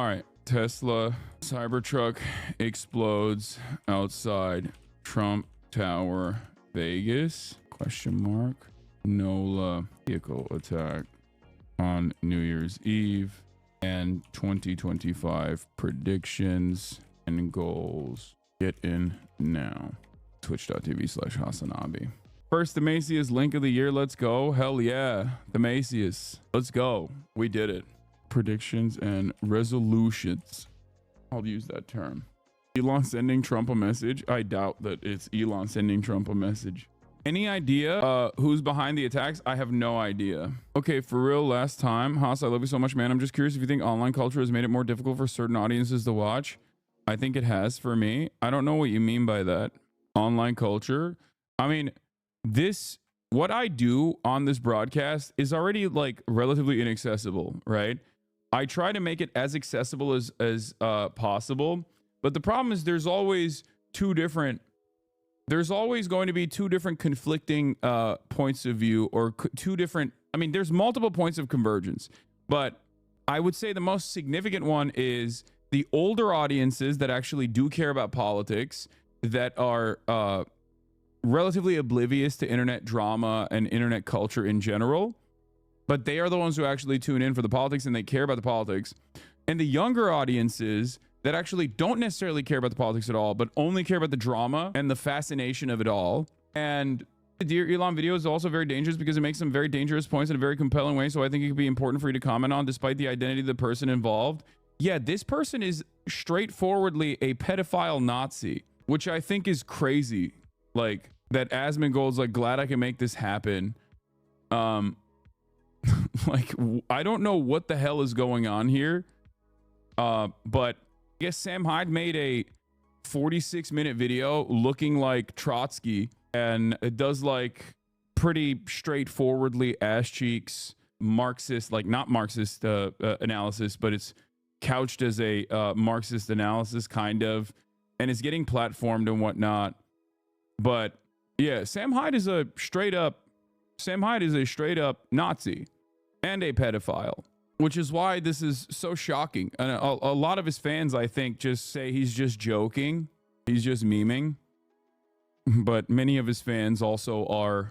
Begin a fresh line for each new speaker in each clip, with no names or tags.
All right. Tesla Cybertruck explodes outside Trump Tower, Vegas? Question mark. NOLA vehicle attack on New Year's Eve and 2025 predictions and goals. Get in now. Twitch.tv/Hasanabi. First Demasius link of the year. Let's go. Hell yeah. Demasius. Let's go. We did it. Predictions and resolutions. I'll use that term. Elon sending Trump a message. I doubt that it's Elon sending Trump a message. Any idea who's behind the attacks? I have no idea. Okay, for real, last time. Haas, I love you so much, man. I'm just curious if you think online culture has made it more difficult for certain audiences to watch. I think it has for me. I don't know what you mean by that. Online culture. I mean, what I do on this broadcast is already like relatively inaccessible, right? I try to make it as accessible as possible, but the problem is there's always going to be two different conflicting points of view, or there's multiple points of convergence, but I would say the most significant one is the older audiences that actually do care about politics, that are relatively oblivious to internet drama and internet culture in general, but they are the ones who actually tune in for the politics and they care about the politics. And the younger audiences that actually don't necessarily care about the politics at all, but only care about the drama and the fascination of it all. And the Dear Elon video is also very dangerous because it makes some very dangerous points in a very compelling way. So I think it could be important for you to comment on, despite the identity of the person involved. Yeah, this person is straightforwardly a pedophile Nazi, which I think is crazy. Like, that Asmongold's like, glad I can make this happen. Like, I don't know what the hell is going on here. But I guess Sam Hyde made a 46-minute video looking like Trotsky, and it does like pretty straightforwardly ass cheeks Marxist, like not Marxist analysis, but it's couched as a Marxist analysis kind of, and it's getting platformed and whatnot. But yeah, Sam Hyde is a straight up Nazi and a pedophile, which is why this is so shocking. And a lot of his fans, I think, just say he's just joking, he's just memeing. But many of his fans also are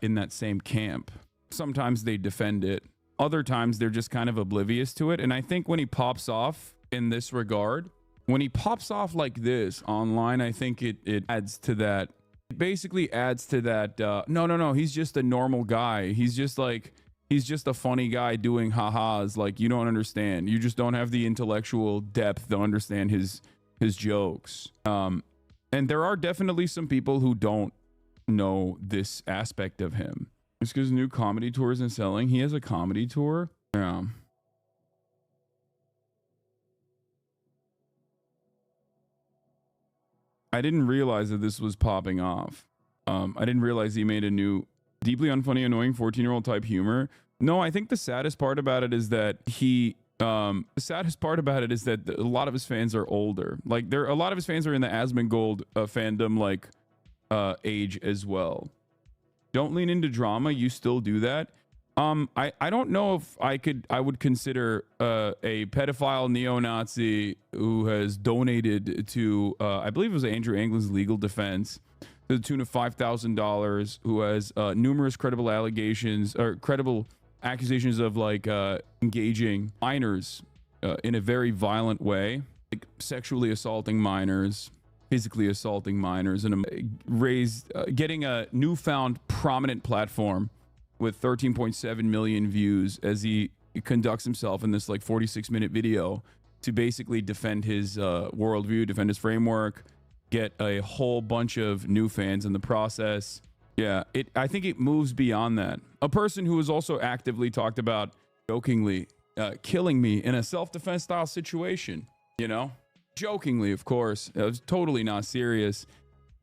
in that same camp. Sometimes they defend it. Other times they're just kind of oblivious to it. And I think when he pops off in this regard, when he pops off like this online, I think it adds to that. It basically adds to that. No, he's just a normal guy. He's just a funny guy doing ha-has. Like, you don't understand. You just don't have the intellectual depth to understand his jokes. And there are definitely some people who don't know this aspect of him. It's because new comedy tour isn't selling. He has a comedy tour. Yeah. I didn't realize that this was popping off. I didn't realize he made a new deeply unfunny, annoying 14-year-old type humor. No, I think the saddest part about it is that a lot of his fans are older. Like, a lot of his fans are in the Asmongold fandom, like, age as well. Don't lean into drama. You still do that. I don't know if I would consider a pedophile neo-Nazi who has donated to I believe it was Andrew Anglin's legal defense to the tune of $5,000, who has numerous credible accusations of like engaging minors in a very violent way, like sexually assaulting minors, physically assaulting minors, and getting a newfound prominent platform with 13.7 million views as he conducts himself in this like 46-minute video to basically defend his worldview, defend his framework, get a whole bunch of new fans in the process. Yeah, I think it moves beyond that. A person who has also actively talked about jokingly killing me in a self-defense style situation, you know? Jokingly, of course. It was totally not serious,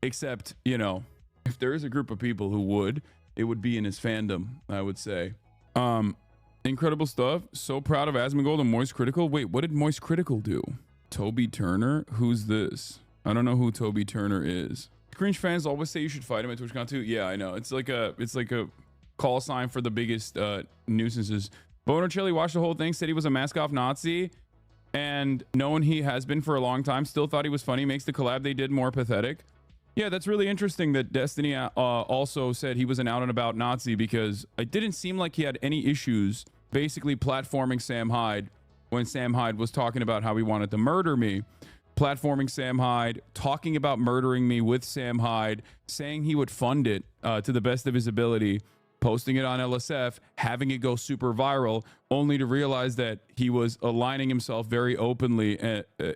except, you know, if there is a group of people who would, it would be in his fandom, I would say. Incredible stuff. So proud of Asmongold and Moist Critical. Wait, what did Moist Critical do? Toby Turner? Who's this? I don't know who Toby Turner is. Cringe fans always say you should fight him at TwitchCon too. Yeah, I know. It's like a call sign for the biggest nuisances. Boner Chili watched the whole thing, said he was a mask-off Nazi, and knowing he has been for a long time, still thought he was funny, makes the collab they did more pathetic. Yeah, that's really interesting that Destiny also said he was an out-and-about Nazi, because it didn't seem like he had any issues basically platforming Sam Hyde when Sam Hyde was talking about how he wanted to murder me. Platforming Sam Hyde, talking about murdering me with Sam Hyde, saying he would fund it to the best of his ability, posting it on LSF, having it go super viral, only to realize that he was aligning himself very openly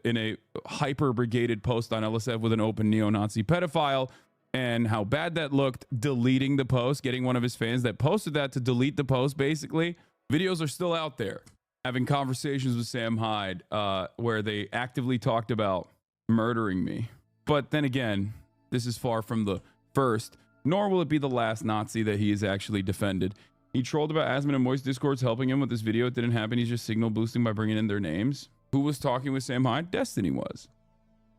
in a hyper brigaded post on LSF with an open neo-Nazi pedophile, and how bad that looked, deleting the post, getting one of his fans that posted that to delete the post. Basically, videos are still out there having conversations with Sam Hyde where they actively talked about murdering me. But then again, this is far from the first, nor will it be the last Nazi that he has actually defended. He trolled about Asmon and Moist Discords helping him with this video. It didn't happen. He's just signal boosting by bringing in their names. Who was talking with Sam Hyde? Destiny was.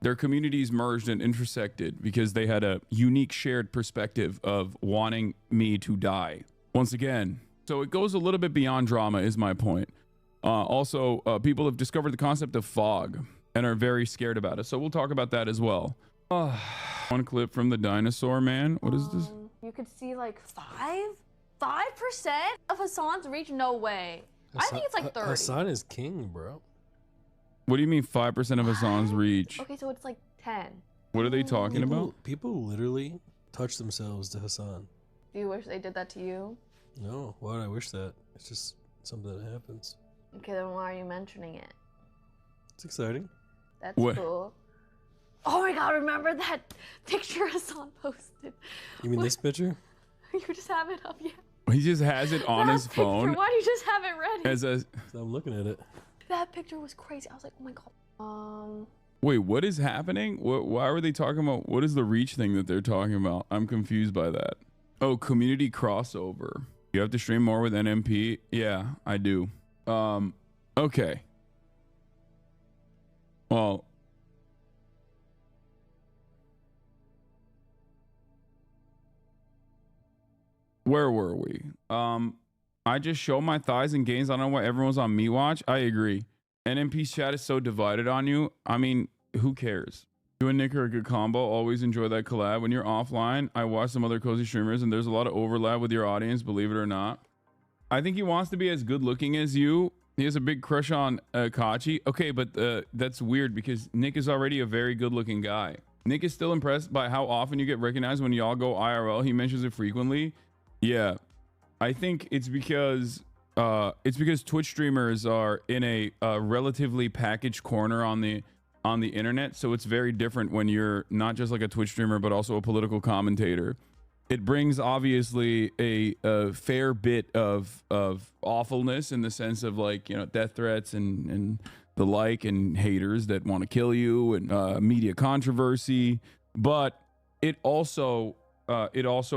Their communities merged and intersected because they had a unique shared perspective of wanting me to die. Once again, so it goes a little bit beyond drama is my point. Also, people have discovered the concept of fog and are very scared about it. So we'll talk about that as well. One clip from the dinosaur man. What is this?
You could see like 5% of Hassan's reach. No way. I think it's like 30.
Hassan is king, bro.
What do you mean 5% of Hassan's reach?
Okay, so it's like 10.
What are they talking about?
People literally touch themselves to Hassan.
Do you wish they did that to you?
No, why would I wish that? It's just something that happens.
Okay, then why are you mentioning it?
It's exciting.
That's cool. Oh my god, remember that picture Hassan posted?
You mean this picture?
You just have it up, yeah.
He just has it on his phone.
Why do you just have it ready?
So I'm looking at it.
That picture was crazy. I was like, oh my god.
Wait, what is happening? Why were they talking about? What is the reach thing that they're talking about? I'm confused by that. Oh, community crossover. You have to stream more with NMP? Yeah, I do. Okay. Well, where were we? I just show my thighs and gains. I don't know why everyone's on me watch. I agree. NMP's chat is so divided on you. I mean, who cares? You and Nick are a good combo. Always enjoy that collab. When you're offline, I watch some other cozy streamers and there's a lot of overlap with your audience, believe it or not. I think he wants to be as good looking as you. He has a big crush on Kachi. Okay, but that's weird because Nick is already a very good looking guy. Nick is still impressed by how often you get recognized when y'all go IRL. He mentions it frequently. Yeah, I think it's because Twitch streamers are in a relatively packaged corner on the internet. So it's very different when you're not just like a Twitch streamer, but also a political commentator. It brings obviously a fair bit of awfulness in the sense of, like, you know, death threats and the like, and haters that want to kill you, and media controversy. But it also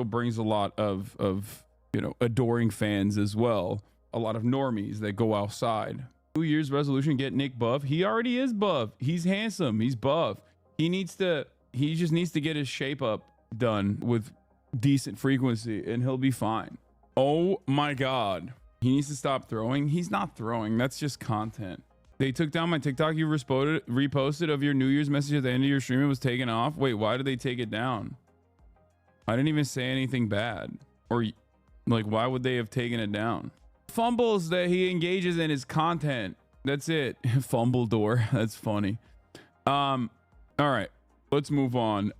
brings a lot of you know, adoring fans as well. A lot of normies that go outside. New Year's resolution: get Nick buff. He already is buff. He's handsome. He's buff. He just needs to get his shape up done with decent frequency and he'll be fine. Oh my god, he needs to stop throwing. He's not throwing, that's just content. They took down my TikTok you reposted of your New Year's message at the end of your stream. It was taken off. Wait, why did they take it down? I didn't even say anything bad. Or like, why would they have taken it down? Fumbles that he engages in his content, that's it. Fumbledore, that's funny. All right, let's move on.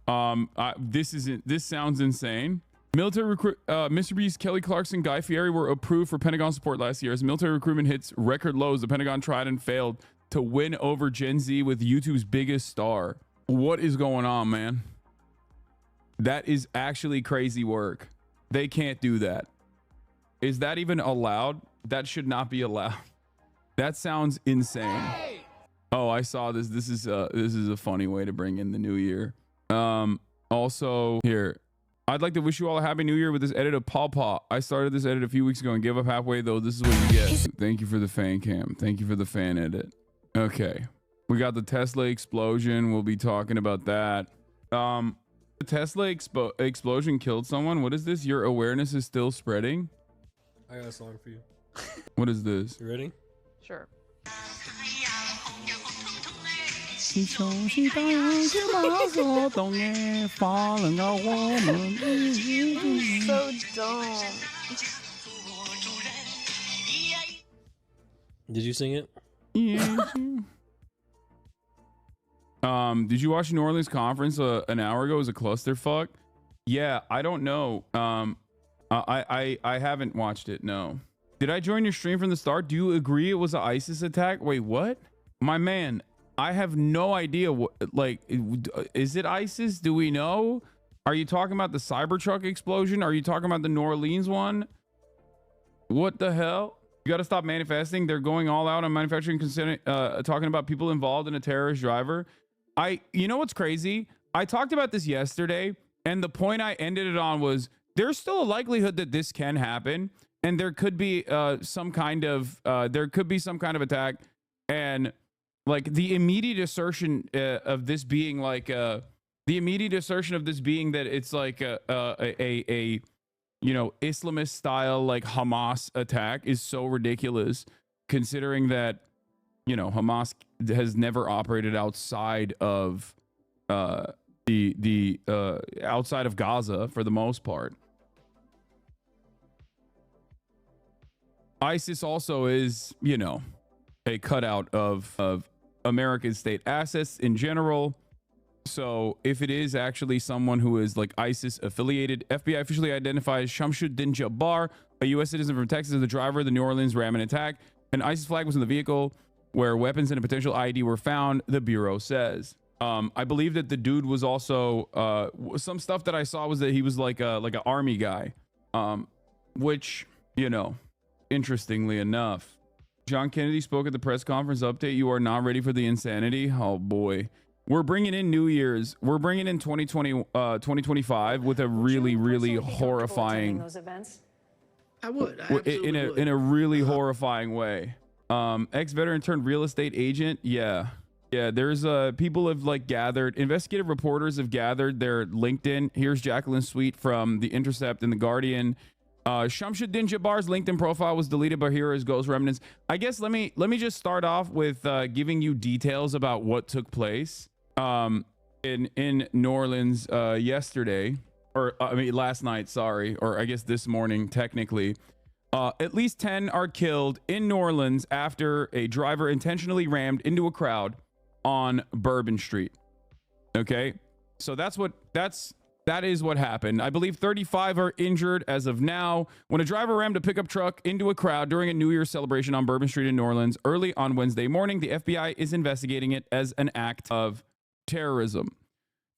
This sounds insane. Military recruit, Mr. Beast, Kelly Clarkson, Guy Fieri were approved for Pentagon support last year. As military recruitment hits record lows, the Pentagon tried and failed to win over Gen Z with YouTube's biggest star. What is going on, man? That is actually crazy work. They can't do that. Is that even allowed? That should not be allowed. That sounds insane. Hey! Oh, I saw this. This is a funny way to bring in the new year. Also here, I'd like to wish you all a happy new year with this edit of Paw Paw. I started this edit a few weeks ago and gave up halfway, though. This is what you get. Thank you for the fan cam. Thank you for the fan edit. Okay. We got the Tesla explosion. We'll be talking about that. The Tesla explosion killed someone. What is this? Your awareness is still spreading.
I got a song for you.
What is this?
You ready?
Sure. So dumb.
Did you sing it?
Did you watch New Orleans conference an hour ago? It was a clusterfuck. Yeah, I don't know. I haven't watched it. No. Did I join your stream from the start? Do you agree it was an ISIS attack? Wait, what? My man, I have no idea what, like, is it ISIS? Do we know? Are you talking about the Cybertruck explosion? Are you talking about the New Orleans one? What the hell? You got to stop manifesting. They're going all out on manufacturing, talking about people involved in a terrorist driver. You know what's crazy? I talked about this yesterday, and the point I ended it on was there's still a likelihood that this can happen, and there could be some kind of attack, and like the immediate assertion of this being like that it's like a you know, Islamist style like Hamas attack is so ridiculous, considering that, you know, Hamas has never operated outside of the outside of Gaza for the most part. ISIS also is, you know, a cutout of American state assets in general. So if it is actually someone who is like ISIS affiliated, FBI officially identifies Shamsuddin Jabbar, a U.S. citizen from Texas, as the driver of the New Orleans ramming attack. An ISIS flag was in the vehicle where weapons and a potential IED were found, the Bureau says. I believe that the dude was also, some stuff that I saw was that he was like an army guy, which, you know, interestingly enough. John Kennedy spoke at the press conference update. You are not ready for the insanity. Oh boy. We're bringing in New Year's. We're bringing in 2025 with a really horrifying.
Those events?
I would. I absolutely would.
In a really horrifying way. Ex-veteran turned real estate agent. Yeah. There's people have like gathered. Investigative reporters have gathered their LinkedIn. Here's Jacqueline's tweet from The Intercept and The Guardian. Shamsuddin Jabbar's LinkedIn profile was deleted, but here is ghost remnants. I guess let me just start off with giving you details about what took place in New Orleans yesterday, or I mean last night, sorry, or I guess this morning technically. At least 10 are killed in New Orleans after a driver intentionally rammed into a crowd on Bourbon Street. Okay, so that is what happened. I believe 35 are injured as of now when a driver rammed a pickup truck into a crowd during a New Year's celebration on Bourbon Street in New Orleans early on Wednesday morning. The FBI is investigating it as an act of terrorism.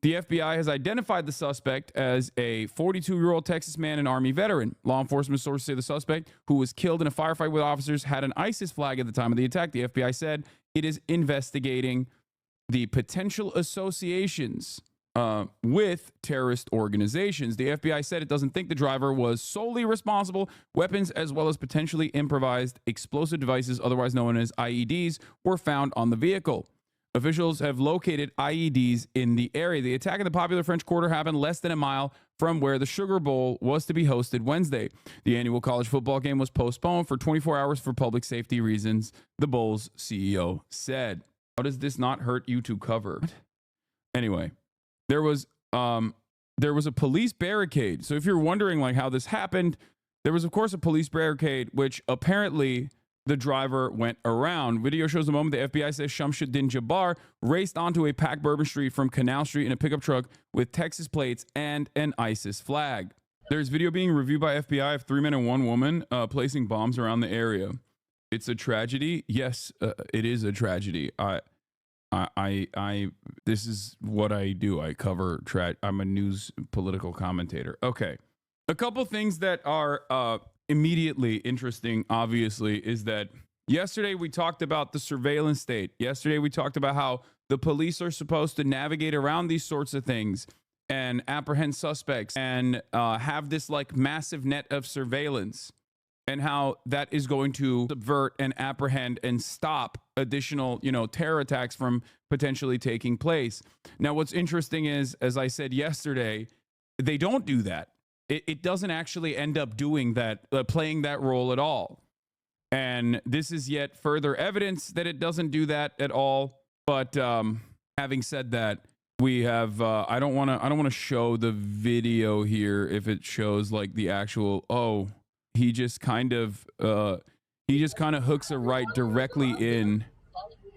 The FBI has identified the suspect as a 42-year-old Texas man and Army veteran. Law enforcement sources say the suspect, who was killed in a firefight with officers, had an ISIS flag at the time of the attack. The FBI said it is investigating the potential associations with terrorist organizations. The FBI said it doesn't think the driver was solely responsible. Weapons as well as potentially improvised explosive devices, otherwise known as IEDs, were found on the vehicle. Officials have located IEDs in the area. The attack in the popular French Quarter happened less than a mile from where the Sugar Bowl was to be hosted Wednesday. The annual college football game was postponed for 24 hours for public safety reasons, the Bowl's CEO said. How does this not hurt you to cover? Anyway, there was a police barricade. So if you're wondering like how this happened, there was of course a police barricade, which apparently the driver went around. Video shows the moment the FBI says Shamsuddin Jabbar raced onto a packed Bourbon Street from Canal Street in a pickup truck with Texas plates and an ISIS flag. There's video being reviewed by FBI of 3 men and 1 woman placing bombs around the area. It's a tragedy. Yes, it is a tragedy. This is what I do. I cover I'm a news political commentator. Okay. A couple things that are immediately interesting, obviously, is that yesterday we talked about the surveillance state. Yesterday we talked about how the police are supposed to navigate around these sorts of things and apprehend suspects and have this like massive net of surveillance, and how that is going to subvert and apprehend and stop additional, you know, terror attacks from potentially taking place. Now, what's interesting is, as I said yesterday, they don't do that. it doesn't actually end up doing that, playing that role at all. And this is yet further evidence that it doesn't do that at all. But having said that, we have I don't want to show the video here if it shows like the actual, oh, he just kind of hooks a right directly in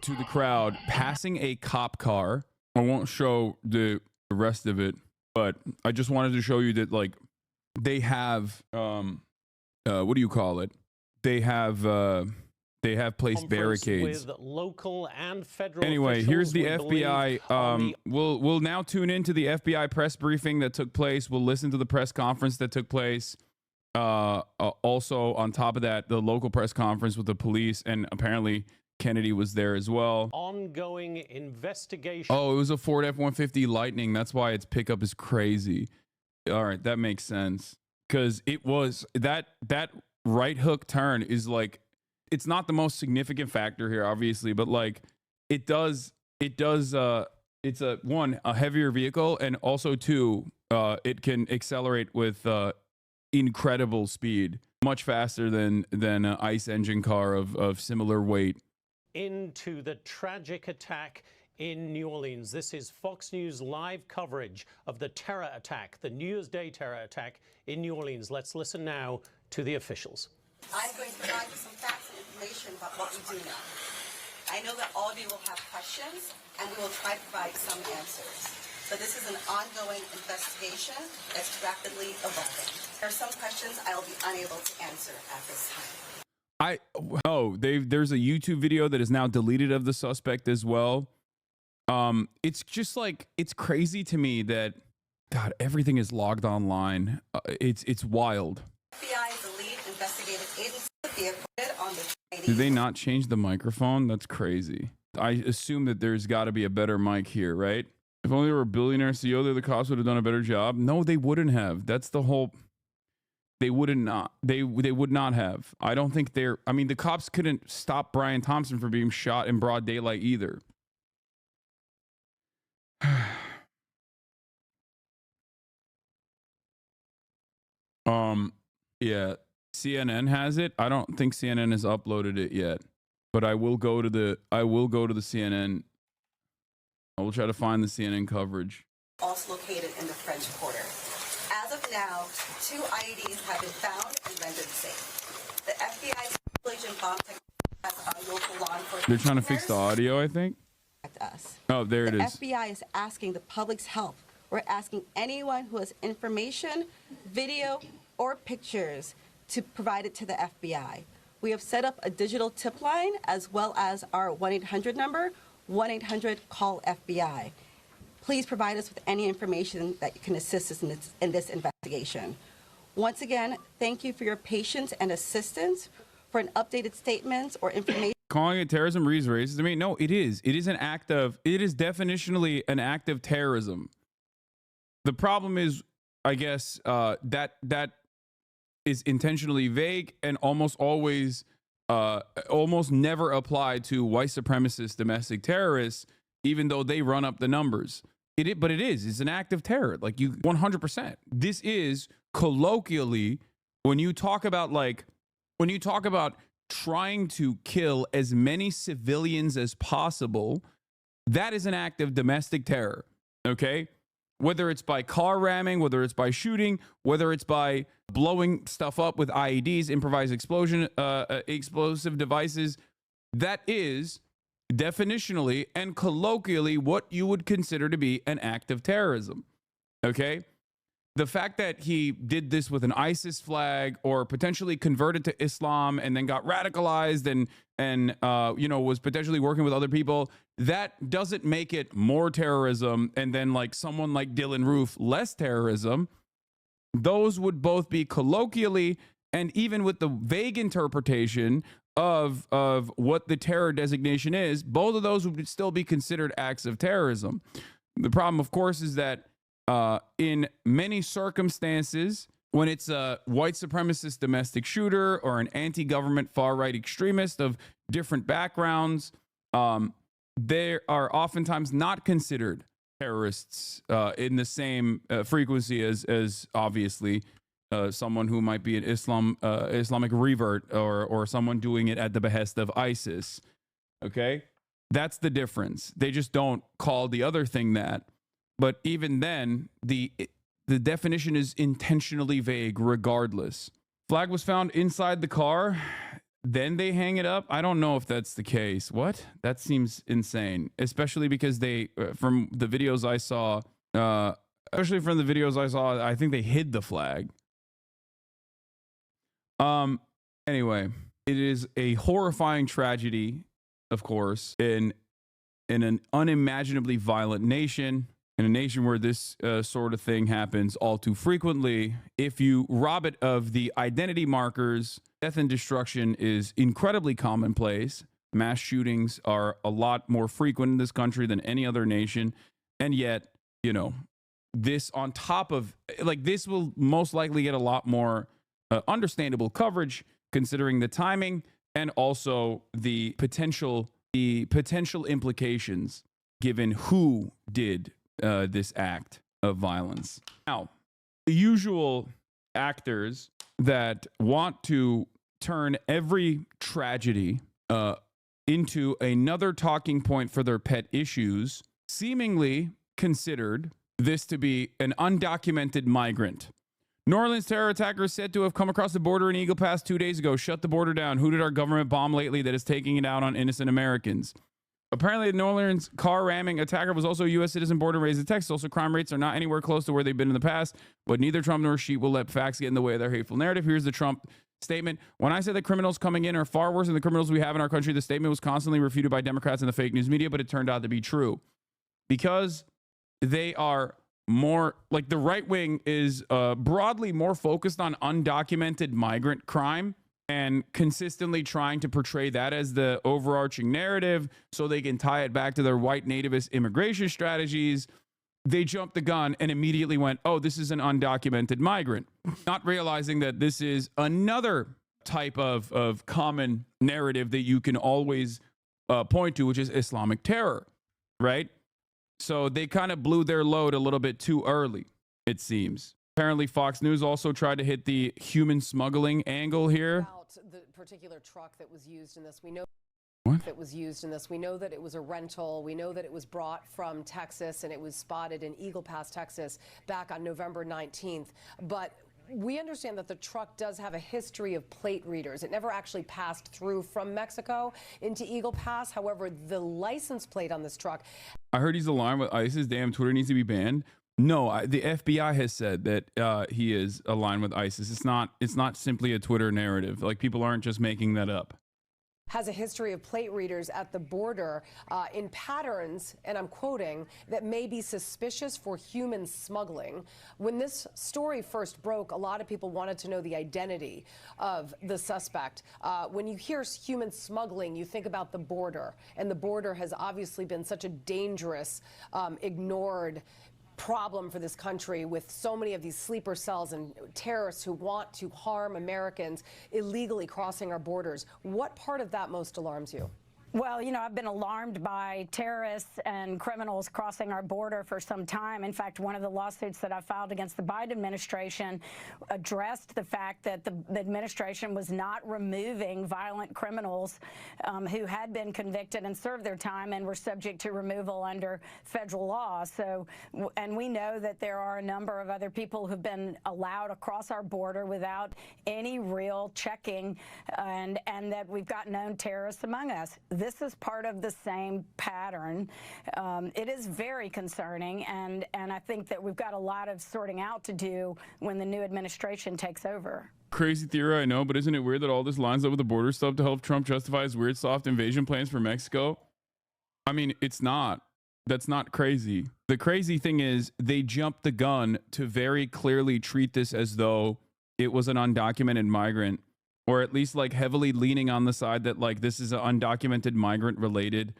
to the crowd, passing a cop car. I won't show the rest of it, but I just wanted to show you that like they have what do you call it? They have placed barricades.
With local and federal
anyway, here's the FBI.
The
We'll now tune into the FBI press briefing that took place. We'll listen to the press conference that took place. Also, on top of that, the local press conference with the police, and apparently Kennedy was there as well.
Ongoing investigation.
Oh, it was a Ford F-150 Lightning. That's why its pickup is crazy. All right, that makes sense. Because it was that right hook turn is like, it's not the most significant factor here, obviously, but like it's a heavier vehicle, and also two, it can accelerate with incredible speed, much faster than an ICE engine car of similar weight.
Into the tragic attack in New Orleans. This is Fox News live coverage of the terror attack, the New Year's Day terror attack in New Orleans. Let's listen now to the officials.
I'm going to provide you some facts and information about what we do know. I know that all of you will have questions, and we will try to provide some answers. But this is an ongoing investigation that's rapidly evolving. There are some questions I will be unable to answer at this time.
There's a YouTube video that is now deleted of the suspect as well. It's just like, it's crazy to me that, God, everything is logged online. It's wild.
FBI is the lead investigative agency to be acquitted on the.
Did they not change the microphone? That's crazy. I assume that there's got to be a better mic here, right? If only there were a billionaire CEO, the cops would have done a better job. No, they wouldn't have. That's the whole. They would not have. I don't think the cops couldn't stop Brian Thompson from being shot in broad daylight either. Yeah, CNN has it. I don't think CNN has uploaded it yet, but I will go to the CNN. I will try to find the CNN coverage.
Also located in the French Quarter. As of now, 2 IEDs have been found and rendered safe. The FBI's agent bomb technique has our local law enforcement.
They're trying to fix the audio, I think.
Us.
Oh, there it is.
The FBI is asking the public's help. We're asking anyone who has information, video, or pictures to provide it to the FBI. We have set up a digital tip line as well as our 1-800 number, 1-800-CALL-FBI. Please provide us with any information that can assist us in this investigation. Once again, thank you for your patience and assistance. For an updated statements or information.
Calling it terrorism reads racist. I mean, no, it is. It is definitionally an act of terrorism. The problem is, I guess, that is intentionally vague and almost never applied to white supremacist domestic terrorists, even though they run up the numbers. But it's an act of terror. Like, you 100%. This is colloquially, when you talk about trying to kill as many civilians as possible, that is an act of domestic terror. Okay? Whether it's by car ramming, whether it's by shooting, whether it's by blowing stuff up with IEDs, improvised explosive devices, that is definitionally and colloquially what you would consider to be an act of terrorism. Okay? The fact that he did this with an ISIS flag or potentially converted to Islam and then got radicalized and was potentially working with other people, that doesn't make it more terrorism. And then like someone like Dylan Roof, less terrorism. Those would both be colloquially, and even with the vague interpretation of what the terror designation is, both of those would still be considered acts of terrorism. The problem, of course, is that in many circumstances, when it's a white supremacist domestic shooter or an anti-government far-right extremist of different backgrounds, they are oftentimes not considered terrorists in the same frequency as obviously someone who might be an Islamic revert or someone doing it at the behest of ISIS. Okay, that's the difference. They just don't call the other thing that. But even then, the definition is intentionally vague regardless. Flag was found inside the car, then they hang it up. I don't know if that's the case. What? That seems insane, especially because they, from the videos I saw, I think they hid the flag. Anyway, it is a horrifying tragedy, of course, in an unimaginably violent nation. In a nation where this sort of thing happens all too frequently, if you rob it of the identity markers, death and destruction is incredibly commonplace. Mass shootings are a lot more frequent in this country than any other nation. And yet, you know, this on top of, like, this will most likely get a lot more understandable coverage considering the timing and also the potential implications given who did this act of violence. Now, the usual actors that want to turn every tragedy into another talking point for their pet issues seemingly considered this to be an undocumented migrant. New Orleans terror attackers said to have come across the border in Eagle Pass 2 days ago. Shut the border down. Who did our government bomb lately that is taking it out on innocent Americans? Apparently, the New Orleans car ramming attacker was also a U.S. citizen born and raised in Texas. Also, crime rates are not anywhere close to where they've been in the past, but neither Trump nor Sheep will let facts get in the way of their hateful narrative. Here's the Trump statement. When I said that criminals coming in are far worse than the criminals we have in our country, the statement was constantly refuted by Democrats and the fake news media, but it turned out to be true. Because they are more, like, the right wing is broadly more focused on undocumented migrant crime and consistently trying to portray that as the overarching narrative so they can tie it back to their white nativist immigration strategies. They jumped the gun and immediately went, oh, this is an undocumented migrant, not realizing that this is another type of common narrative that you can always point to, which is Islamic terror, right? So they kind of blew their load a little bit too early, it seems. Apparently, Fox News also tried to hit the human smuggling angle here.
The particular truck that was used in this, we know
what?
That was used in this. We know that it was a rental. We know that it was brought from Texas and it was spotted in Eagle Pass, Texas, back on November 19th. But we understand that the truck does have a history of plate readers. It never actually passed through from Mexico into Eagle Pass. However, the license plate on this truck.
I heard he's aligned with ISIS. Damn, Twitter needs to be banned. No, the FBI has said that he is aligned with ISIS. It's not simply a Twitter narrative. Like, people aren't just making that up.
Has a history of plate readers at the border in patterns, and I'm quoting, that may be suspicious for human smuggling. When this story first broke, a lot of people wanted to know the identity of the suspect. When you hear human smuggling, you think about the border, and the border has obviously been such a dangerous, ignored problem for this country, with so many of these sleeper cells and terrorists who want to harm Americans illegally crossing our borders. What part of that most alarms you?
Well, you know, I've been alarmed by terrorists and criminals crossing our border for some time. In fact, one of the lawsuits that I filed against the Biden administration addressed the fact that the administration was not removing violent criminals who had been convicted and served their time and were subject to removal under federal law. So, and we know that there are a number of other people who've been allowed across our border without any real checking, and that we've got known terrorists among us. This is part of the same pattern. It is very concerning, and I think that we've got a lot of sorting out to do when the new administration takes over.
Crazy theory, I know, but isn't it weird that all this lines up with the border stuff to help Trump justify his weird soft invasion plans for Mexico? I mean, it's not. That's not crazy. The crazy thing is they jumped the gun to very clearly treat this as though it was an undocumented migrant, or at least like heavily leaning on the side that like this is an undocumented migrant related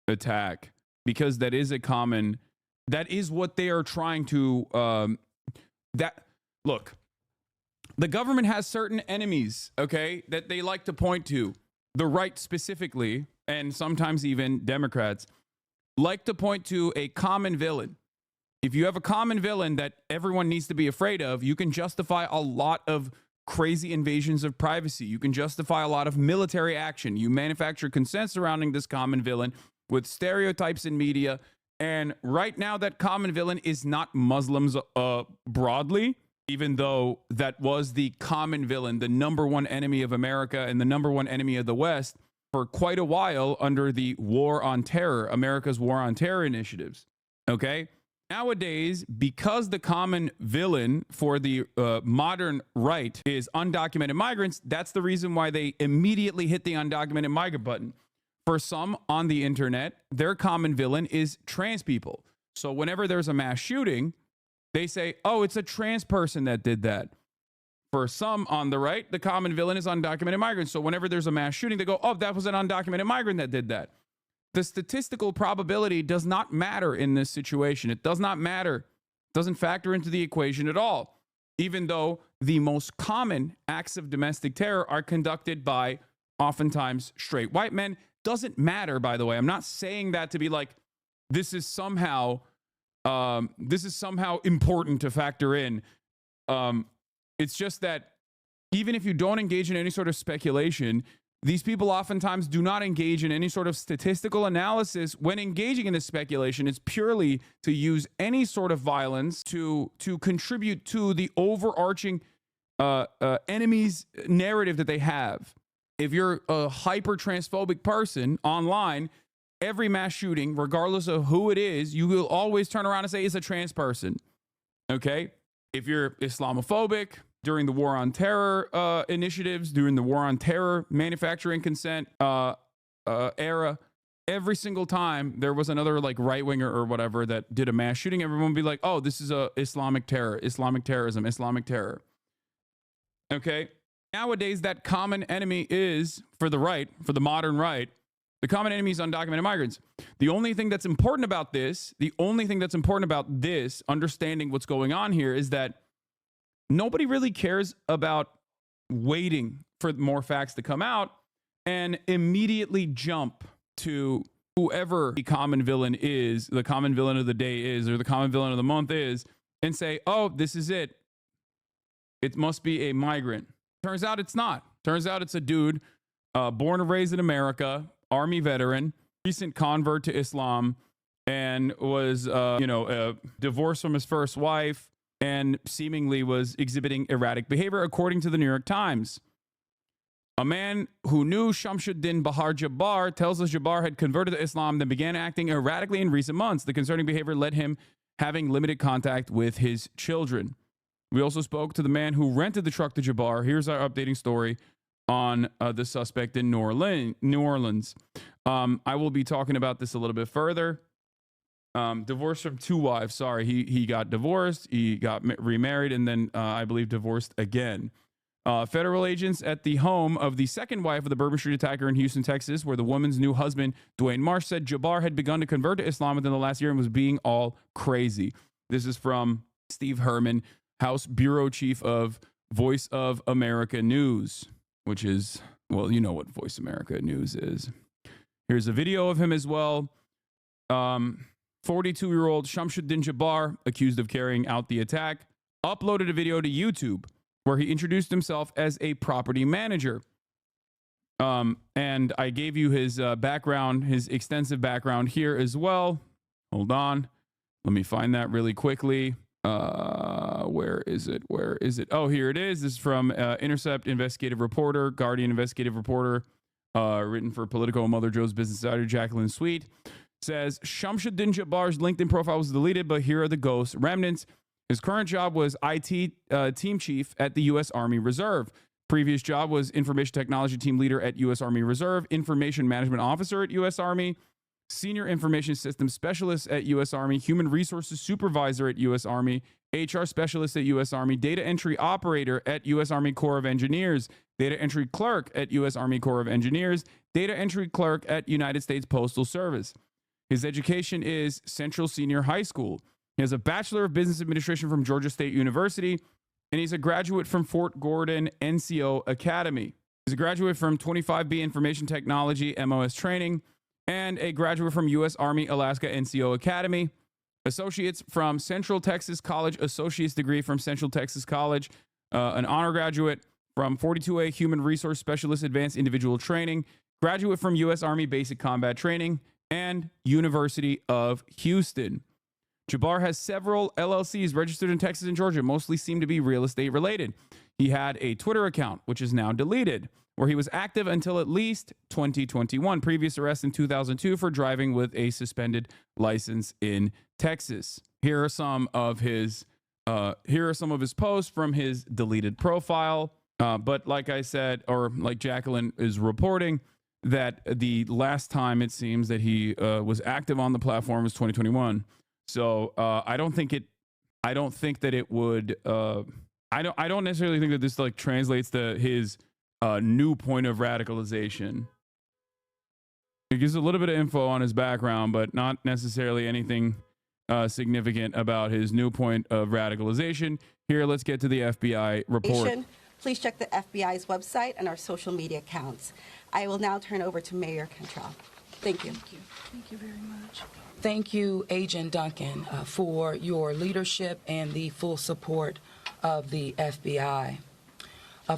attack, because that is that is what they are trying to, look, the government has certain enemies, okay, that they like to point to. The right specifically, and sometimes even Democrats, like to point to a common villain. If you have a common villain that everyone needs to be afraid of, you can justify a lot of crazy invasions of privacy. You can justify a lot of military action. You manufacture consent surrounding this common villain with stereotypes in media. And right now, that common villain is not Muslims broadly, even though that was the common villain, the number one enemy of America and the number one enemy of the West for quite a while under the War on Terror, America's War on Terror initiatives. Okay? Nowadays, because the common villain for the modern right is undocumented migrants, that's the reason why they immediately hit the undocumented migrant button. For some on the internet, their common villain is trans people. So whenever there's a mass shooting, they say, oh, it's a trans person that did that. For some on the right, the common villain is undocumented migrants. So whenever there's a mass shooting, they go, oh, that was an undocumented migrant that did that. The statistical probability does not matter in this situation. It does not matter. It doesn't factor into the equation at all, even though the most common acts of domestic terror are conducted by oftentimes straight white men. Doesn't matter, by the way. I'm not saying that to be like, this is somehow important to factor in. It's just that even if you don't engage in any sort of speculation, these people oftentimes do not engage in any sort of statistical analysis. When engaging in this speculation, it's purely to use any sort of violence to contribute to the overarching enemy's narrative that they have. If you're a hyper-transphobic person online, every mass shooting, regardless of who it is, you will always turn around and say it's a trans person. Okay? If you're Islamophobic, during the War on Terror initiatives, during the War on Terror manufacturing consent era, every single time there was another like right winger or whatever that did a mass shooting, everyone would be like, oh, this is a Islamic terror, Islamic terrorism, Islamic terror. Okay. Nowadays, that common enemy is for the right, for the modern right, the common enemy is undocumented migrants. The only thing that's important about this, understanding what's going on here is that nobody really cares about waiting for more facts to come out and immediately jump to whoever the common villain is, the common villain of the day is, or the common villain of the month is, and say, oh, this is it. It must be a migrant. Turns out it's not. Turns out it's a dude born and raised in America, Army veteran, recent convert to Islam, and was, divorced from his first wife, and seemingly was exhibiting erratic behavior, according to the New York Times. A man who knew Shamsuddin Bahar Jabbar tells us Jabbar had converted to Islam, then began acting erratically in recent months. The concerning behavior led him having limited contact with his children. We also spoke to the man who rented the truck to Jabbar. Here's our updating story on the suspect in New Orleans. I will be talking about this a little bit further. Divorced from two wives. Sorry, he got divorced, he got remarried, and then I believe divorced again. Federal agents at the home of the second wife of the Bourbon Street attacker in Houston, Texas, where the woman's new husband, Dwayne Marsh, said Jabbar had begun to convert to Islam within the last year and was being all crazy. This is from Steve Herman, House Bureau Chief of Voice of America News, which is, well, you know what Voice America News is. Here's a video of him as well. 42-year-old Shamsuddin Jabbar, accused of carrying out the attack, uploaded a video to YouTube where he introduced himself as a property manager. And I gave you his background, his extensive background here as well. Hold on. Let me find that really quickly. Where is it? Oh, here it is. This is from Intercept investigative reporter, Guardian investigative reporter, written for Politico and Mother Joe's Business Insider, Jacqueline Sweet. Says Shamsuddin Jabbar's LinkedIn profile was deleted, but here are the ghost remnants. His current job was IT team chief at the U.S. Army Reserve. Previous job was information technology team leader at U.S. Army Reserve, information management officer at U.S. Army, senior information systems specialist at U.S. Army, human resources supervisor at U.S. Army, HR specialist at U.S. Army, data entry operator at U.S. Army Corps of Engineers, data entry clerk at U.S. Army Corps of Engineers, data entry clerk at United States Postal Service. His education is Central Senior High School. He has a Bachelor of Business Administration from Georgia State University, and he's a graduate from Fort Gordon NCO Academy. He's a graduate from 25B Information Technology MOS training, and a graduate from U.S. Army Alaska NCO Academy. Associates from Central Texas College, associate's degree from Central Texas College, an honor graduate from 42A Human Resource Specialist Advanced Individual Training, graduate from U.S. Army Basic Combat Training, and University of Houston. Jabbar has several LLCs registered in Texas and Georgia, mostly seem to be real estate related. He had a Twitter account, which is now deleted, where he was active until at least 2021. Previous arrest in 2002 for driving with a suspended license in Texas. Here are some of his posts from his deleted profile. But like I said, or like Jacqueline is reporting, that the last time it seems that he was active on the platform was 2021. So I don't necessarily think that this like translates to his new point of radicalization. It gives a little bit of info on his background, but not necessarily anything significant about his new point of radicalization. Here, let's get to the FBI report.
Please check the FBI's website and our social media accounts. I will now turn over to Mayor Cantrell. Thank you.
Thank you very much. Thank you, Agent Duncan, for your leadership and the full support of the FBI.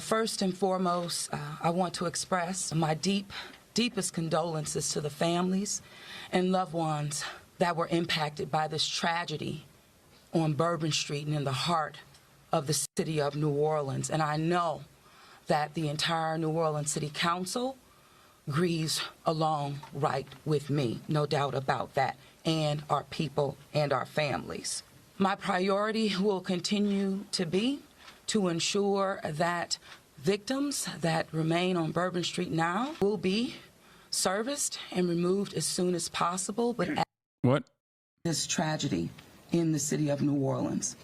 First and foremost, I want to express my deepest condolences to the families and loved ones that were impacted by this tragedy on Bourbon Street and in the heart of the city of New Orleans. And I know that the entire New Orleans City Council grieves along right with me, no doubt about that, and our people and our families. My priority will continue to be to ensure that victims that remain on Bourbon Street now will be serviced and removed as soon as possible. But
what?
This tragedy in the city of New Orleans.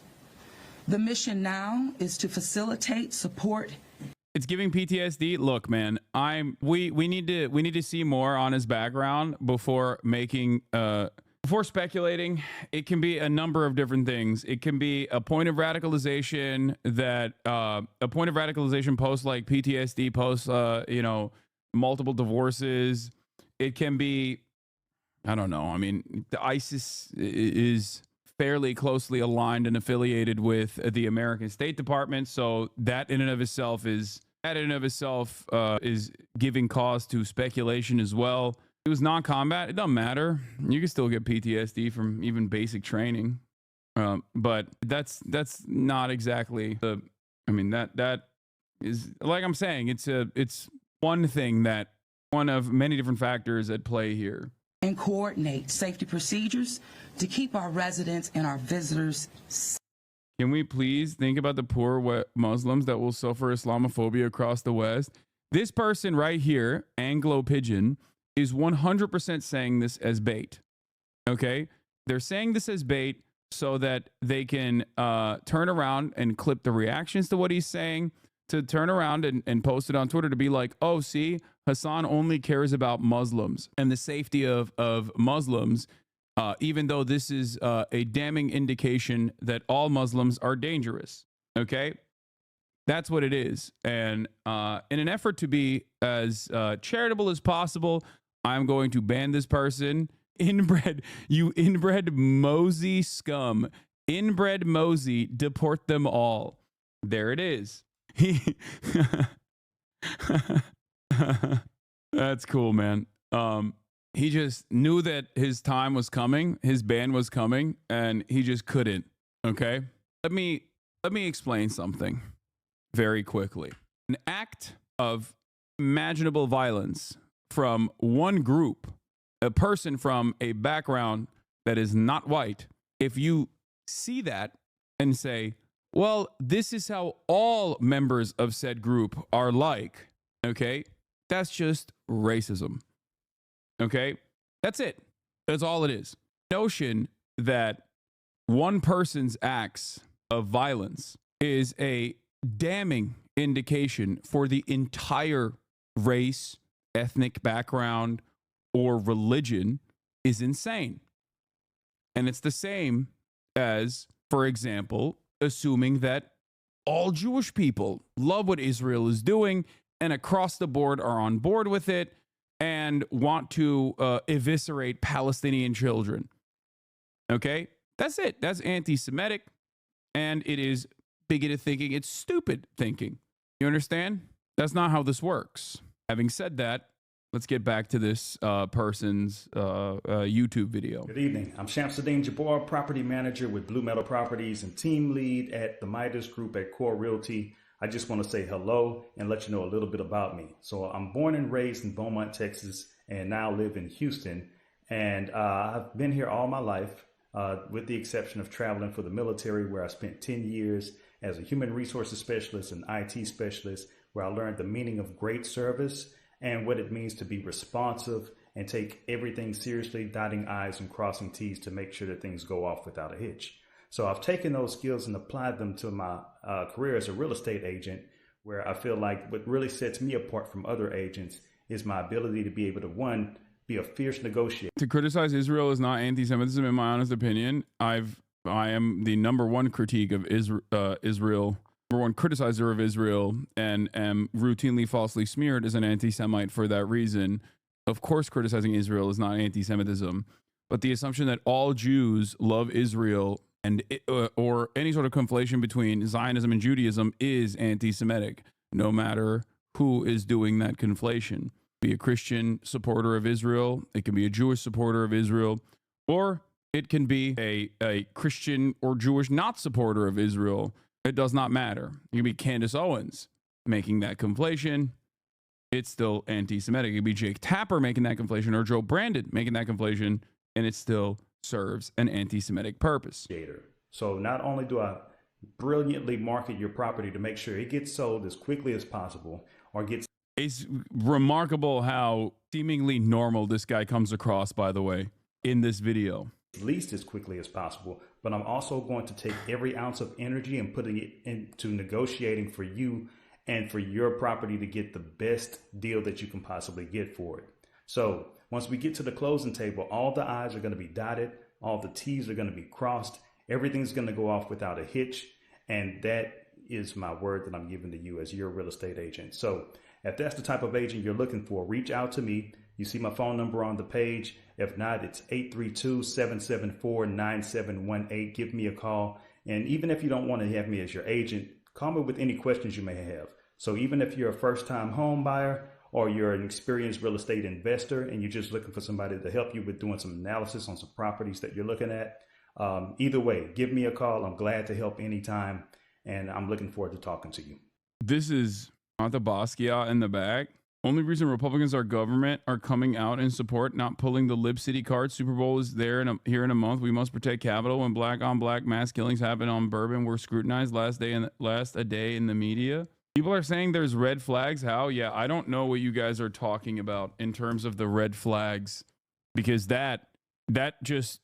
The mission now is to facilitate, support.
It's giving PTSD. Look, man, we need to see more on his background before making before speculating. It can be a number of different things. It can be a point of radicalization that a point of radicalization post like PTSD posts, multiple divorces. It can be, I don't know. I mean, the ISIS is fairly closely aligned and affiliated with the American State Department, so that in and of itself is giving cause to speculation as well. It was non-combat. It doesn't matter. You can still get PTSD from even basic training, but that's not exactly the. I mean that is, like I'm saying, it's one thing, that one of many different factors at play here.
And coordinate safety procedures to keep our residents and our visitors safe.
Can we please think about the poor Muslims that will suffer Islamophobia across the West? This person right here, Anglo Pigeon, is 100% saying this as bait. Okay? They're saying this as bait so that they can turn around and clip the reactions to what he's saying, to turn around and post it on Twitter to be like, oh, see, Hassan only cares about Muslims and the safety of Muslims, even though this is a damning indication that all Muslims are dangerous. Okay? That's what it is. And in an effort to be as charitable as possible, I'm going to ban this person. Inbred, you inbred Mosey scum. Inbred Mosey, deport them all. There it is. That's cool, man. He just knew that his time was coming, his ban was coming, and he just couldn't. Okay? Let me explain something very quickly. An act of imaginable violence from one group, a person from a background that is not white, if you see that and say, well, this is how all members of said group are like, okay? That's just racism. Okay? That's it. That's all it is. Notion that one person's acts of violence is a damning indication for the entire race, ethnic background, or religion is insane. And it's the same as, for example, assuming that all Jewish people love what Israel is doing and across the board are on board with it and want to eviscerate Palestinian children. Okay? That's it. That's anti-Semitic, and it is bigoted thinking. It's stupid thinking. You understand? That's not how this works. Having said that, let's get back to this person's YouTube video.
Good evening. I'm Shamsuddin Jabbar, property manager with Blue Meadow Properties and team lead at the Midas Group at Core Realty. I just want to say hello and let you know a little bit about me. So I'm born and raised in Beaumont, Texas, and now live in Houston. And I've been here all my life, with the exception of traveling for the military, where I spent 10 years as a human resources specialist and IT specialist, where I learned the meaning of great service and what it means to be responsive and take everything seriously, dotting I's and crossing T's to make sure that things go off without a hitch. So I've taken those skills and applied them to my career as a real estate agent, where I feel like what really sets me apart from other agents is my ability to be able to, one, be a fierce negotiator.
To criticize Israel is not anti-Semitism, in my honest opinion. I am the number one critique of Israel, number one criticizer of Israel, and am routinely falsely smeared as an anti-Semite for that reason. Of course, criticizing Israel is not anti-Semitism, but the assumption that all Jews love Israel and or any sort of conflation between Zionism and Judaism is anti-Semitic, no matter who is doing that conflation. Be a Christian supporter of Israel, it can be a Jewish supporter of Israel, or it can be a Christian or Jewish not supporter of Israel. It does not matter. It can be Candace Owens making that conflation. It's still anti-Semitic. It could be Jake Tapper making that conflation, or Joe Brandon making that conflation, and it still serves an anti-Semitic purpose.
So not only do I brilliantly market your property to make sure it gets sold as quickly as possible, or gets...
It's remarkable how seemingly normal this guy comes across, by the way, in this video.
At least as quickly as possible, but I'm also going to take every ounce of energy and putting it into negotiating for you and for your property to get the best deal that you can possibly get for it. So once we get to the closing table, all the I's are going to be dotted, all the T's are going to be crossed, everything's going to go off without a hitch, and that is my word that I'm giving to you as your real estate agent. So if that's the type of agent you're looking for, reach out to me. You see my phone number on the page. If not, it's 832-774-9718. Give me a call. And even if you don't want to have me as your agent, call me with any questions you may have. So even if you're a first-time home buyer or you're an experienced real estate investor and you're just looking for somebody to help you with doing some analysis on some properties that you're looking at, either way, give me a call. I'm glad to help anytime, and I'm looking forward to talking to you.
This is not the Basquiat in the back. Only reason Republicans are government are coming out in support, not pulling the Lib City card. Super Bowl is there here in a month. We must protect Capitol. When black on black mass killings happen on Bourbon, we're scrutinized last a day in the media. People are saying there's red flags. How? Yeah, I don't know what you guys are talking about in terms of the red flags, because that just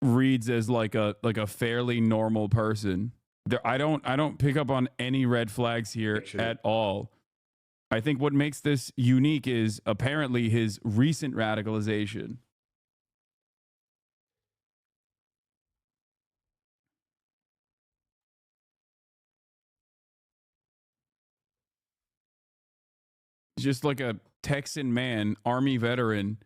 reads as like a fairly normal person. I don't pick up on any red flags here at all. I think what makes this unique is apparently his recent radicalization. Just like a Texan man, Army veteran,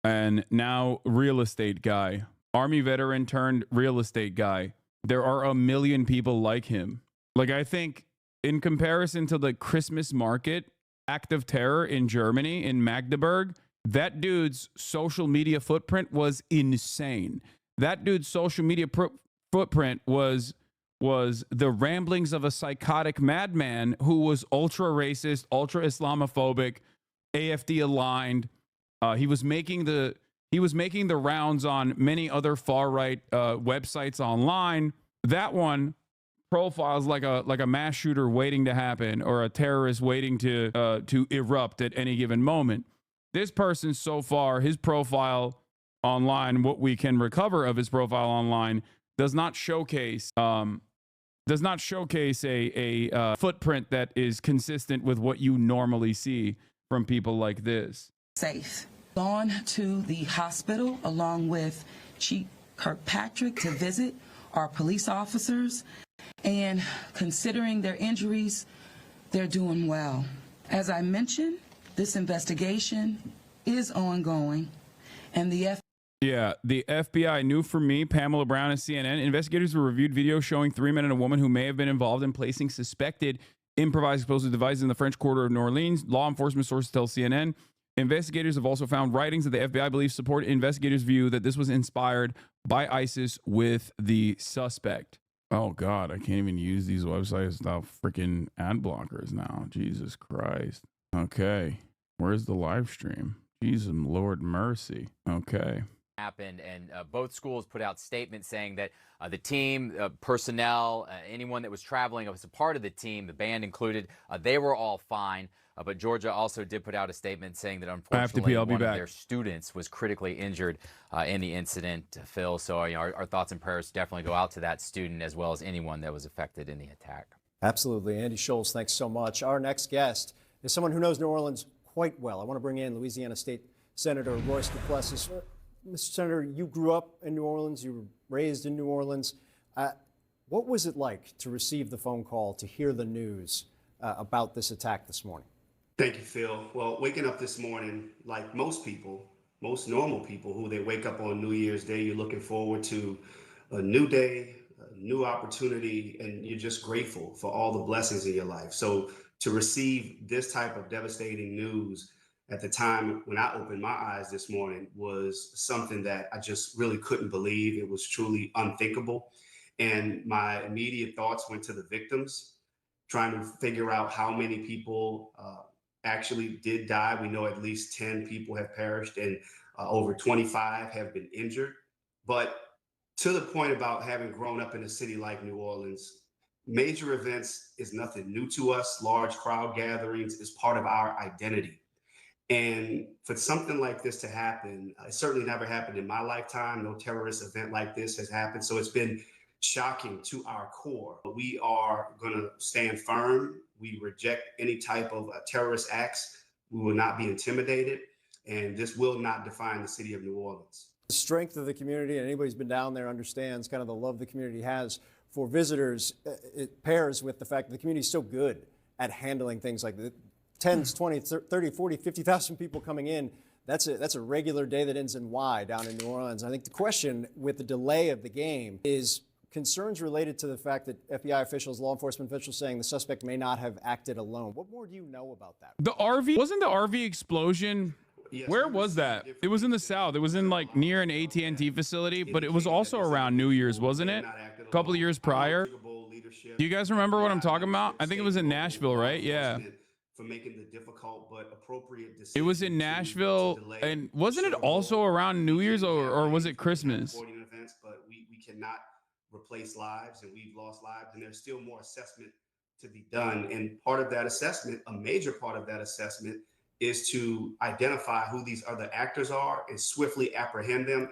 and now real estate guy. Army veteran turned real estate guy. There are a million people like him. Like, I think in comparison to the Christmas market act of terror in Germany, in Magdeburg, that dude's social media footprint was insane. That dude's social media footprint was the ramblings of a psychotic madman who was ultra racist, ultra Islamophobic, AFD aligned. He was making the rounds on many other far right websites online. That one profiles like a mass shooter waiting to happen, or a terrorist waiting to erupt at any given moment. This person, so far, his profile online, what we can recover of his profile online, does not showcase a footprint that is consistent with what you normally see from people like this.
Safe. Gone to the hospital along with Chief Kirkpatrick to visit our police officers, and considering their injuries, they're doing well. As I mentioned, this investigation is ongoing, and the
Yeah, the FBI knew for me, Pamela Brown and CNN. Investigators were reviewed video showing 3 men and a woman who may have been involved in placing suspected improvised explosive devices in the French Quarter of New Orleans. Law enforcement sources tell CNN. Investigators have also found writings that the FBI believes support investigators' view that this was inspired by ISIS with the suspect. Oh, God, I can't even use these websites without freaking ad blockers now. Jesus Christ. Okay, where's the live stream? Jesus, Lord mercy. Okay.
Happened, and both schools put out statements saying that the team, personnel, anyone that was traveling as a part of the team, the band included, they were all fine. But Georgia also did put out a statement saying that unfortunately one of their students was critically injured in the incident, Phil. So our thoughts and prayers definitely go out to that student as well as anyone that was affected in the attack.
Absolutely. Andy Scholes, thanks so much. Our next guest is someone who knows New Orleans quite well. I want to bring in Louisiana State Senator Royce Duplessis. Mr. Senator, you grew up in New Orleans. You were raised in New Orleans. What was it like to receive the phone call, to hear the news about this attack this morning?
Thank you, Phil. Well, waking up this morning, like most people, most normal people who they wake up on New Year's Day, you're looking forward to a new day, a new opportunity, and you're just grateful for all the blessings in your life. So to receive this type of devastating news at the time when I opened my eyes this morning was something that I just really couldn't believe. It was truly unthinkable. And my immediate thoughts went to the victims, trying to figure out how many people actually did die. We know at least 10 people have perished and over 25 have been injured. But to the point about having grown up in a city like New Orleans, major events is nothing new to us. Large crowd gatherings is part of our identity. And for something like this to happen, it certainly never happened in my lifetime. No terrorist event like this has happened. So it's been shocking to our core. We are going to stand firm. We reject any type of terrorist acts. We will not be intimidated. And this will not define the city of New Orleans.
The strength of the community, and anybody who's been down there understands kind of the love the community has for visitors. It pairs with the fact that the community is so good at handling things like this. 10, 20, 30, 40, 50,000 people coming in. That's a regular day that ends in Y down in New Orleans. I think the question with the delay of the game is concerns related to the fact that FBI officials, law enforcement officials saying the suspect may not have acted alone. What more do you know about that?
The RV, wasn't the RV explosion? Yes, where was that? It was in the South. It was in like near an AT&T facility, but it was also around New Year's, wasn't it? A couple of years prior. Do you guys remember what I'm talking about? I think it was in Nashville, right? Yeah.
For making the difficult but appropriate decision.
It was in Nashville, and wasn't it also around New Year's or was it Christmas?
Events, but we cannot replace lives, and we've lost lives, and there's still more assessment to be done. And part of that assessment, a major part of that assessment, is to identify who these other actors are and swiftly apprehend them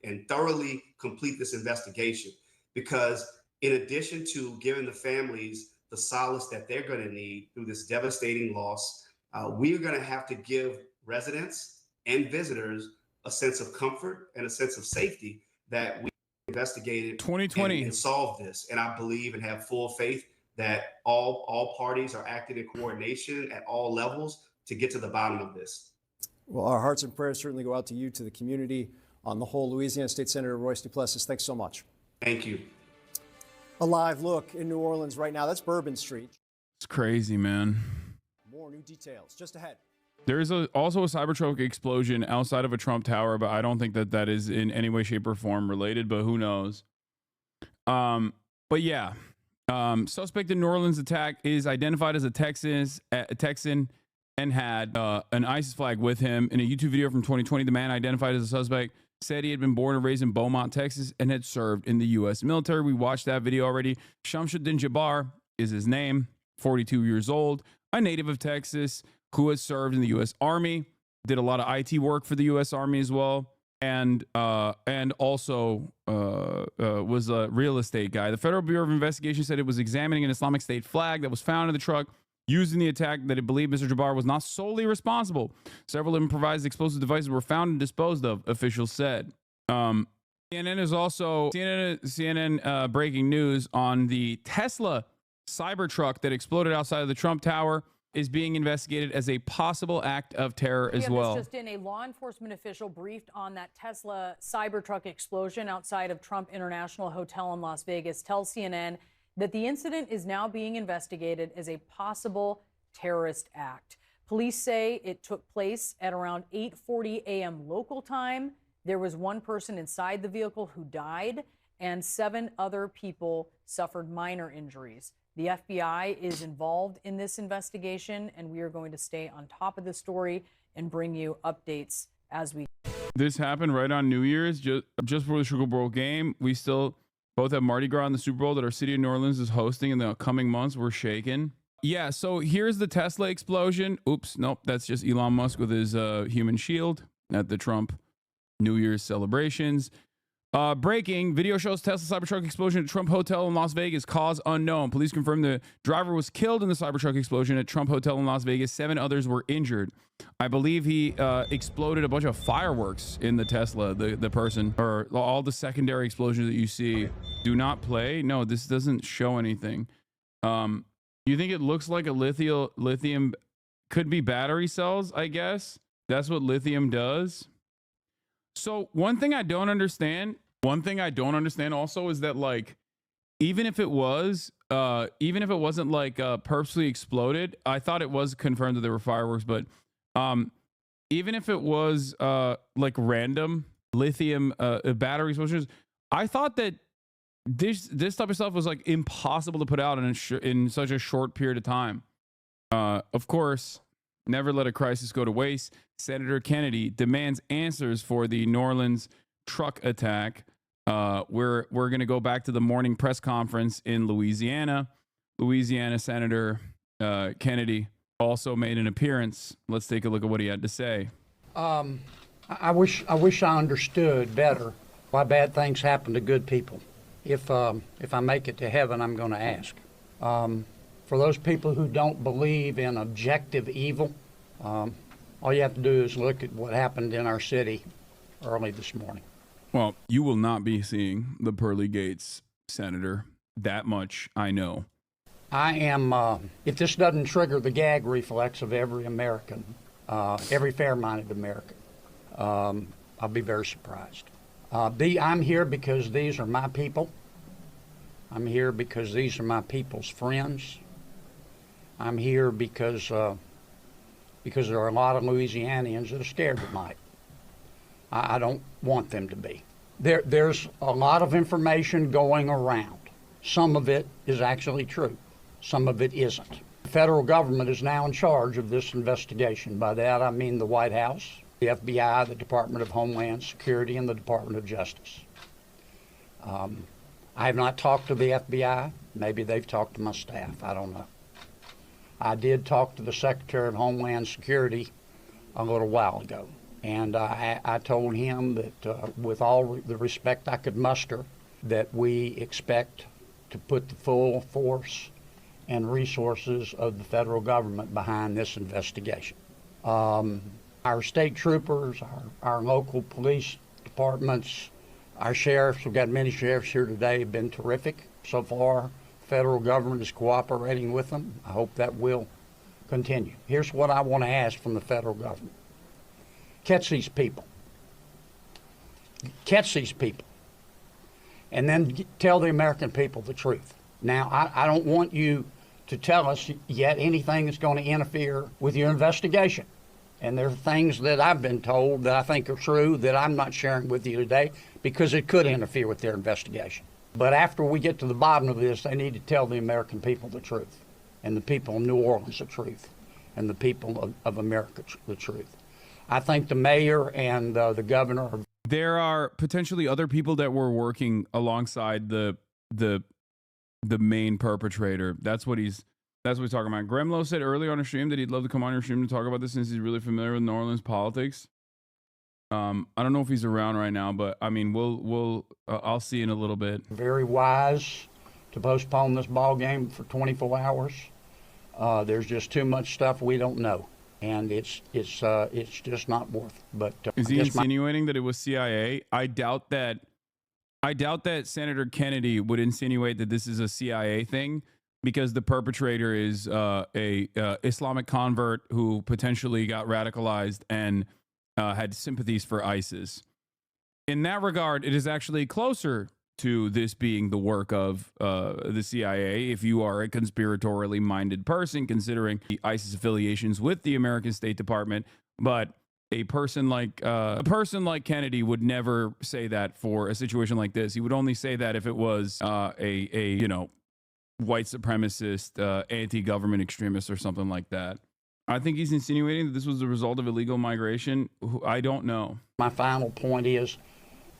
and thoroughly complete this investigation. Because in addition to giving the families the solace that they're going to need through this devastating loss, we're going to have to give residents and visitors a sense of comfort and a sense of safety that we investigated
2020
and solved this. And I believe and have full faith that all parties are acting in coordination at all levels to get to the bottom of this.
Well, our hearts and prayers certainly go out to you, to the community on the whole. Louisiana State Senator Royce Duplessis, thanks so much.
Thank you.
A live look in New Orleans right now. That's Bourbon Street.
It's crazy, man.
More new details just ahead.
There's also a Cybertruck explosion outside of a Trump Tower, but I don't think that is in any way, shape, or form related, but who knows? But yeah, suspect in New Orleans attack is identified as a Texan and had an ISIS flag with him. In a YouTube video from 2020, the man identified as a suspect said he had been born and raised in Beaumont, Texas, and had served in the U.S. military. We watched that video already. Shamsuddin Jabbar is his name, 42 years old, a native of Texas who has served in the U.S. Army, did a lot of IT work for the U.S. Army as well, and also was a real estate guy. The Federal Bureau of Investigation said it was examining an Islamic State flag that was found in the truck used in the attack, that it believed Mr. Jabbar was not solely responsible. Several improvised explosive devices were found and disposed of, officials said. CNN is also breaking news on the Tesla Cybertruck that exploded outside of the Trump Tower. is being investigated as a possible act of terror as well.
Just in, a law enforcement official briefed on that Tesla Cybertruck explosion outside of Trump International Hotel in Las Vegas tells CNN that the incident is now being investigated as a possible terrorist act. Police say it took place at around 8:40 a.m. local time. There was one person inside the vehicle who died, and 7 other people suffered minor injuries. The FBI is involved in this investigation, and we are going to stay on top of the story and bring you updates as we.
This happened right on New Year's, just before the Super Bowl game. We still both have Mardi Gras in the Super Bowl that our city of New Orleans is hosting in the coming months. We're shaking. Yeah, so here's the Tesla explosion. Oops, nope, that's just Elon Musk with his human shield at the Trump New Year's celebrations. Breaking, video shows Tesla Cybertruck explosion at Trump Hotel in Las Vegas, cause unknown. Police confirm the driver was killed in the Cybertruck explosion at Trump Hotel in Las Vegas. 7 others were injured. I believe he exploded a bunch of fireworks in the Tesla, the person, or all the secondary explosions that you see do not play. No, this doesn't show anything. You think it looks like a lithium could be battery cells, I guess. That's what lithium does. So one thing I don't understand also is that, like, even if it wasn't like purposely exploded, I thought it was confirmed that there were fireworks, but even if it was like random lithium battery explosions, I thought that this type of stuff was like impossible to put out in such a short period of time. Of course, never let a crisis go to waste. Senator Kennedy demands answers for the New Orleans truck attack. We're going to go back to the morning press conference in Louisiana. Louisiana Senator Kennedy also made an appearance. Let's take a look at what he had to say.
I wish I understood better why bad things happen to good people. If I make it to heaven, I'm going to ask. For those people who don't believe in objective evil, all you have to do is look at what happened in our city early this morning.
Well, you will not be seeing the pearly gates, Senator. That much I know.
I am, if this doesn't trigger the gag reflex of every American, every fair-minded American, I'll be very surprised. I'm here because these are my people. I'm here because these are my people's friends. I'm here because there are a lot of Louisianians that are scared at night. I don't want them to be. There's a lot of information going around. Some of it is actually true. Some of it isn't. The federal government is now in charge of this investigation. By that, I mean the White House, the FBI, the Department of Homeland Security, and the Department of Justice. I have not talked to the FBI. Maybe they've talked to my staff. I don't know. I did talk to the Secretary of Homeland Security a little while ago, and I told him that with all the respect I could muster, that we expect to put the full force and resources of the federal government behind this investigation. Our state troopers, our local police departments, our sheriffs, we've got many sheriffs here today, have been terrific so far. Federal government is cooperating with them. I hope that will continue. Here's what I want to ask from the federal government. Catch these people. Catch these people. And then tell the American people the truth. Now, I don't want you to tell us yet anything that's going to interfere with your investigation. And there are things that I've been told that I think are true that I'm not sharing with you today because it could interfere with their investigation. But after we get to the bottom of this, they need to tell the American people the truth, and the people of New Orleans the truth, and the people of America the truth. I think the mayor and the governor.
There are potentially other people that were working alongside the main perpetrator. That's what he's talking about. Gremlo said earlier on a stream that he'd love to come on your stream to talk about this since he's really familiar with New Orleans politics. I don't know if he's around right now, but I mean, I'll see in a little bit.
Very wise to postpone this ball game for 24 hours. There's just too much stuff we don't know, and it's just not worth. But
is he insinuating that it was CIA? I doubt that Senator Kennedy would insinuate that this is a CIA thing. because the perpetrator is a Islamic convert who potentially got radicalized and had sympathies for ISIS. In that regard, it is actually closer to this being the work of the CIA if you are a conspiratorially minded person, considering the ISIS affiliations with the American State Department. But a person like Kennedy would never say that for a situation like this. He would only say that if it was a white supremacist, anti-government extremist or something like that. I think he's insinuating that this was the result of illegal migration. I don't know.
My final point is,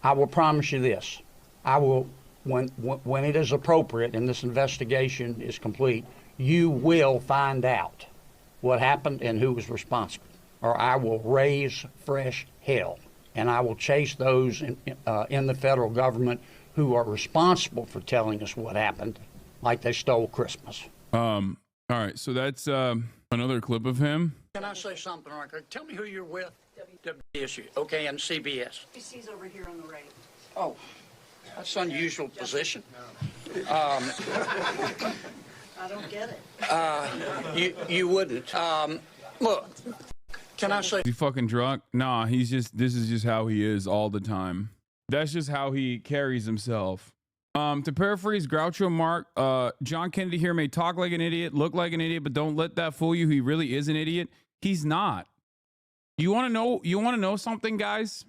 I will promise you this. I will, when it is appropriate and this investigation is complete, you will find out what happened and who was responsible. Or I will raise fresh hell, and I will chase those in the federal government who are responsible for telling us what happened, like they stole Christmas.
All right, so that's another clip of him.
Can I say something, Riker? Tell me who you're with. WSU. Okay, and CBS.
He's over here on the right.
Oh, that's an unusual position.
I don't get it.
You wouldn't. Look. Can I say?
Is he fucking drunk? Nah, this is just how he is all the time. That's just how he carries himself. To paraphrase Groucho Marx, John Kennedy here may talk like an idiot, look like an idiot, but don't let that fool you. He really is an idiot. He's not. You want to know something, guys?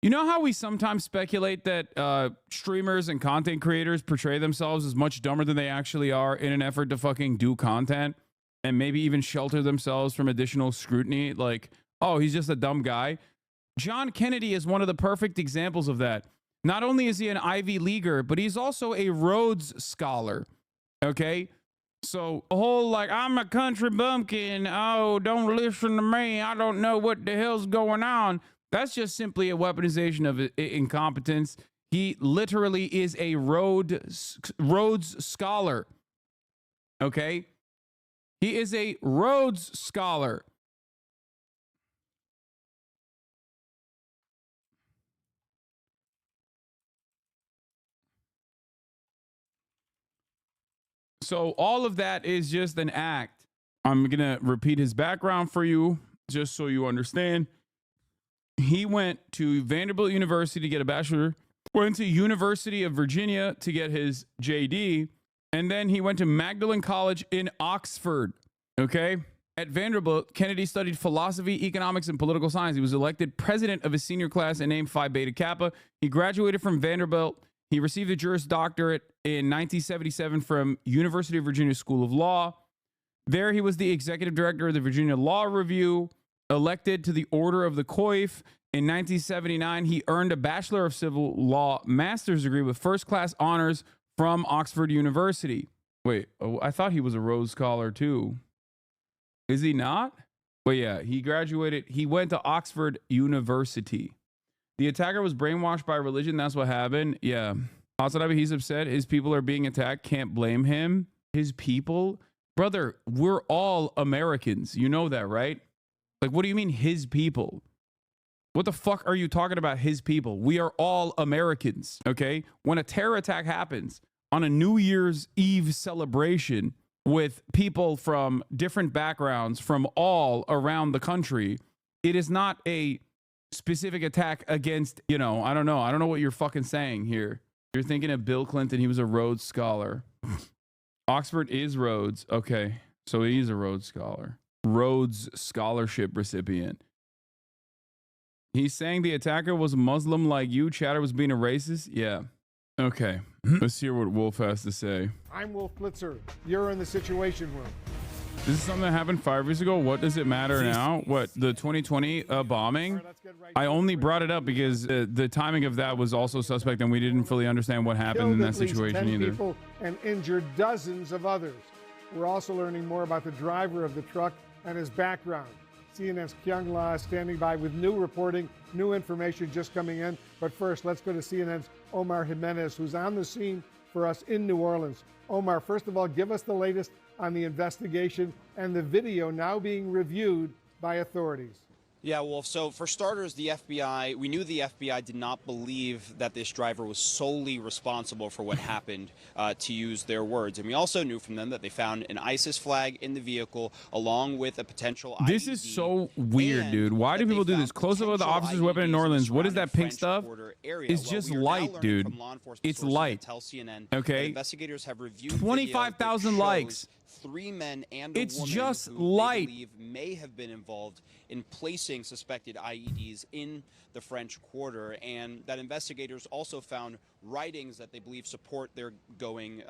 You know how we sometimes speculate that streamers and content creators portray themselves as much dumber than they actually are in an effort to fucking do content? And maybe even shelter themselves from additional scrutiny, like, oh, he's just a dumb guy. John Kennedy is one of the perfect examples of that. Not only is he an Ivy Leaguer, but he's also a Rhodes Scholar, okay? So the whole, like, I'm a country bumpkin, oh, don't listen to me, I don't know what the hell's going on. That's just simply a weaponization of incompetence. He literally is a Rhodes Scholar, okay? He is a Rhodes Scholar. So all of that is just an act. I'm going to repeat his background for you, just so you understand. He went to Vanderbilt University to get a bachelor, went to University of Virginia to get his JD, and then he went to Magdalen College in Oxford, okay? At Vanderbilt, Kennedy studied philosophy, economics, and political science. He was elected president of his senior class and named Phi Beta Kappa. He graduated from Vanderbilt. He received a Juris Doctorate in 1977 from University of Virginia School of Law. There, he was the executive director of the Virginia Law Review, elected to the Order of the Coif. In 1979, he earned a Bachelor of Civil Law master's degree with first-class honors from Oxford University. Wait, I thought he was a Rhodes Scholar too. Is he not? But yeah, he graduated. He went to Oxford University. The attacker was brainwashed by religion. That's what happened. Yeah. Hasanabi, he's upset. His people are being attacked. Can't blame him. His people? Brother, we're all Americans. You know that, right? Like, what do you mean his people? What the fuck are you talking about, his people? We are all Americans, okay? When a terror attack happens on a New Year's Eve celebration with people from different backgrounds from all around the country, it is not a specific attack against, I don't know. I don't know what you're fucking saying here. You're thinking of Bill Clinton. He was a Rhodes Scholar. Oxford is Rhodes. Okay, so he's a Rhodes Scholar. Rhodes Scholarship recipient. He's saying the attacker was Muslim like you. Chatter was being a racist. Yeah. Okay. Let's hear what Wolf has to say.
I'm Wolf Blitzer. You're in the Situation Room.
This is something that happened 5 years ago. What does it matter now? What, the 2020 bombing? I only brought it up because the timing of that was also suspect, and we didn't fully understand what happened in that situation
at least 10
either.
People and injured dozens of others. We're also learning more about the driver of the truck and his background. CNN's Kyung La is standing by with new reporting, new information just coming in. But first, let's go to CNN's Omar Jimenez, who's on the scene for us in New Orleans. Omar, first of all, give us the latest on the investigation and the video now being reviewed by authorities.
Yeah, well, so for starters, we knew the FBI did not believe that this driver was solely responsible for what happened, to use their words. And we also knew from them that they found an ISIS flag in the vehicle along with a potential
This
IED.
is so weird, dude. Why do people do this? Close up of the officer's weapon in New Orleans. What is that pink stuff? It's just light, dude. It's light. Okay.
Investigators have reviewed
25,000 likes.
3 men and a
It's
woman
just
who
light.
they believe may have been involved in placing suspected IEDs in the French Quarter, and that investigators also found writings that they believe support their going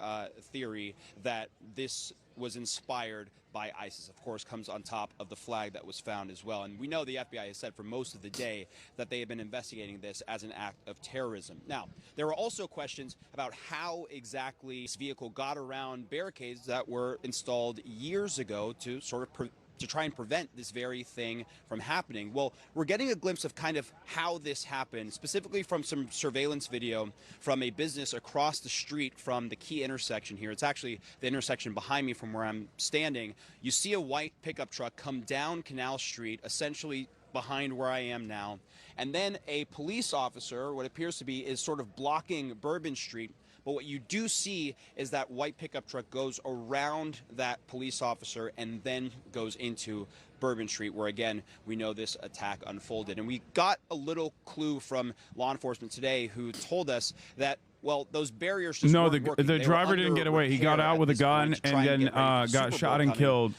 theory that this was inspired by ISIS. Of course, comes on top of the flag that was found as well. And we know the FBI has said for most of the day that they have been investigating this as an act of terrorism. Now, there were also questions about how exactly this vehicle got around barricades that were installed years ago to sort of to try and prevent this very thing from happening. Well, we're getting a glimpse of kind of how this happened, specifically from some surveillance video from a business across the street from the key intersection here. It's actually the intersection behind me from where I'm standing. You see a white pickup truck come down Canal Street, essentially behind where I am now. And then a police officer, what appears to be, is sort of blocking Bourbon Street. But what you do see is that white pickup truck goes around that police officer and then goes into Bourbon Street, where, again, we know this attack unfolded. And we got a little clue from law enforcement today who told us that, well, those barriers just weren't working.
The driver didn't get away. He got out with a gun and then got shot and killed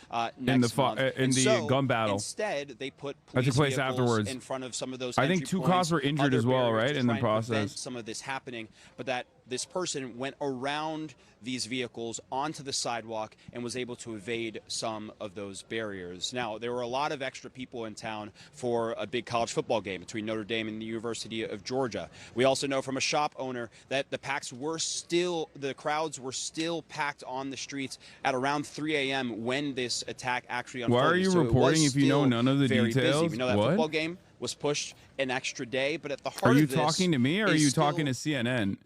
in the gun battle.
Instead, they put
that took place afterwards
in front of some of those.
I think 2 cops were injured as well, right, in the process.
Some of this happening, but that this person went around these vehicles onto the sidewalk and was able to evade some of those barriers. Now, there were a lot of extra people in town for a big college football game between Notre Dame and the University of Georgia. We also know from a shop owner that the crowds were still packed on the streets at around 3 a.m. when this attack actually unfolded.
Why are you reporting if you know none of the details?
Busy. We know that football game was pushed an extra day, but at the heart
of this,
are you
talking to me or are you talking to CNN?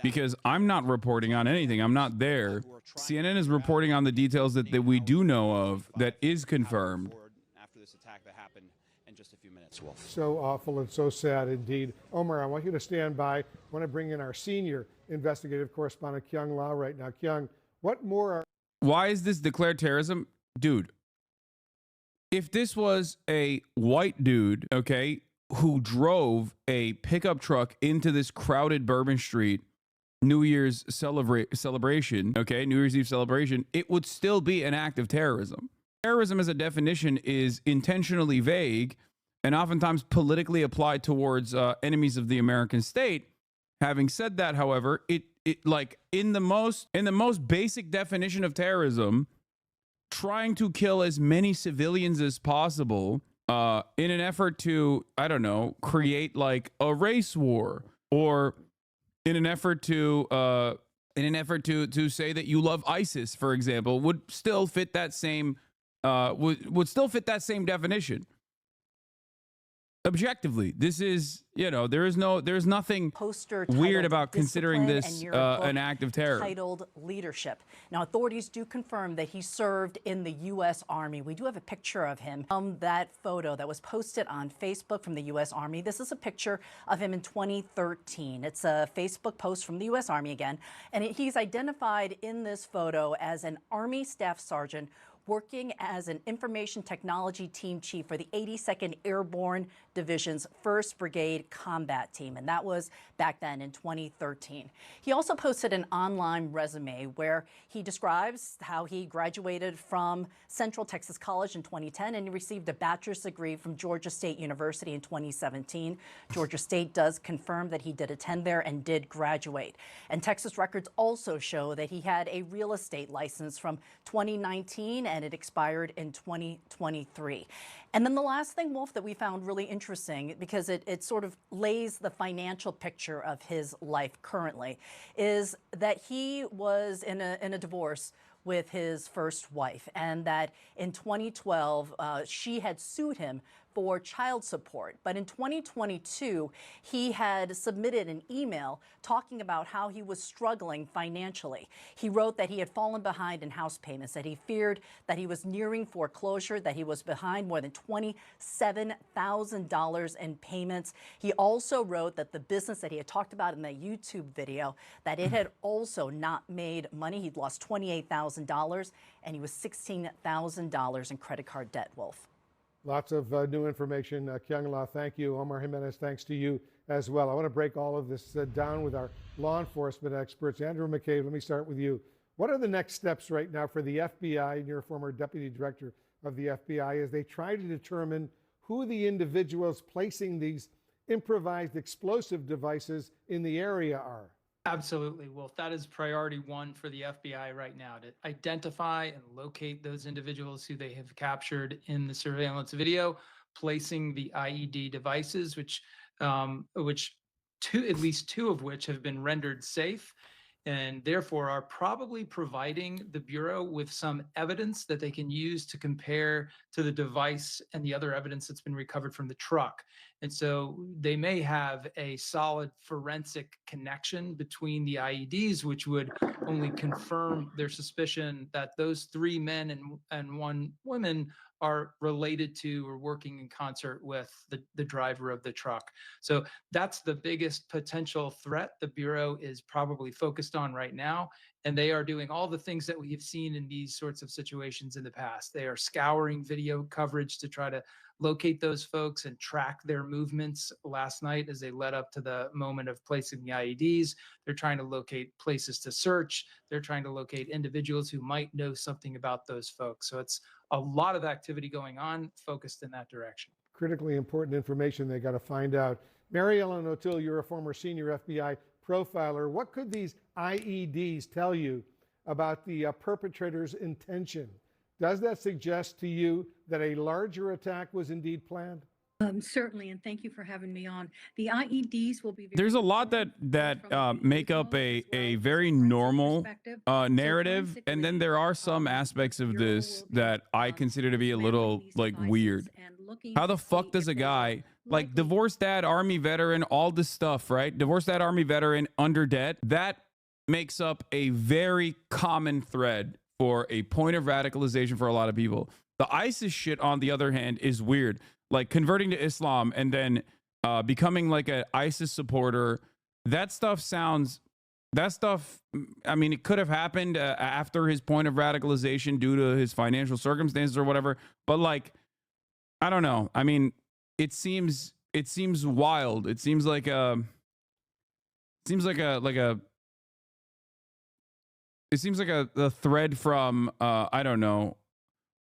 Because I'm not reporting on anything. I'm not there. CNN is reporting on the details that we do know of that is confirmed.
After this attack that happened in just a few minutes, Wolf.
So awful and so sad indeed. Omar, I want you to stand by. I want to bring in our senior investigative correspondent, Kyung La, right now. Kyung, what more are...
Why is this declared terrorism? Dude, if this was a white dude, okay, who drove a pickup truck into this crowded Bourbon Street New Year's celebration, okay, New Year's Eve celebration, it would still be an act of terrorism. Terrorism as a definition is intentionally vague and oftentimes politically applied towards enemies of the American state. Having said that, however, it like in the most basic definition of terrorism, trying to kill as many civilians as possible in an effort to, I don't know, create like a race war, or in an effort to say that you love ISIS, for example, would still fit that same would still fit that same definition. Objectively, this is, there's nothing weird about considering this an act of terror.
Titled Leadership. Now, authorities do confirm that he served in the U.S. Army. We do have a picture of him from that photo that was posted on Facebook from the U.S. Army. This is a picture of him in 2013. It's a Facebook post from the U.S. Army again, and he's identified in this photo as an Army Staff Sergeant working as an information technology team chief for the 82nd Airborne Division's 1st Brigade Combat Team, and that was back then in 2013. He also posted an online resume where he describes how he graduated from Central Texas College in 2010 and he received a bachelor's degree from Georgia State University in 2017. Georgia State does confirm that he did attend there and did graduate. And Texas records also show that he had a real estate license from 2019 and it expired in 2023. And then the last thing, Wolf, that we found really interesting, because it sort of lays the financial picture of his life currently, is that he was in a divorce with his first wife, and that in 2012, she had sued him for child support. But in 2022, he had submitted an email talking about how he was struggling financially. He wrote that he had fallen behind in house payments, that he feared that he was nearing foreclosure, that he was behind more than $27,000 in payments. He also wrote that the business that he had talked about in that YouTube video, that it had also not made money. He'd lost $28,000 and he was $16,000 in credit card debt, Wolf.
Lots of new information. Kyung-La, thank you. Omar Jimenez, thanks to you as well. I want to break all of this down with our law enforcement experts. Andrew McCabe, let me start with you. What are the next steps right now for the FBI, and you're a former deputy director of the FBI, as they try to determine who the individuals placing these improvised explosive devices in the area are?
Absolutely, Wolf. That is priority one for the FBI right now, to identify and locate those individuals who they have captured in the surveillance video, placing the IED devices, which at least two of which have been rendered safe, and therefore are probably providing the Bureau with some evidence that they can use to compare to the device and the other evidence that's been recovered from the truck. And so they may have a solid forensic connection between the IEDs, which would only confirm their suspicion that those three men and one woman are related to or working in concert with the driver of the truck. So that's the biggest potential threat the Bureau is probably focused on right now. And they are doing all the things that we have seen in these sorts of situations in the past. They are scouring video coverage to try to locate those folks and track their movements last night as they led up to the moment of placing the IEDs. They're trying to locate places to search. They're trying to locate individuals who might know something about those folks. So it's a lot of activity going on focused in that direction.
Critically important information they got to find out. Mary Ellen O'Toole, you're a former senior FBI profiler. What could these IEDs tell you about the perpetrator's intention? Does that suggest to you that a larger attack was indeed planned?
Certainly, and thank you for having me on. The IEDs will be very
There's a lot that make up a very normal narrative, and then there are some aspects of this that I consider to be a little like weird. How the fuck does a guy like divorced dad, army veteran, all this stuff, right? Divorced dad, army veteran, under debt, that makes up a very common thread for a point of radicalization for a lot of people. The ISIS shit, on the other hand, is weird. Like converting to Islam and then becoming like an ISIS supporter. That stuff, I mean, it could have happened after his point of radicalization due to his financial circumstances or whatever. But like, I don't know. I mean, it seems wild. It seems like a thread from I don't know,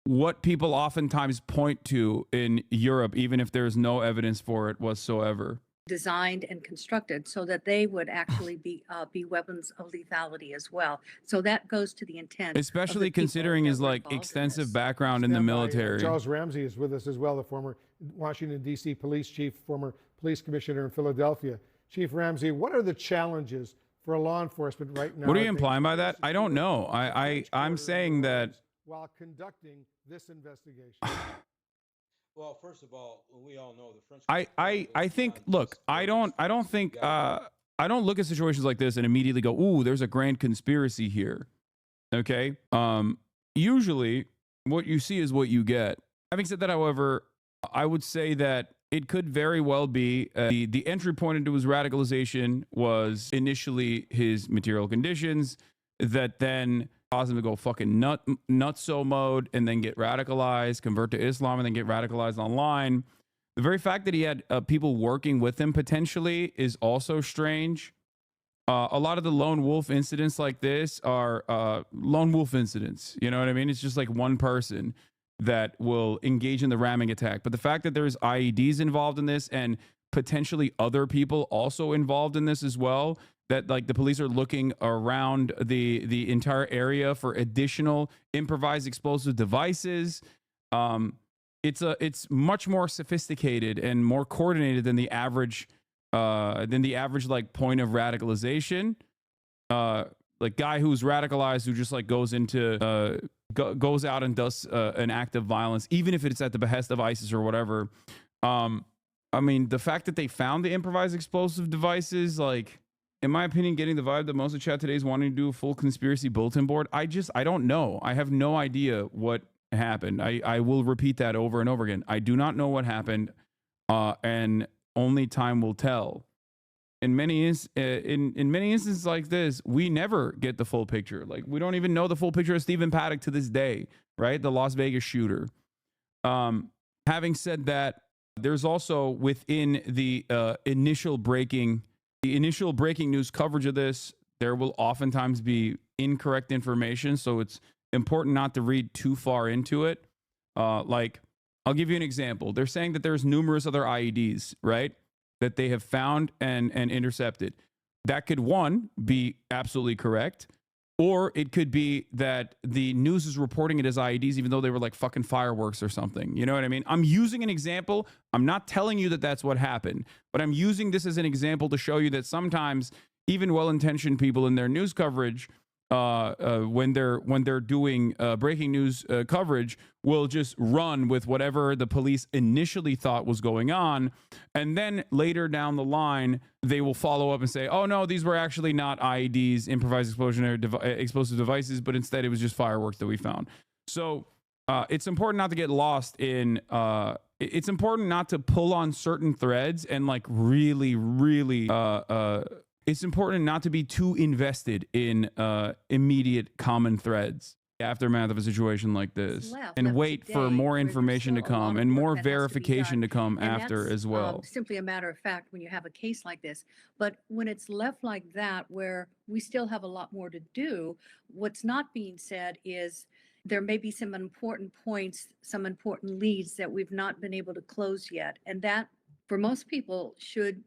what people oftentimes point to in Europe, even if there's no evidence for it whatsoever.
Designed and constructed so that they would actually be weapons of lethality as well. So that goes to the intent.
Especially
considering his like extensive background in the military.
Charles Ramsey is with us as well, the former Washington, D.C. police chief, former police commissioner in Philadelphia. Chief Ramsey, what are the challenges for law enforcement right now?
What are you implying by that? I don't know. I'm saying that
while conducting this investigation.
Well, first of all, we all know the French.
I think. Look, I don't look at situations like this and immediately go, "Ooh, there's a grand conspiracy here." Okay. Usually, what you see is what you get. Having said that, however, I would say that it could very well be the entry point into his radicalization was initially his material conditions that then cause him to go fucking nutso mode and then get radicalized, convert to Islam, and then get radicalized online. The very fact that he had people working with him potentially is also strange. A lot of the lone wolf incidents like this are lone wolf incidents. You know what I mean? It's just like one person that will engage in the ramming attack. But the fact that there's IEDs involved in this and potentially other people also involved in this as well, that like the police are looking around the entire area for additional improvised explosive devices. It's much more sophisticated and more coordinated than the average like point of radicalization. like guy who's radicalized, who just like goes into goes out and does an act of violence, even if it's at the behest of ISIS or whatever. I mean, the fact that they found the improvised explosive devices, like, in my opinion, getting the vibe that most of chat today is wanting to do a full conspiracy bulletin board. I don't know. I have no idea what happened. I will repeat that over and over again. I do not know what happened, and only time will tell. In many instances like this, we never get the full picture. Like, we don't even know the full picture of Stephen Paddock to this day, right? The Las Vegas shooter. Having said that, there's also within the initial breaking news coverage of this, there will oftentimes be incorrect information. So it's important not to read too far into it. Like, I'll give you an example. They're saying that there's numerous other IEDs, right, that they have found and intercepted. That could, one, be absolutely correct, or it could be that the news is reporting it as IEDs, even though they were like fucking fireworks or something. You know what I mean? I'm using an example. I'm not telling you that that's what happened, but I'm using this as an example to show you that sometimes even well-intentioned people in their news coverage, when they're doing breaking news coverage, will just run with whatever the police initially thought was going on, and then later down the line they will follow up and say, "Oh no, these were actually not IEDs, improvised explosive devices, but instead it was just fireworks that we found." So it's important not to get lost in. It's important not to pull on certain threads and like really it's important not to be too invested in immediate common threads, aftermath of a situation like this, and wait for more information to come and more verification to come after as well.
Simply a matter of fact when you have a case like this. But when it's left like that, where we still have a lot more to do, what's not being said is there may be some important points, some important leads that we've not been able to close yet. And that, for most people, should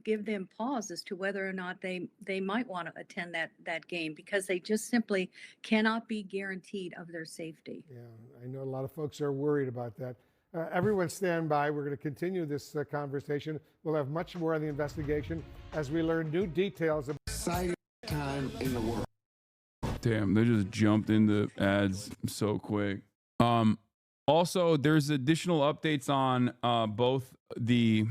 give them pause as to whether or not they might want to attend that game, because they just simply cannot be guaranteed of their safety.
Yeah, I know a lot of folks are worried about that. Everyone stand by. We're going to continue this conversation. We'll have much more on the investigation as we learn new details. Exciting time in the world.
Damn, they just jumped into ads so quick. Also, there's additional updates on both the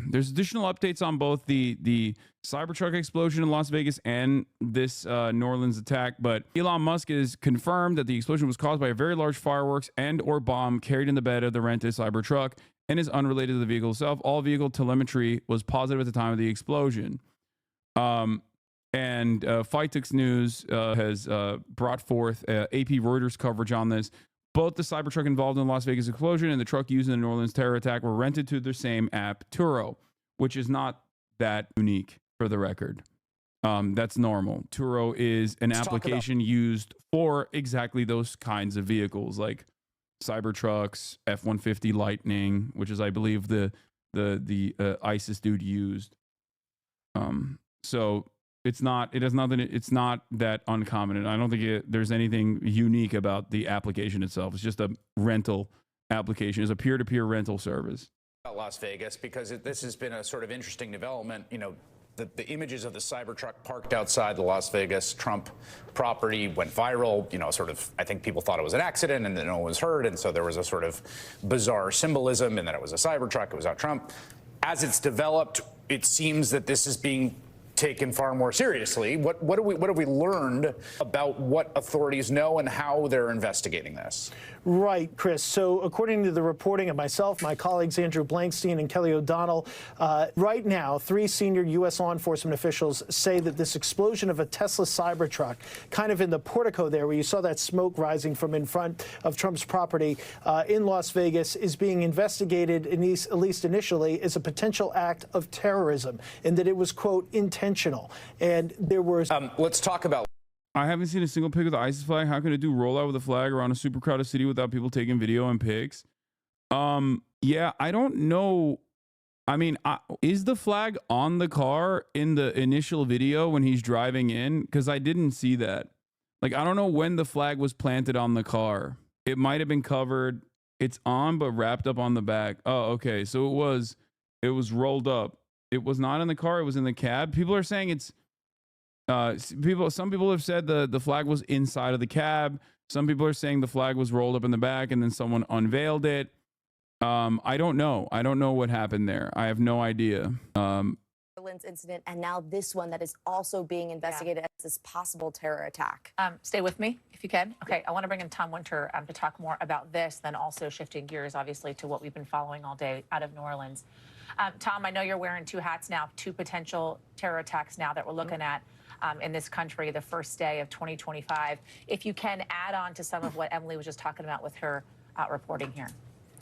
Cybertruck explosion in Las Vegas and this New Orleans attack. But Elon Musk has confirmed that the explosion was caused by a very large fireworks and or bomb carried in the bed of the rented Cybertruck and is unrelated to the vehicle itself. All vehicle telemetry was positive at the time of the explosion. And Phytix News has brought forth AP Reuters coverage on this. Both the Cybertruck involved in the Las Vegas explosion and the truck used in the New Orleans terror attack were rented to the same app, Turo, which is not that unique for the record. That's normal. Turo is an application used for exactly those kinds of vehicles, like Cybertrucks, F-150 Lightning, which is, I believe, the ISIS dude used. So it's not that uncommon, and I don't think there's anything unique about the application itself. It's just a rental application. It's a peer-to-peer rental service.
Las Vegas, because this has been a sort of interesting development. You know, the images of the Cybertruck parked outside the Las Vegas Trump property went viral. You know, sort of, I think people thought it was an accident and that no one was hurt, and so there was a sort of bizarre symbolism in that it was a Cybertruck, it was out Trump. As it's developed, it seems that this is being taken far more seriously. What have we learned about what authorities know and how they're investigating this?
Right, Chris. So according to the reporting of myself, my colleagues Andrew Blankstein and Kelly O'Donnell, right now, 3 senior U.S. law enforcement officials say that this explosion of a Tesla Cybertruck, kind of in the portico there where you saw that smoke rising from in front of Trump's property in Las Vegas, is being investigated, at least initially, as a potential act of terrorism, and that it was, quote, intentional. And there were...
let's talk about...
I haven't seen a single pic of the ISIS flag. How can it do rollout with a flag around a super crowded city without people taking video and pics? Yeah, I don't know. I mean, is the flag on the car in the initial video when he's driving in? Because I didn't see that. Like, I don't know when the flag was planted on the car. It might have been covered. It's on, but wrapped up on the back. Oh, okay. So it was rolled up. It was not in the car. It was in the cab. People are saying it's Some people have said the flag was inside of the cab. Some people are saying the flag was rolled up in the back and then someone unveiled it. I don't know. I don't know what happened there. I have no idea.
Incident, and now this one that is also being investigated as this possible terror attack.
Stay with me if you can. Okay, I want to bring in Tom Winter to talk more about this, then also shifting gears, obviously, to what we've been following all day out of New Orleans. Tom, I know you're wearing two hats now, two potential terror attacks now that we're looking at in this country, the first day of 2025. If you can add on to some of what Emily was just talking about with her reporting here.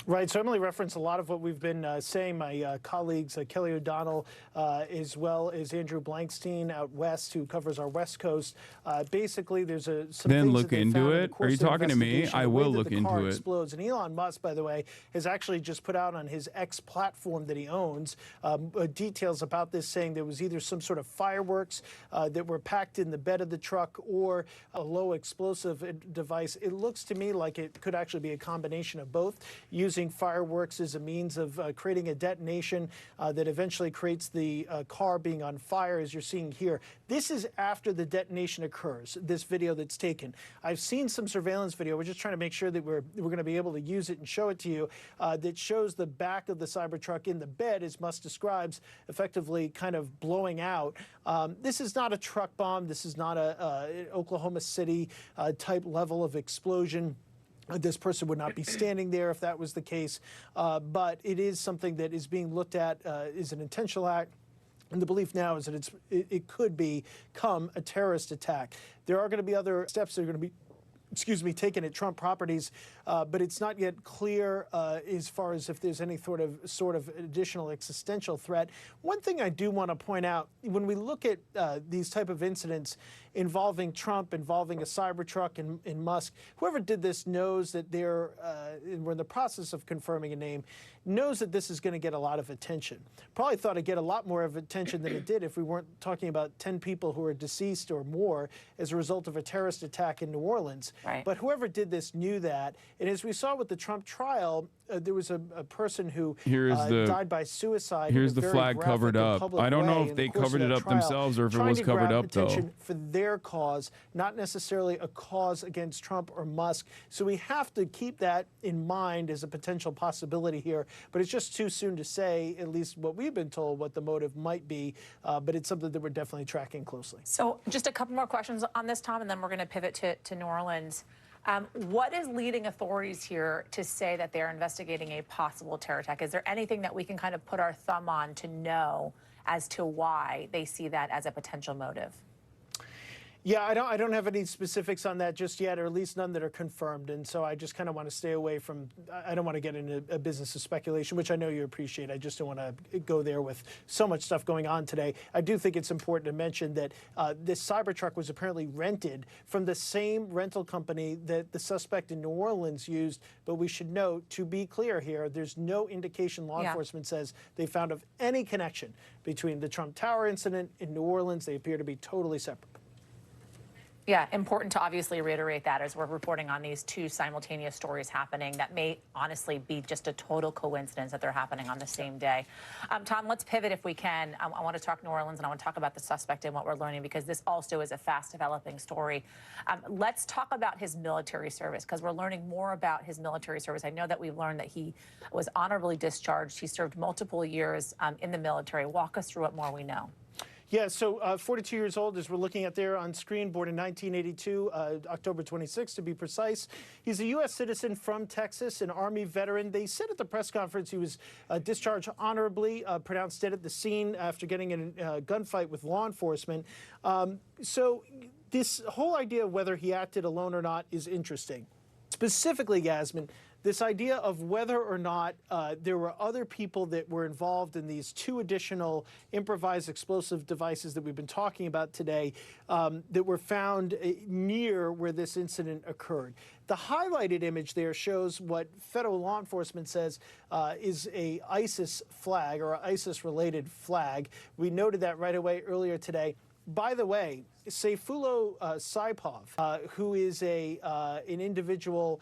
Right. So Emily referenced a lot of what we've been saying. My colleagues, Kelly O'Donnell, as well as Andrew Blankstein out west, who covers our West Coast. Basically, there's some
then
things
look
that they
into
found in
it.
the course
Are you
of the
talking to me?
investigation,
I
the way
will
that
look
the
into
car
it.
explodes. And Elon Musk, by the way, has actually just put out on his X platform that he owns details about this, saying there was either some sort of fireworks that were packed in the bed of the truck or a low explosive device. It looks to me like it could actually be a combination of both, using fireworks as a means of creating a detonation that eventually creates the car being on fire, as you're seeing here. This is after the detonation occurs, this video that's taken. I've seen some surveillance video. We're just trying to make sure that we're going to be able to use it and show it to you, that shows the back of the Cybertruck in the bed, as Musk describes, effectively kind of blowing out. This is not a truck bomb. This is not a Oklahoma City type level of explosion. This person would not be standing there if that was the case, but it is something that is being looked at as an intentional act. And the belief now is that it could become a terrorist attack. There are going to be other steps that are going to be taken at Trump properties, but it's not yet clear as far as if there's any sort of additional existential threat. One thing I do want to point out, when we look at these type of incidents involving Trump, involving a Cybertruck and Musk, whoever did this knows that we're in the process of confirming a name, knows that this is going to get a lot of attention. Probably thought it'd get a lot more of attention than it did if we weren't talking about 10 people who are deceased or more as a result of a terrorist attack in New Orleans.
Right.
But whoever did this knew that. And as we saw with the Trump trial, there was a person who died by suicide.
Here's
in a
the
very
flag
graphic
covered
and
up.
public
I don't know
way
if
in
they
the course
covered
of
it
that
up
trial,
themselves or if it
trying
was
to
covered
grab
up, though.
attention for their cause, not necessarily a cause against Trump or Musk. So we have to keep that in mind as a potential possibility here. But it's just too soon to say, at least what we've been told, what the motive might be. But it's something that we're definitely tracking closely.
So just a couple more questions on this, Tom, and then we're going to pivot to New Orleans. What is leading authorities here to say that they're investigating a possible terror attack? Is there anything that we can kind of put our thumb on to know as to why they see that as a potential motive?
Yeah, I don't have any specifics on that just yet, or at least none that are confirmed. And so I just kind of want to stay away from, I don't want to get into a business of speculation, which I know you appreciate. I just don't want to go there with so much stuff going on today. I do think it's important to mention that this Cybertruck was apparently rented from the same rental company that the suspect in New Orleans used. But we should note, to be clear here, there's no indication law enforcement says they found of any connection between the Trump Tower incident in New Orleans. They appear to be totally separate.
Yeah, important to obviously reiterate that as we're reporting on these two simultaneous stories happening that may honestly be just a total coincidence that they're happening on the same day. Tom, let's pivot if we can. I want to talk New Orleans and I want to talk about the suspect and what we're learning, because this also is a fast developing story. Let's talk about his military service, because we're learning more about his military service. I know that we've learned that he was honorably discharged. He served multiple years in the military. Walk us through what more we know.
Yeah, so 42 years old, as we're looking at there on screen, born in 1982, October 26 to be precise. He's a U.S. citizen from Texas, an Army veteran. They said at the press conference he was discharged honorably, pronounced dead at the scene after getting in a gunfight with law enforcement. So this whole idea of whether he acted alone or not is interesting. Specifically, Yasmin, this idea of whether or not there were other people that were involved in these two additional improvised explosive devices that we've been talking about today that were found near where this incident occurred. The highlighted image there shows what federal law enforcement says is a ISIS flag, or ISIS-related flag. We noted that right away earlier today. By the way, Sayfullo Saipov, who is an individual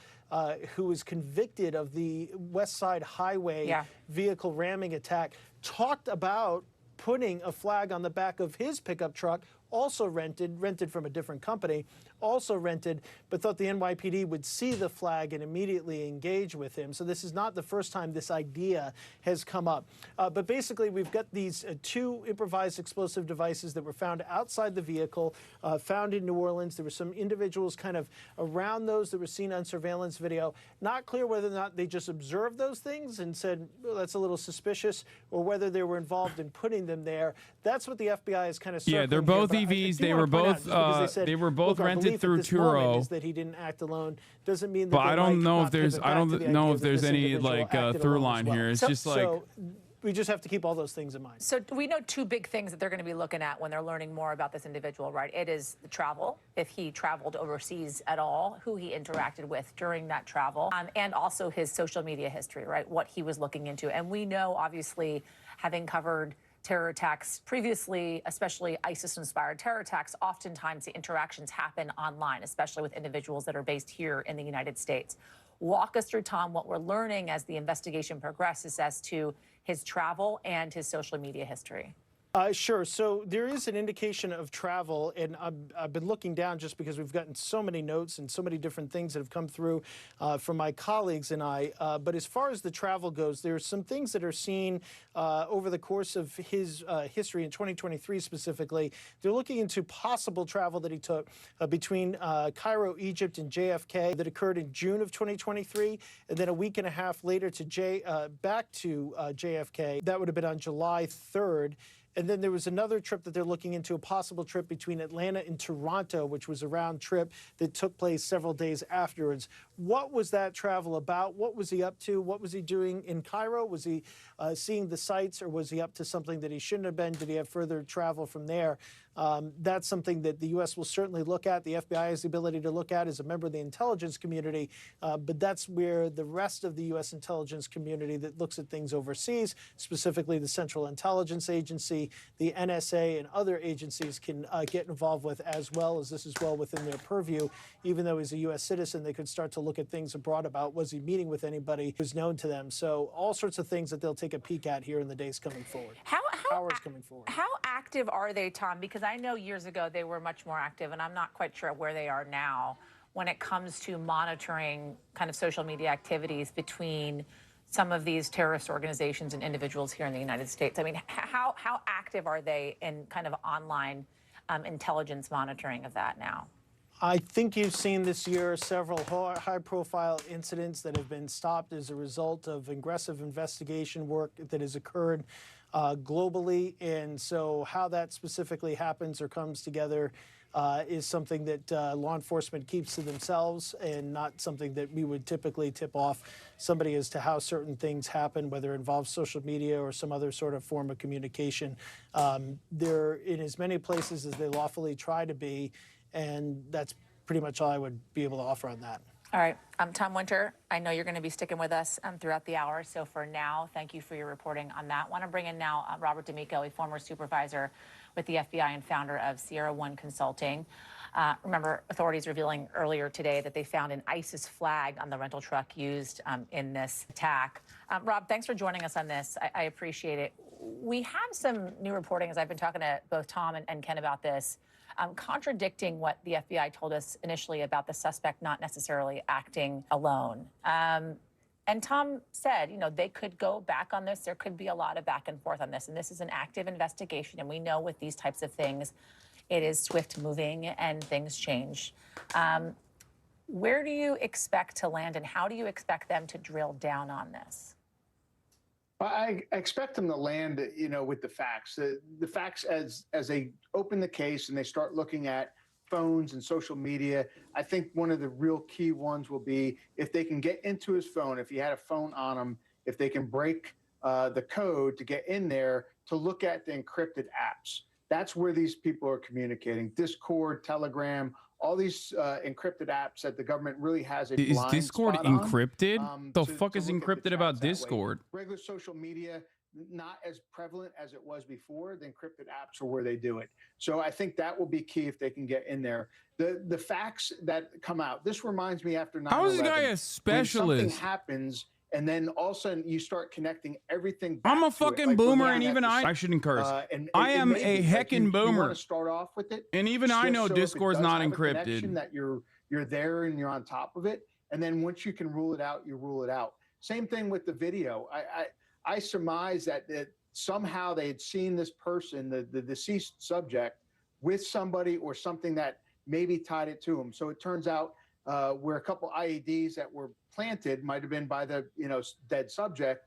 who was convicted of the West Side Highway vehicle ramming attack, talked about putting a flag on the back of his pickup truck also rented from a different company, also rented, but thought the NYPD would see the flag and immediately engage with him. So this is not the first time this idea has come up. But basically, we've got these two improvised explosive devices that were found outside the vehicle, found in New Orleans. There were some individuals kind of around those that were seen on surveillance video. Not clear whether or not they just observed those things and said, well, that's a little suspicious, or whether they were involved in putting them there. That's what the FBI is kind of circling.
Yeah, they're both
here,
EVs. They were both they were both rented through Turo.
Is that he didn't act alone doesn't mean that.
But I don't know if there's any like through line here. It's just like.
So we just have to keep all those things in mind.
So we know two big things that they're going to be looking at when they're learning more about this individual, right? It is the travel, if he traveled overseas at all, who he interacted with during that travel, and also his social media history, right? What he was looking into. And we know, obviously, having covered terror attacks previously, especially ISIS-inspired terror attacks, oftentimes the interactions happen online, especially with individuals that are based here in the United States. Walk us through, Tom, what we're learning as the investigation progresses as to his travel and his social media history.
Sure. So there is an indication of travel, and I've been looking down just because we've gotten so many notes and so many different things that have come through from my colleagues and I. But as far as the travel goes, there are some things that are seen over the course of his history in 2023 specifically. They're looking into possible travel that he took between Cairo, Egypt, and JFK that occurred in June of 2023, and then a week and a half later to back to JFK. That would have been on July 3rd. And then there was another trip that they're looking into, a possible trip between Atlanta and Toronto, which was a round trip that took place several days afterwards. What was that travel about? What was he up to? What was he doing in Cairo? Was he seeing the sights, or was he up to something that he shouldn't have been? Did he have further travel from there? That's something that the U.S. will certainly look at. The FBI has the ability to look at as a member of the intelligence community, but that's where the rest of the U.S. intelligence community that looks at things overseas, specifically the Central Intelligence Agency, the NSA, and other agencies can get involved with, as well as this is well within their purview. Even though he's a U.S. citizen, they could start to look at things abroad about, was he meeting with anybody who's known to them? So all sorts of things that they'll take a peek at here in the days coming forward. Hours coming forward.
How active are they, Tom? Because I know years ago they were much more active, and I'm not quite sure where they are now when it comes to monitoring kind of social media activities between some of these terrorist organizations and individuals here in the United States. I mean, how active are they in kind of online intelligence monitoring of that now?
I think you've seen this year several high-profile incidents that have been stopped as a result of aggressive investigation work that has occurred globally. And so how that specifically happens or comes together is something that law enforcement keeps to themselves, and not something that we would typically tip off somebody as to how certain things happen, whether it involves social media or some other sort of form of communication. They're in as many places as they lawfully try to be, and that's pretty much all I would be able to offer on that.
All right. Tom Winter, I know you're going to be sticking with us throughout the hour. So for now, thank you for your reporting on that. I want to bring in now Robert D'Amico, a former supervisor with the FBI and founder of Sierra One Consulting. Remember, authorities revealing earlier today that they found an ISIS flag on the rental truck used in this attack. Rob, thanks for joining us on this. I appreciate it. We have some new reporting, as I've been talking to both Tom and Ken about this, contradicting what the FBI told us initially about the suspect not necessarily acting alone. And Tom said, you know, they could go back on this. There could be a lot of back and forth on this. And this is an active investigation. And we know with these types of things, it is swift moving and things change. Where do you expect to land, and how do you expect them to drill down on this?
I expect them to land, you know, with the facts. The facts as they open the case and they start looking at phones and social media. I think one of the real key ones will be if they can get into his phone, if he had a phone on him, if they can break the code to get in there to look at the encrypted apps. That's where these people are communicating. Discord, Telegram, all these encrypted apps that the government really has a
Is
blind
Discord
spot on,
encrypted? The fuck is encrypted about Discord?
Regular social media, not as prevalent as it was before. The encrypted apps are where they do it. So I think that will be key if they can get in there. The facts that come out, this reminds me after 9/11.
How is this guy a specialist?
When something happens And then all of a sudden you start connecting everything.
I'm a
back to it,
fucking
like
boomer,
looking
and
at
even
the
I shouldn't curse.
and
I
it
am
may
a
be, like,
heckin'
you
boomer.
want to start off with it,
And even I
just
know
so if it
Discord's
does
not
have a
encrypted.
connection, that you're there and you're on top of it. And then once you can rule it out, you rule it out. Same thing with the video. I surmise that somehow they had seen this person, the deceased subject, with somebody or something that maybe tied it to him. So it turns out where a couple IEDs that were planted might have been by the dead subject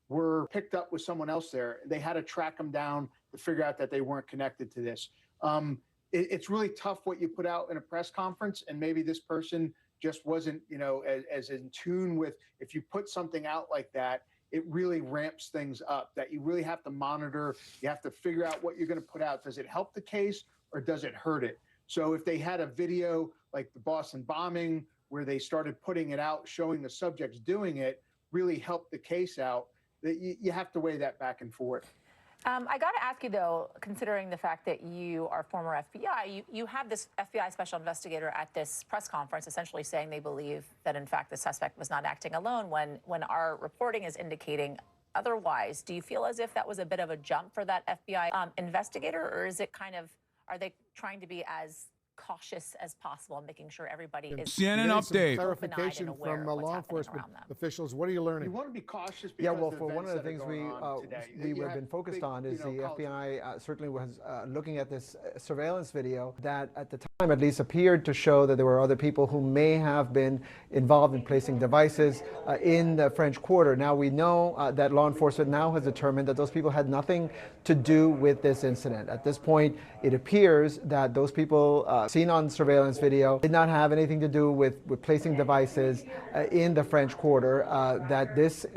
were picked up with someone else there. They had to track them down to figure out that they weren't connected to this. It's really tough what you put out in a press conference, and maybe this person just wasn't, as in tune with. If you put something out like that, it really ramps things up. That you really have to monitor. You have to figure out what you're going to put out. Does it help the case or does it hurt it? So if they had a video like the Boston bombing, where they started putting it out, showing the subjects doing it, really helped the case out, that you have to weigh that back and forth.
I got to ask you, though, considering the fact that you are former FBI, you had this FBI special investigator at this press conference essentially saying they believe that, in fact, the suspect was not acting alone when our reporting is indicating otherwise. Do you feel as if that was a bit of a jump for that FBI investigator, or is it are they trying to be as cautious as possible and making sure everybody is
CNN update.
Clarification from law enforcement officials. What are you learning?
You want to be cautious.
Yeah,
Because
well,
the
for one
events
of the
that are
things
going on today.
we have been focused on is the FBI certainly was looking at this surveillance video that at the time at least appeared to show that there were other people who may have been involved in placing devices in the French Quarter. Now we know that law enforcement now has determined that those people had nothing to do with this incident. At this point, it appears that those people seen on surveillance video did not have anything to do with placing devices in the French Quarter, that this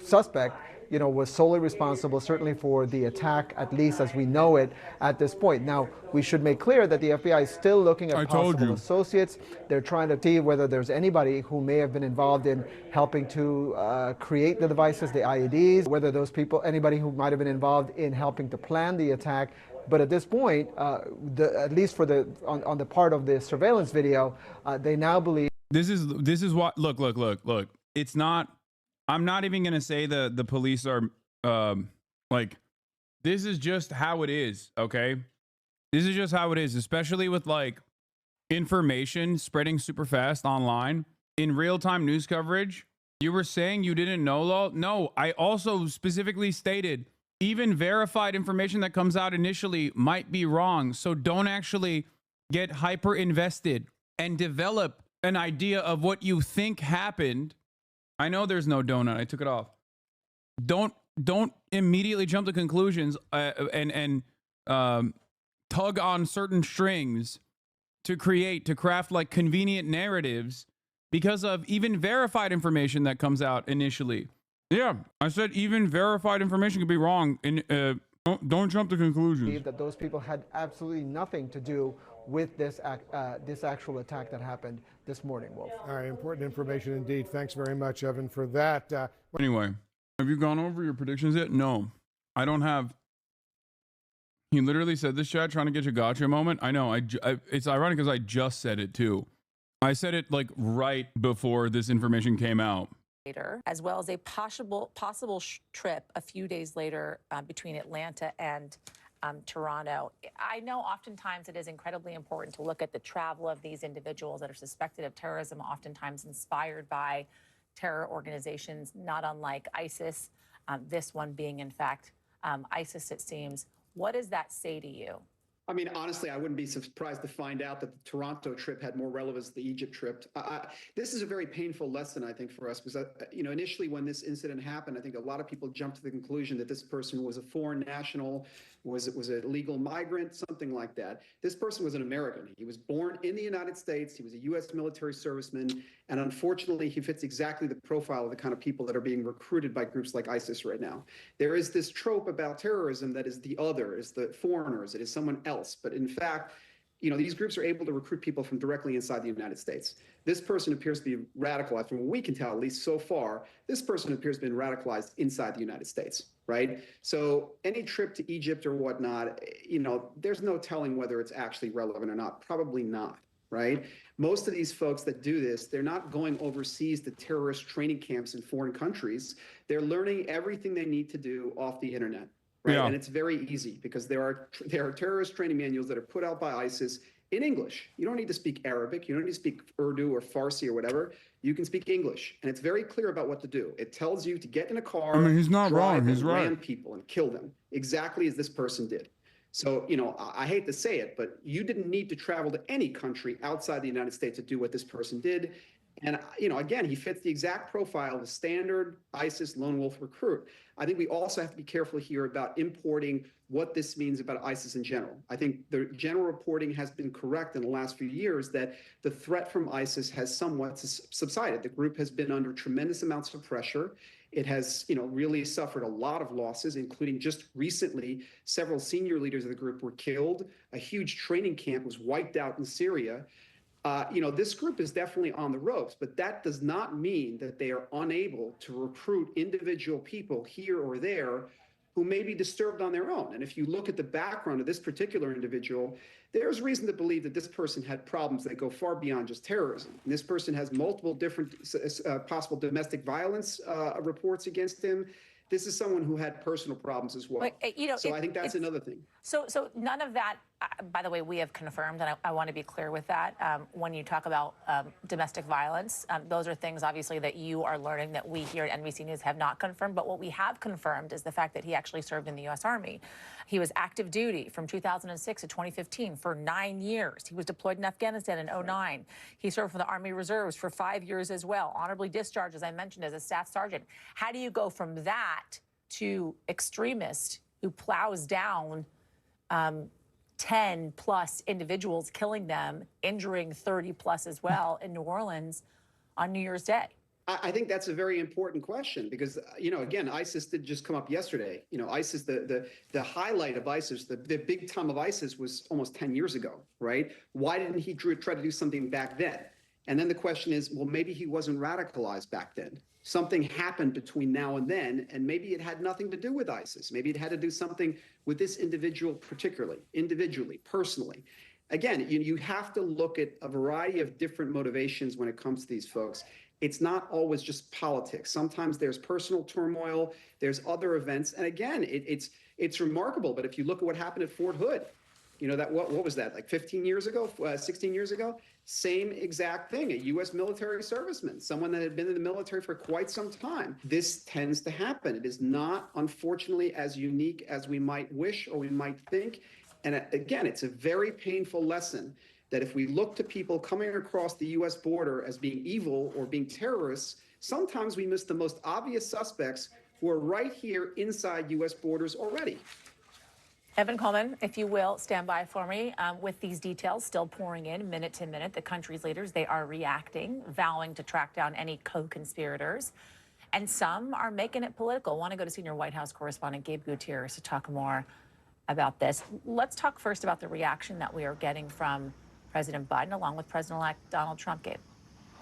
suspect was solely responsible certainly for the attack, at least as we know it at this point. Now, we should make clear that the FBI is still looking at possible associates. They're trying to see whether there's anybody who may have been involved in helping to create the devices, the IEDs, whether those people, anybody who might have been involved in helping to plan the attack. But at this point, at least for on the part of the surveillance video, they now believe
this is what look. It's not. I'm not even gonna say the police are like. This is just how it is. Okay, this is just how it is, especially with like information spreading super fast online in real-time news coverage. You were saying you didn't know, Lol? No, I also specifically stated even verified information that comes out initially might be wrong. So don't actually get hyper invested and develop an idea of what you think happened. I know there's no donut. I took it off. Don't immediately jump to conclusions and tug on certain strings to craft like convenient narratives because of even verified information that comes out initially. Yeah, I said even verified information could be wrong. And don't jump to conclusions.
That those people had absolutely nothing to do with this actual attack that happened this morning, Wolf.
All right, important information indeed. Thanks very much, Evan, for that.
Anyway, have you gone over your predictions yet? No, I don't have. He literally said this, chat, trying to get your gotcha moment. I know. It's ironic because I just said it too. I said it like right before this information came out.
As well as a possible trip a few days later between Atlanta and Toronto. I know oftentimes it is incredibly important to look at the travel of these individuals that are suspected of terrorism, oftentimes inspired by terror organizations, not unlike ISIS, this one being, in fact, ISIS, it seems. What does that say to you?
I mean, honestly, I wouldn't be surprised to find out that the Toronto trip had more relevance than the Egypt trip. This is a very painful lesson, I think, for us, because, initially when this incident happened, I think a lot of people jumped to the conclusion that this person was a foreign national, was a legal migrant, something like that. This person was an American. He was born in the United States. He was a U.S. military serviceman. And unfortunately, he fits exactly the profile of the kind of people that are being recruited by groups like ISIS right now. There is this trope about terrorism that is the other, is the foreigners, it is someone else. But in fact, these groups are able to recruit people from directly inside the United States. This person appears to be radicalized, from what we can tell, at least so far, this person appears to be radicalized inside the United States, right? So any trip to Egypt or whatnot, there's no telling whether it's actually relevant or not. Probably not. right? Most of these folks that do this, they're not going overseas to terrorist training camps in foreign countries. They're learning everything they need to do off the internet, right?
Yeah.
And it's very easy because there are terrorist training manuals that are put out by ISIS in English. You don't need to speak Arabic. You don't need to speak Urdu or Farsi or whatever. You can speak English, and it's very clear about what to do. It tells you to get in a car,
I mean, he's not
drive
wrong. He's
and ram
right.
people and kill them, exactly as this person did. So, you know, I hate to say it, but you didn't need to travel to any country outside the United States to do what this person did. And, you know, again, he fits the exact profile of a standard ISIS lone wolf recruit. I think we also have to be careful here about importing what this means about ISIS in general. I think the general reporting has been correct in the last few years that the threat from ISIS has somewhat subsided. The group has been under tremendous amounts of pressure. It has, you know, really suffered a lot of losses, including just recently, several senior leaders of the group were killed. A huge training camp was wiped out in Syria. You know, this group is definitely on the ropes, but that does not mean that they are unable to recruit individual people here or there who may be disturbed on their own. And if you look at the background of this particular individual, there's reason to believe that this person had problems that go far beyond just terrorism. And this person has multiple different possible domestic violence reports against him. This is someone who had personal problems as well.
You know,
so I think that's another thing.
So none of that, by the way, we have confirmed, and I want to be clear with that. When you talk about domestic violence, those are things, obviously, that you are learning that we here at NBC News have not confirmed. But what we have confirmed is the fact that he actually served in the U.S. Army. He was active duty from 2006 to 2015 for 9 years. He was deployed in Afghanistan in 2009. He served for the Army Reserves for 5 years as well, honorably discharged, as I mentioned, as a staff sergeant. How do you go from that to extremist who plows down 10 plus individuals, killing them, injuring 30 plus as well in New Orleans on New Year's Day?
I think that's a very important question because, you know, again, ISIS did just come up yesterday. You know, ISIS, the highlight of ISIS, the big time of ISIS was almost 10 years ago, right? Why didn't he try to do something back then? And then the question is, well, maybe he wasn't radicalized back then. Something happened between now and then, and maybe it had nothing to do with ISIS. Maybe it had to do something with this individual particularly, individually, personally. Again, you have to look at a variety of different motivations when it comes to these folks. It's not always just politics. Sometimes there's personal turmoil, there's other events. And again, it's remarkable, but if you look at what happened at Fort Hood, you know, that what was that, like 15 years ago, 16 years ago? Same exact thing, a U.S. military serviceman, someone that had been in the military for quite some time. This tends to happen. It is not, unfortunately, as unique as we might wish or we might think. And again, it's a very painful lesson that if we look to people coming across the U.S. border as being evil or being terrorists, sometimes we miss the most obvious suspects who are right here inside U.S. borders already.
Evan Coleman, if you will, stand by for me. With these details still pouring in minute to minute, the country's leaders, they are reacting, vowing to track down any co-conspirators. And some are making it political. I want to go to senior White House correspondent Gabe Gutierrez to talk more about this. Let's talk first about the reaction that we are getting from President Biden, along with President-elect Donald Trump. Gabe.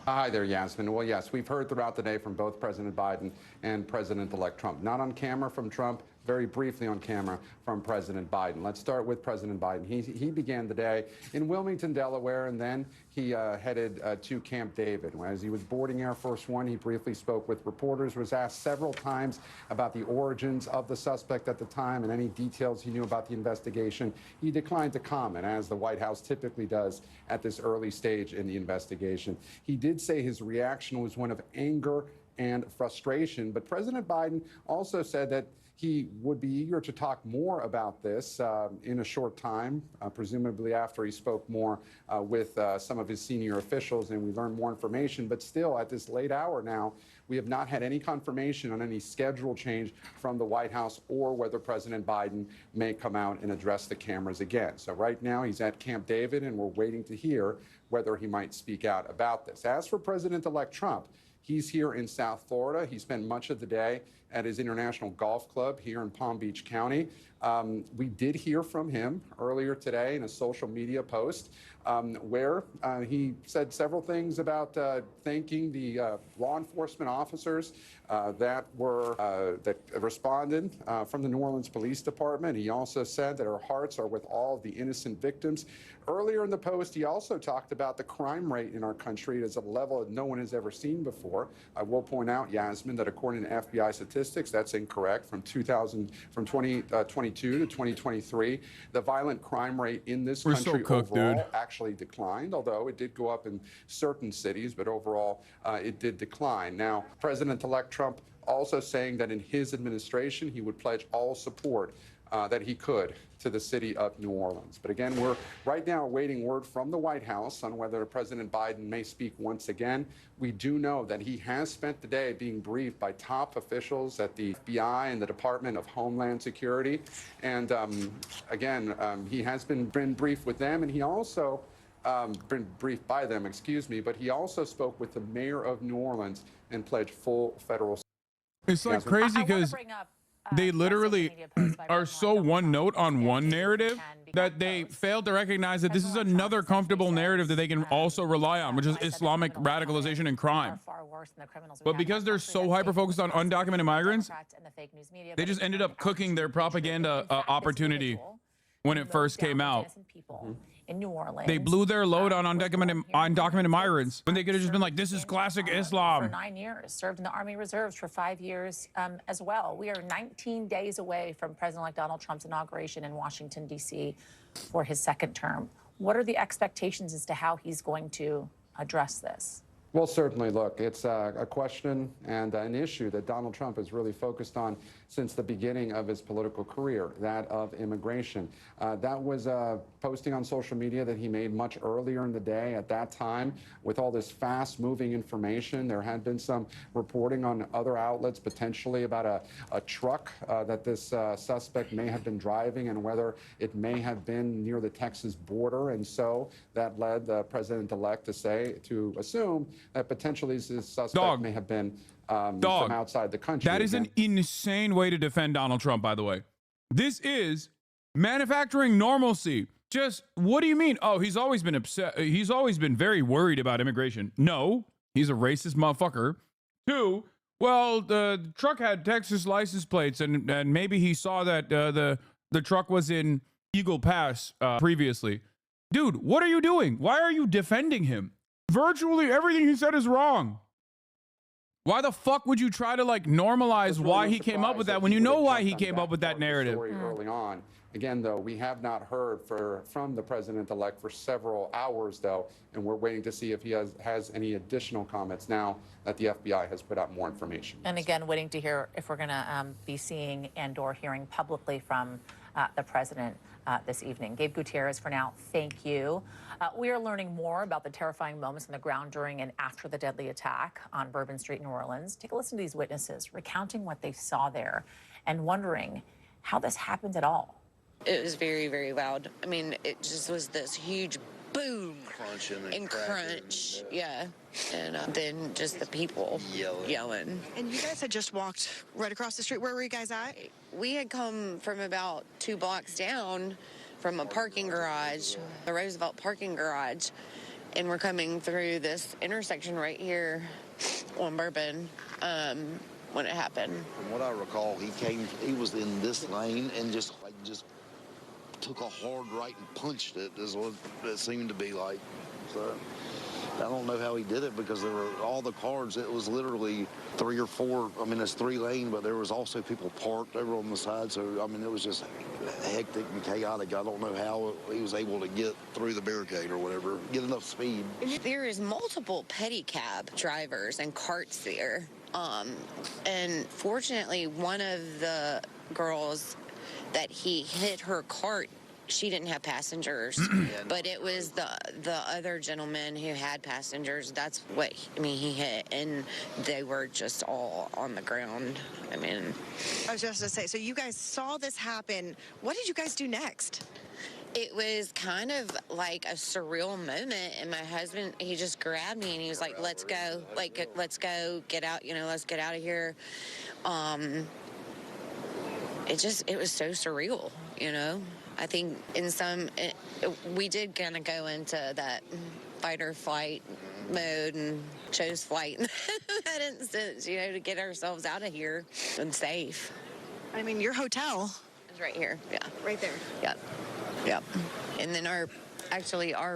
Hi there, Yasmin. Well, yes, we've heard throughout the day from both President Biden and President-elect Trump. Not on camera from Trump, very briefly on camera from President Biden. Let's start with President Biden. He began the day in Wilmington, Delaware, and then he headed to Camp David. As he was boarding Air Force One, he briefly spoke with reporters, was asked several times about the origins of the suspect at the time and any details he knew about the investigation. He declined to comment, as the White House typically does at this early stage in the investigation. He did say his reaction was one of anger and frustration, but President Biden also said that he would be eager to talk more about this in a short time, presumably after he spoke more with some of his senior officials and we learned more information. But still, at this late hour now, we have not had any confirmation on any schedule change from the White House or whether President Biden may come out and address the cameras again. So right now, he's at Camp David, and we're waiting to hear whether he might speak out about this. As for President-elect Trump, he's here in South Florida. He spent much of the day at his International Golf Club here in Palm Beach County. We did hear from him earlier today in a social media post where he said several things about thanking the law enforcement officers that responded from the New Orleans Police Department. He also said that our hearts are with all of the innocent victims. Earlier in the post, he also talked about the crime rate in our country is at a level that no one has ever seen before. I will point out, Yasmin, that according to FBI statistics, that's incorrect. From 2022 to 2023, the violent crime rate in this country overall actually declined, although it did go up in certain cities, but overall it did decline. Now, President-elect Trump also saying that in his administration, he would pledge all support that he could to the city of New Orleans. But again, we're right now awaiting word from the White House on whether President Biden may speak once again. We do know that he has spent the day being briefed by top officials at the FBI and the Department of Homeland Security. And he has been briefed with them, and he also been briefed by them, excuse me, but he also spoke with the mayor of New Orleans and pledged full federal support.
It's like crazy because they literally are so one note on one narrative that they failed to recognize that this is another comfortable narrative that they can also rely on, which is Islamic radicalization and crime. But because they're so hyper-focused on undocumented migrants, they just ended up cooking their propaganda opportunity when it first came out.
In New Orleans,
they blew their load on undocumented migrants when they could have just been like, this is classic Islam.
For 9 years, served in the Army Reserves for 5 years as well. We are 19 days away from President-elect Donald Trump's inauguration in Washington, D.C. for his second term. What are the expectations as to how he's going to address this?
Well, certainly, look, it's a question and an issue that Donald Trump has really focused on since the beginning of his political career, that of immigration. That was a posting on social media that he made much earlier in the day. At that time, with all this fast-moving information, there had been some reporting on other outlets potentially about a truck that this suspect may have been driving and whether it may have been near the Texas border. And so that led the president-elect to assume that potentially this suspect may have been from outside the country.
That is an insane way to defend Donald Trump, by the way. This is manufacturing normalcy. Just, what do you mean? Oh, he's always been upset. He's always been very worried about immigration. No, he's a racist motherfucker. 2, well, the truck had Texas license plates, and maybe he saw that the truck was in Eagle Pass previously. Dude, what are you doing? Why are you defending him? Virtually everything he said is wrong. Why the fuck would you try to like normalize why he came up with that when you know why he came up with that narrative?
Early on. Again, though, we have not heard from the president-elect for several hours, though, and we're waiting to see if he has any additional comments now that the FBI has put out more information.
And again, waiting to hear if we're going to be seeing and/or hearing publicly from the president this evening. Gabe Gutierrez, for now, thank you. We are learning more about the terrifying moments on the ground during and after the deadly attack on Bourbon Street in New Orleans. Take a listen to these witnesses recounting what they saw there and wondering how this happened at all.
It was very, very loud. I mean, it just was this huge boom and crunch. Yeah. And then just the people yelling.
And you guys had just walked right across the street. Where were you guys at?
We had come from about 2 blocks down from a parking garage, the Roosevelt parking garage, and we're coming through this intersection right here on Bourbon when it happened.
From what I recall, he was in this lane and just took a hard right and punched it, is what it seemed to be like. So I don't know how he did it because there were all the cars. It was literally 3 or 4. I mean, it's 3 lane, but there was also people parked over on the side. So, I mean, it was just hectic and chaotic. I don't know how he was able to get through the barricade or whatever, get enough speed.
There is multiple pedicab drivers and carts there. And fortunately, one of the girls that he hit her cart, she didn't have passengers, but it was the other gentleman who had passengers. That's what he hit, and they were just all on the ground. I mean,
I was just going to say, so you guys saw this happen. What did you guys do next?
It was kind of like a surreal moment, and my husband, he just grabbed me and he was like, let's go, get out, let's get out of here. It was so surreal, you know. I think we did kind of go into that fight or flight mode and chose flight in that instance, you know, to get ourselves out of here and safe.
I mean, your hotel
It's right here, yeah.
right there.
Yep. And then our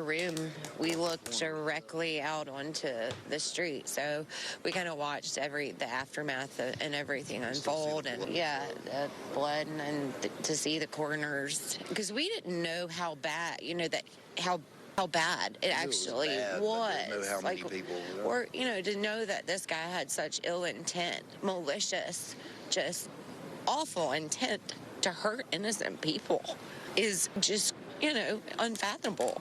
room, we looked directly out onto the street. So we kind of watched the aftermath and everything unfold. And the blood and to see the coroners. Because we didn't know how bad, you know, how bad it actually was.
Didn't know how many people were there.
Or, you know, to know that this guy had such ill intent, malicious, just awful intent to hurt innocent people is just, you know, unfathomable.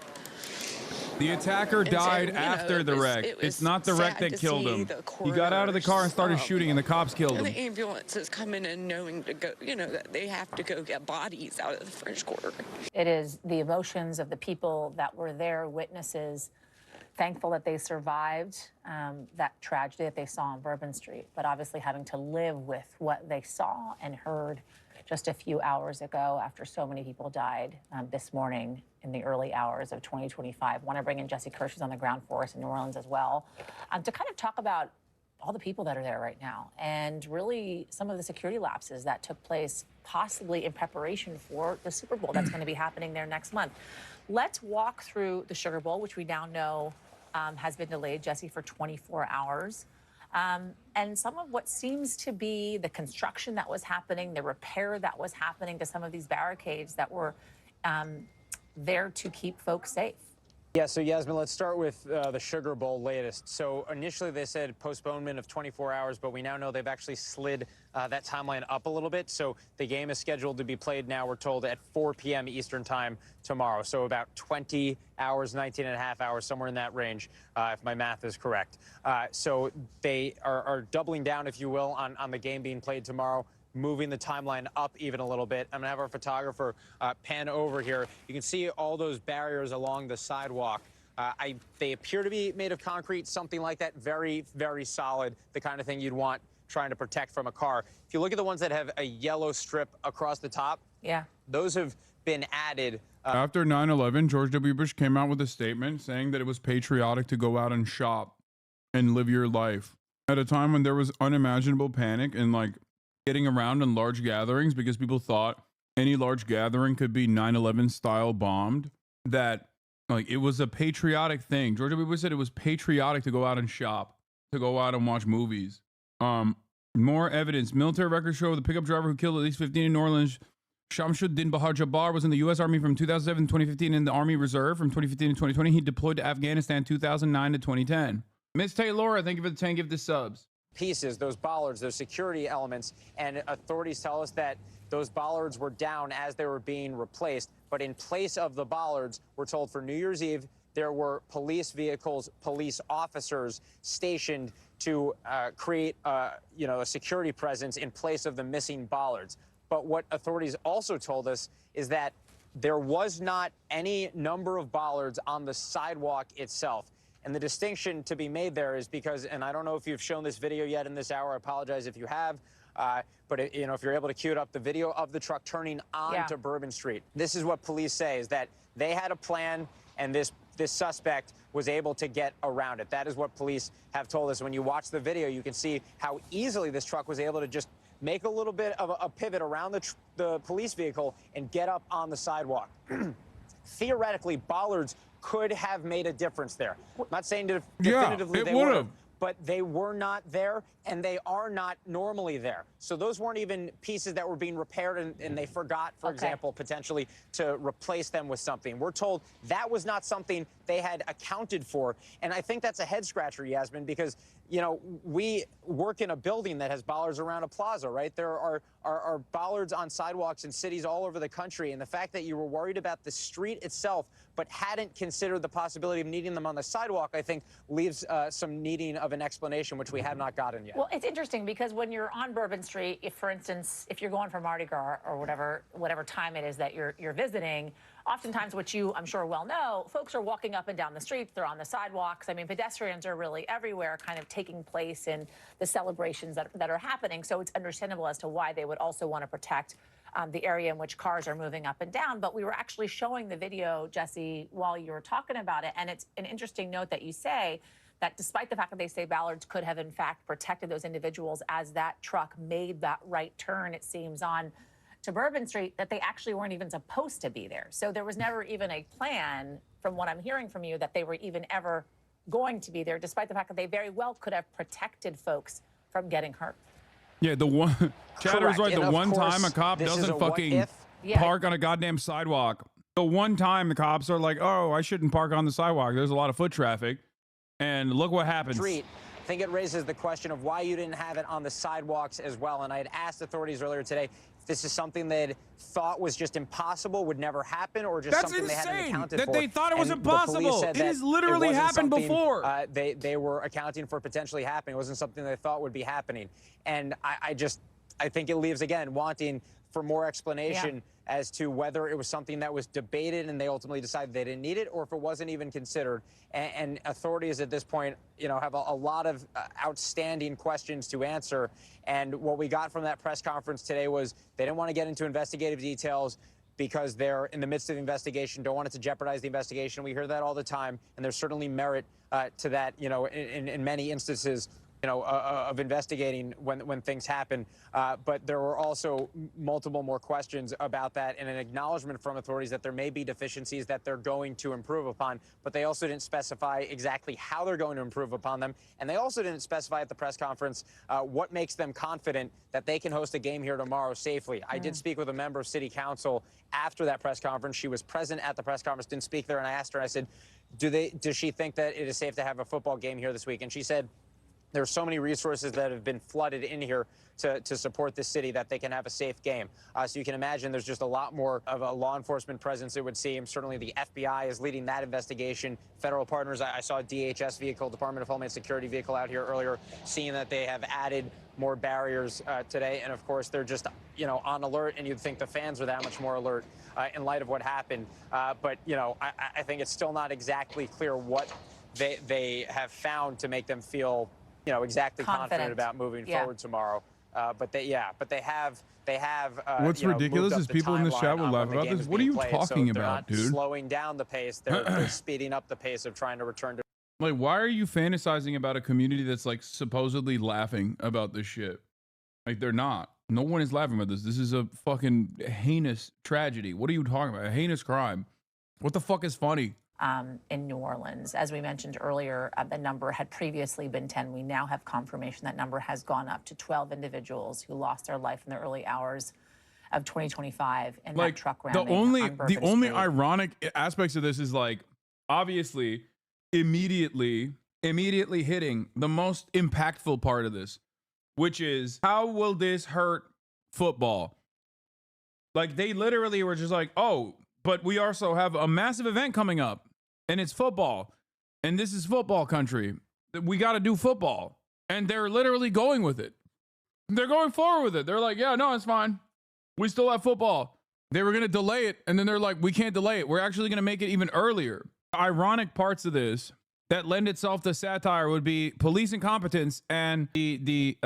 The attacker died after the wreck. It's not the wreck that killed him. He got out of the car and started shooting, and the cops killed him.
The ambulance is coming in knowing to go, you know, that they have to go get bodies out of the French Quarter.
It is the emotions of the people that were there, witnesses, thankful that they survived that tragedy that they saw on Bourbon Street, but obviously having to live with what they saw and heard just a few hours ago after so many people died this morning in the early hours of 2025. Want to bring in Jesse Kirsch, who's on the ground for us in New Orleans as well, to kind of talk about all the people that are there right now and really some of the security lapses that took place possibly in preparation for the Super Bowl that's going to be happening there next month. Let's walk through the Sugar Bowl, which we now know has been delayed, Jesse, for 24 hours. And some of what seems to be the construction that was happening, the repair that was happening to some of these barricades that were there to keep folks safe.
Yeah, so Yasmin, let's start with the Sugar Bowl latest. So initially they said postponement of 24 hours, but we now know they've actually slid that timeline up a little bit. So the game is scheduled to be played now, we're told, at 4 p.m. Eastern time tomorrow. So about 20 hours, 19 and a half hours, somewhere in that range, if my math is correct. So they are doubling down, if you will, on the game being played tomorrow, moving the timeline up even a little bit. I'm gonna have our photographer pan over here. You can see all those barriers along the sidewalk. They appear to be made of concrete, something like that, very, very solid, the kind of thing you'd want trying to protect from a car. If you look at the ones that have a yellow strip across the top, those have been added.
After 9/11, George W. Bush came out with a statement saying that it was patriotic to go out and shop and live your life at a time when there was unimaginable panic and like getting around in large gatherings because people thought any large gathering could be 9/11 style bombed, that like it was a patriotic thing. George W. Bush said it was patriotic to go out and shop, to go out and watch movies. More evidence. Military records show the pickup driver who killed at least 15 in New Orleans, Shamsuddin Bahar Jabbar, was in the U.S. Army from 2007 to 2015 and the Army Reserve from 2015 to 2020. He deployed to Afghanistan 2009 to 2010. Miss Taylor, thank you for the 10 gifted subs.
Pieces, those bollards, those security elements, and authorities tell us that those bollards were down as they were being replaced. But in place of the bollards, we're told for New Year's Eve, there were police vehicles, police officers stationed to create a security presence in place of the missing bollards. But what authorities also told us is that there was not any number of bollards on the sidewalk itself. And the distinction to be made there is because, and I don't know if you've shown this video yet in this hour, I apologize if you have, but if you're able to cue it up, the video of the truck turning onto Bourbon Street. This is what police say, is that they had a plan and this suspect was able to get around it. That is what police have told us. When you watch the video, you can see how easily this truck was able to just make a little bit of a pivot around the police vehicle and get up on the sidewalk. Theoretically, bollards could have made a difference there. I'm not saying definitively they would have, but they were not there, and they are not normally there. So those weren't even pieces that were being repaired, and they forgot, for example, potentially to replace them with something. We're told that was not something they had accounted for, and I think that's a head-scratcher, Yasmin, because, you know, we work in a building that has bollards around a plaza, right? There are bollards on sidewalks in cities all over the country, and the fact that you were worried about the street itself but hadn't considered the possibility of needing them on the sidewalk, I think, leaves some needing of an explanation, which we have not gotten yet.
Well, it's interesting because when you're on Bourbon Street, if, for instance, if you're going for Mardi Gras or whatever time it is that you're visiting, oftentimes, which you, I'm sure, well know, folks are walking up and down the streets. They're on the sidewalks. I mean, pedestrians are really everywhere, kind of taking place in the celebrations that are happening. So it's understandable as to why they would also want to protect the area in which cars are moving up and down. But we were actually showing the video, Jesse, while you were talking about it. And it's an interesting note that you say that despite the fact that they say Ballards could have, in fact, protected those individuals as that truck made that right turn, it seems, on to Bourbon Street, that they actually weren't even supposed to be there. So there was never even a plan, from what I'm hearing from you, that they were even ever going to be there, despite the fact that they very well could have protected folks from getting hurt.
Yeah, the one Chatter's right. The one time a cop doesn't fucking park on a goddamn sidewalk. The one time the cops are like, "Oh, I shouldn't park on the sidewalk. There's a lot of foot traffic," and look what happens.
I think it raises the question of why you didn't have it on the sidewalks as well. And I had asked authorities earlier today if this is something they thought was just impossible, would never happen, or just something they hadn't accounted for.
That they thought it was impossible. It has literally happened before.
They were accounting for potentially happening. It wasn't something they thought would be happening. And I think it leaves, again, wanting for more explanation as to whether it was something that was debated and they ultimately decided they didn't need it, or if it wasn't even considered. And authorities at this point, have a lot of outstanding questions to answer. And what we got from that press conference today was they didn't want to get into investigative details because they're in the midst of the investigation, don't want it to jeopardize the investigation. We hear that all the time, and there's certainly merit to that, in many instances, of investigating when things happen. But there were also multiple more questions about that, and an acknowledgement from authorities that there may be deficiencies that they're going to improve upon, but they also didn't specify exactly how they're going to improve upon them. And they also didn't specify at the press conference what makes them confident that they can host a game here tomorrow safely. I did speak with a member of City Council after that press conference. She was present at the press conference, didn't speak there, and I asked her, I said, does she think that it is safe to have a football game here this week? And she said, there are so many resources that have been flooded in here to support this city that they can have a safe game. So you can imagine there's just a lot more of a law enforcement presence, it would seem. Certainly the FBI is leading that investigation. Federal partners, I saw a DHS vehicle, Department of Homeland Security vehicle out here earlier, seeing that they have added more barriers today. And of course, they're just, on alert, and you'd think the fans are that much more alert in light of what happened. But, I think it's still not exactly clear what they have found to make them feel exactly confident about moving forward tomorrow. But they have.
What's ridiculous is people in this chat will laugh about this. What are you talking about, dude?
Slowing down the pace, they're speeding up the pace of trying to return to.
Like, why are you fantasizing about a community that's like supposedly laughing about this shit? Like, they're not. No one is laughing about this. This is a fucking heinous tragedy. What are you talking about? A heinous crime. What the fuck is funny?
In New Orleans. As we mentioned earlier, the number had previously been 10. We now have confirmation that number has gone up to 12 individuals who lost their life in the early hours of 2025 in that truck ramming.
The only ironic aspects of this is, like, obviously immediately hitting the most impactful part of this, which is, how will this hurt football? Like, they literally were just like, oh, but we also have a massive event coming up, and it's football, and this is football country. We got to do football, and they're literally going with it. They're going forward with it. They're like, yeah, no, it's fine. We still have football. They were going to delay it, and then they're like, we can't delay it. We're actually going to make it even earlier. Ironic parts of this that lend itself to satire would be police incompetence and the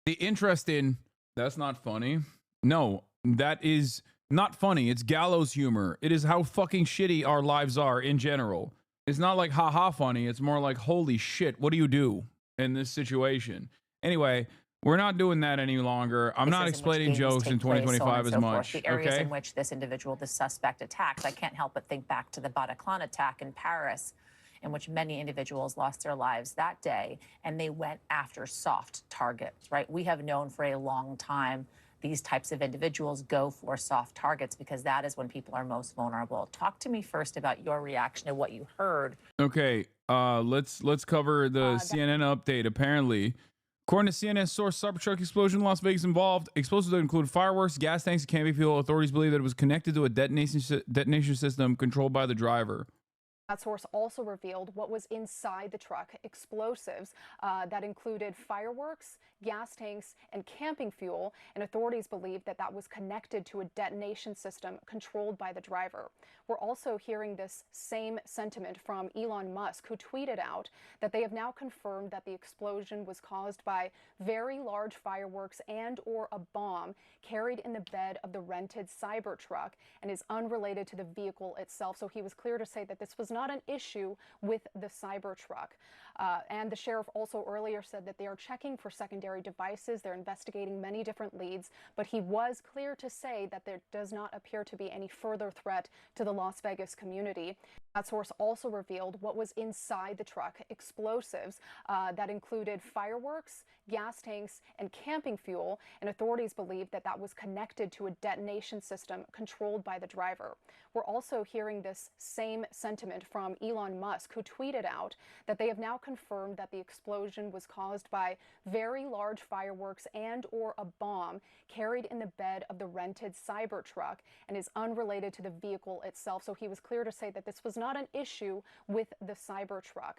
interest in, that's not funny. No, that is not funny. It's gallows humor. It is how fucking shitty our lives are in general. It's not like haha funny. It's more like, holy shit, what do you do in this situation? Anyway, we're not doing that any longer. I'm not explaining jokes in 2025 as much.
The areas in which this individual, the suspect, attacked, I can't help but think back to the Bataclan attack in Paris, in which many individuals lost their lives that day, and they went after soft targets, right? We have known for a long time these types of individuals go for soft targets because that is when people are most vulnerable. Talk to me first about your reaction to what you heard.
Okay, let's cover the CNN update. Apparently, according to CNN source, Cybertruck explosion in Las Vegas involved explosives that include fireworks, gas tanks, and canopy fuel. Authorities believe that it was connected to a detonation system controlled by the driver.
That source also revealed what was inside the truck, explosives that included fireworks, gas tanks, and camping fuel, and authorities believe that that was connected to a detonation system controlled by the driver. We're also hearing this same sentiment from Elon Musk, who tweeted out that they have now confirmed that the explosion was caused by very large fireworks and/or a bomb carried in the bed of the rented Cybertruck and is unrelated to the vehicle itself. So he was clear to say that this was not an issue with the Cybertruck. And the sheriff also earlier said that they are checking for secondary devices. They're investigating many different leads, but he was clear to say that there does not appear to be any further threat to the Las Vegas community. That source also revealed what was inside the truck, explosives that included fireworks, gas tanks, and camping fuel, and authorities believe that that was connected to a detonation system controlled by the driver. We're also hearing this same sentiment from Elon Musk, who tweeted out that they have now confirmed that the explosion was caused by very large fireworks and/or a bomb carried in the bed of the rented Cybertruck and is unrelated to the vehicle itself. So he was clear to say that this was not an issue with the Cybertruck.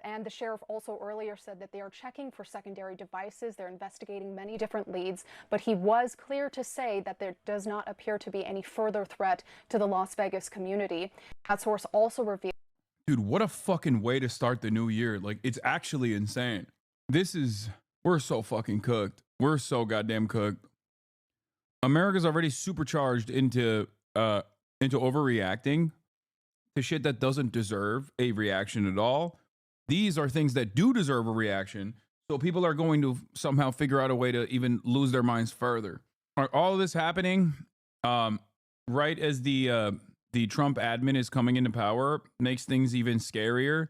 And the sheriff also earlier said that they are checking for secondary devices. They're investigating many different leads, but he was clear to say that there does not appear to be any further threat to the Las Vegas community. That source also revealed.
Dude, what a fucking way to start the new year. Like, it's actually insane. We're so fucking cooked. We're so goddamn cooked. America's already supercharged into overreacting to shit that doesn't deserve a reaction at all. These are things that do deserve a reaction. So people are going to somehow figure out a way to even lose their minds further. All of this happening right as the Trump admin is coming into power makes things even scarier.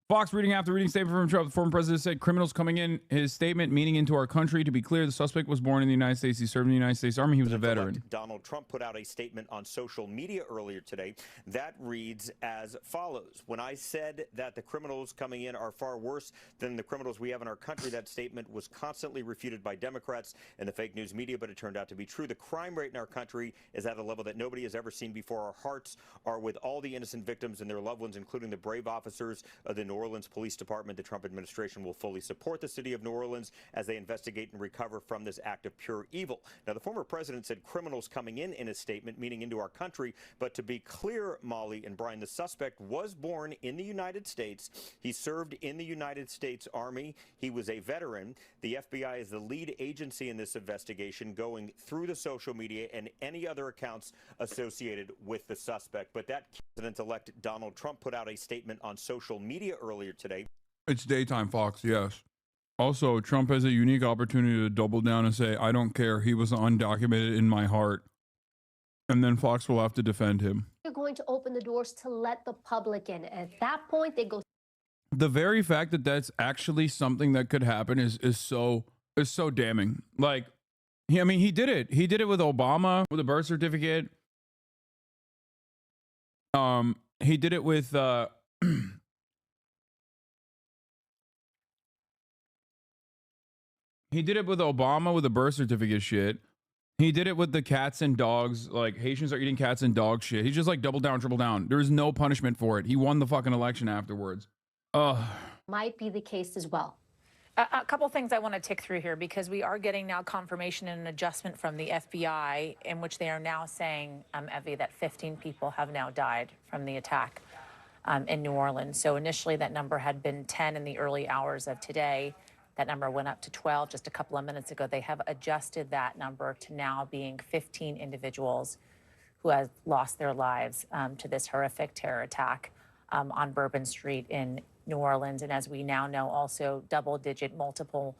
Fox reading statement from Trump. The former president said criminals coming in his statement, meaning into our country. To be clear, the suspect was born in the United States. He served in the United States Army. He was a veteran.
Donald Trump put out a statement on social media earlier today that reads as follows. When I said that the criminals coming in are far worse than the criminals we have in our country, that statement was constantly refuted by Democrats and the fake news media, but it turned out to be true. The crime rate in our country is at a level that nobody has ever seen before. Our hearts are with all the innocent victims and their loved ones, including the brave officers of the New Orleans Police Department. The Trump administration will fully support the city of New Orleans as they investigate and recover from this act of pure evil. Now, the former president said criminals coming in his statement, meaning into our country. But to be clear, Molly and Brian, the suspect was born in the United States. He served in the United States Army. He was a veteran. The FBI is the lead agency in this investigation, going through the social media and any other accounts associated with the suspect. But that President-elect Donald Trump put out a statement on social media earlier today.
It's daytime, Fox, yes. Also, Trump has a unique opportunity to double down and say, I don't care. He was undocumented in my heart. And then Fox will have to defend him.
You're going to open the doors to let the public in. At that point, they go.
The very fact that that's actually something that could happen is so damning. Like, he did it. He did it with Obama, with a birth certificate. He did it with he did it with Obama with the birth certificate shit. He did it with the cats and dogs, like Haitians are eating cats and dogs shit. He's just like double down, triple down. There's no punishment for it. He won the fucking election afterwards.
Might be the case as well.
A couple things I want to tick through here, because we are getting now confirmation and an adjustment from the FBI in which they are now saying, Evie, that 15 people have now died from the attack in New Orleans. So initially that number had been 10 in the early hours of today. That number went up to 12 just a couple of minutes ago. They have adjusted that number to now being 15 individuals who have lost their lives to this horrific terror attack on Bourbon Street in New Orleans. And as we now know, also double-digit multiple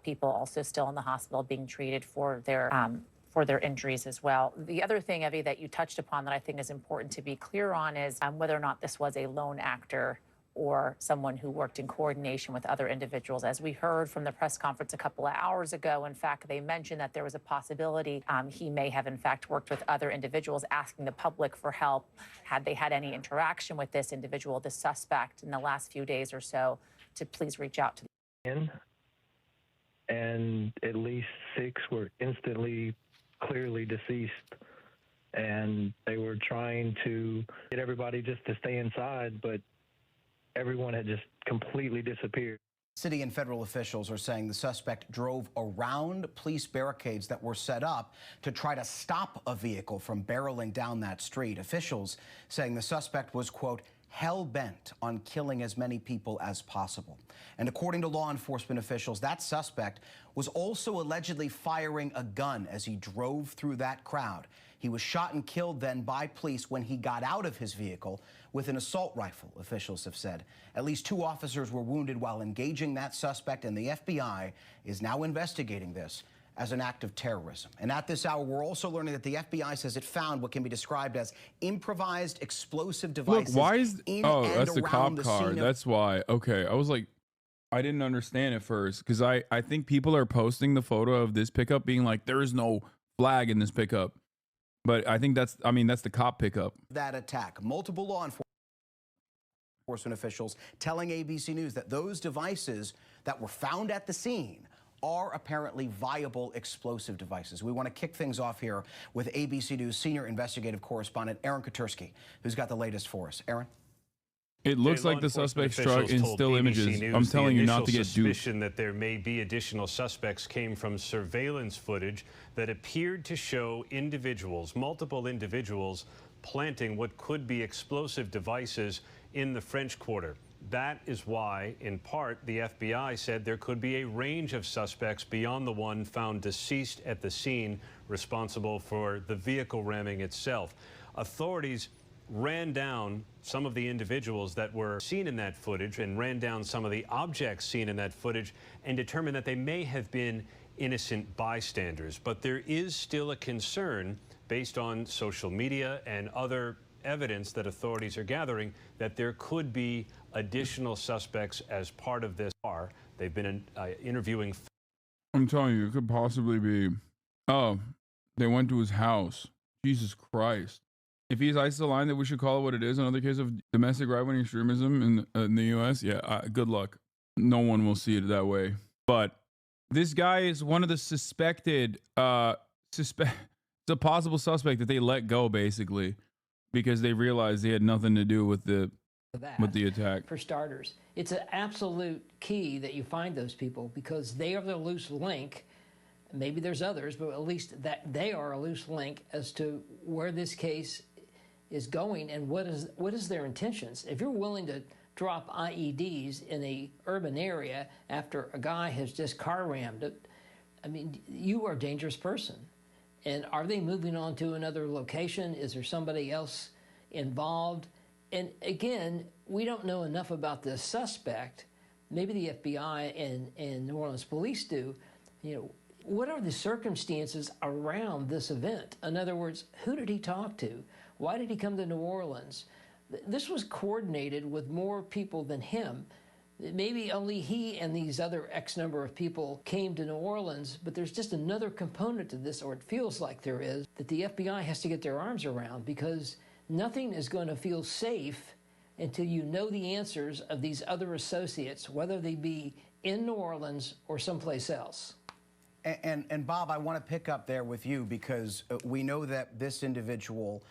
people also still in the hospital being treated for their injuries as well. The other thing, Evie, that you touched upon that I think is important to be clear on is whether or not this was a lone actor or someone who worked in coordination with other individuals. As we heard from the press conference a couple of hours ago, in fact, they mentioned that there was a possibility he may have, in fact, worked with other individuals, asking the public for help had they had any interaction with this individual, this suspect, in the last few days or so, to please reach out to them.
And at least 6 were instantly, clearly deceased
and they were trying to get everybody just to stay inside, but everyone had just completely disappeared.
City and federal officials are saying the suspect drove around police barricades that were set up to try to stop a vehicle from barreling down that street. Officials saying the suspect was, quote, hell-bent on killing as many people as possible. And according to law enforcement officials, that suspect was also allegedly firing a gun as he drove through that crowd. He was shot and killed then by police when he got out of his vehicle with an assault rifle, officials have said. At least 2 officers were wounded while engaging that suspect, and the FBI is now investigating this as an act of terrorism. And at this hour, we're also learning that the FBI says it found what can be described as improvised explosive devices.
Look, why is that's the cop car?
Of
that's why. Okay, I was like, I didn't understand at first because I think people are posting the photo of this pickup being like, there is no flag in this pickup. But I think that's the cop pickup.
that attack. Multiple law enforcement officials telling ABC News that those devices that were found at the scene are apparently viable explosive devices. We want to kick things off here with ABC News senior investigative correspondent Aaron Katersky, who's got the latest for us. Aaron?
It looks like the suspect's truck in still images. I'm telling you not to get duped.
Suspicion that there may be additional suspects came from surveillance footage that appeared to show individuals, multiple individuals, planting what could be explosive devices in the French Quarter. That is why, in part, the FBI said there could be a range of suspects beyond the one found deceased at the scene responsible for the vehicle ramming itself. Authorities ran down some of the individuals that were seen in that footage and ran down some of the objects seen in that footage and determined that they may have been innocent bystanders. But there is still a concern based on social media and other evidence that authorities are gathering that there could be additional suspects as part of this. They've been interviewing.
I'm telling you, it could possibly be. Oh, they went to his house. Jesus Christ. If he's ISIL line that we should call it what it is, another case of domestic right-wing extremism in the U.S., yeah, good luck. No one will see it that way. But this guy is one of the suspected, it's a possible suspect that they let go, basically, because they realized they had nothing to do with the attack.
For starters, it's an absolute key that you find those people because they are the loose link. Maybe there's others, but at least that they are a loose link as to where this case is going and what is their intentions. If you're willing to drop IEDs in a urban area after a guy has just car rammed it, I mean, you are a dangerous person. And are they moving on to another location? Is there somebody else involved? And again, we don't know enough about this suspect. Maybe the FBI and New Orleans police do. You know, what are the circumstances around this event? In other words, who did he talk to? Why did he come to New Orleans? This was coordinated with more people than him. Maybe only he and these other X number of people came to New Orleans, but there's just another component to this, or it feels like there is, that the FBI has to get their arms around because nothing is going to feel safe until you know the answers of these other associates, whether they be in New Orleans or someplace else.
And Bob, I want to pick up there with you because we know that this individual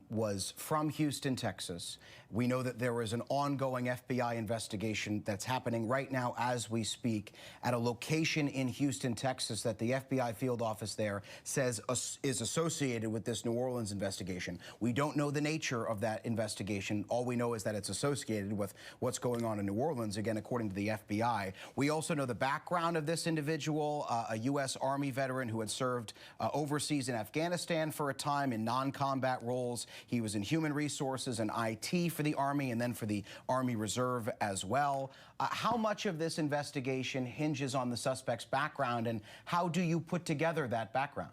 was from Houston, Texas. We know that there is an ongoing FBI investigation that's happening right now as we speak at a location in Houston, Texas that the FBI field office there says is associated with this New Orleans investigation. We don't know the nature of that investigation. All we know is that it's associated with what's going on in New Orleans, again, according to the FBI. We also know the background of this individual, a U.S. Army veteran who had served overseas in Afghanistan for a time in non-combat roles. He was in human resources and IT for the Army and then for the Army Reserve as well. How much of this investigation hinges on the suspect's background, and how do you put together that background?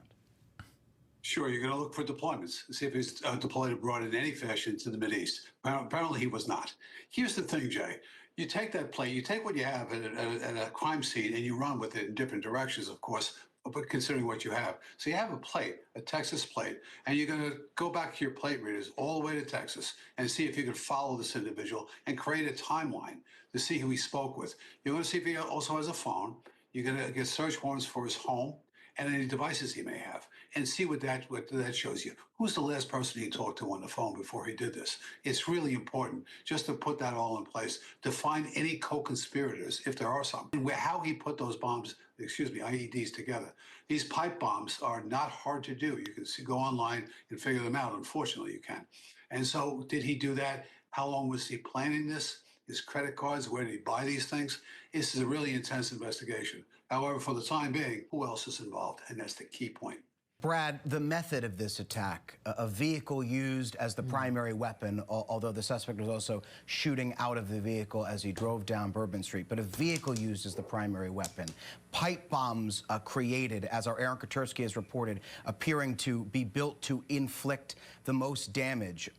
Sure, you're going to look for deployments, see if he's deployed abroad in any fashion to the Mideast. Apparently he was not. Here's the thing, Jay. You take that plate, you take what you have at a crime scene, and you run with it in different directions, of course, but considering what you have. So you have a plate, a Texas plate, and you're going to go back to your plate readers all the way to Texas and see if you can follow this individual and create a timeline to see who he spoke with. You're going to see if he also has a phone. You're going to get search warrants for his home and any devices he may have. and see what that shows you. Who's the last person he talked to on the phone before he did this? It's really important just to put that all in place, to find any co-conspirators, if there are some, and how he put those bombs, IEDs together. These pipe bombs are not hard to do. You can go online and figure them out. Unfortunately, you can. And so did he do that? How long was he planning this? His credit cards, where did he buy these things? This is a really intense investigation. However, for the time being, who else is involved? And that's the key point.
Brad, the method of this attack, a vehicle used as the primary weapon, although the suspect was also shooting out of the vehicle as he drove down Bourbon Street, but a vehicle used as the primary weapon. Pipe bombs created, as our Aaron Katersky has reported, appearing to be built to inflict the most damage.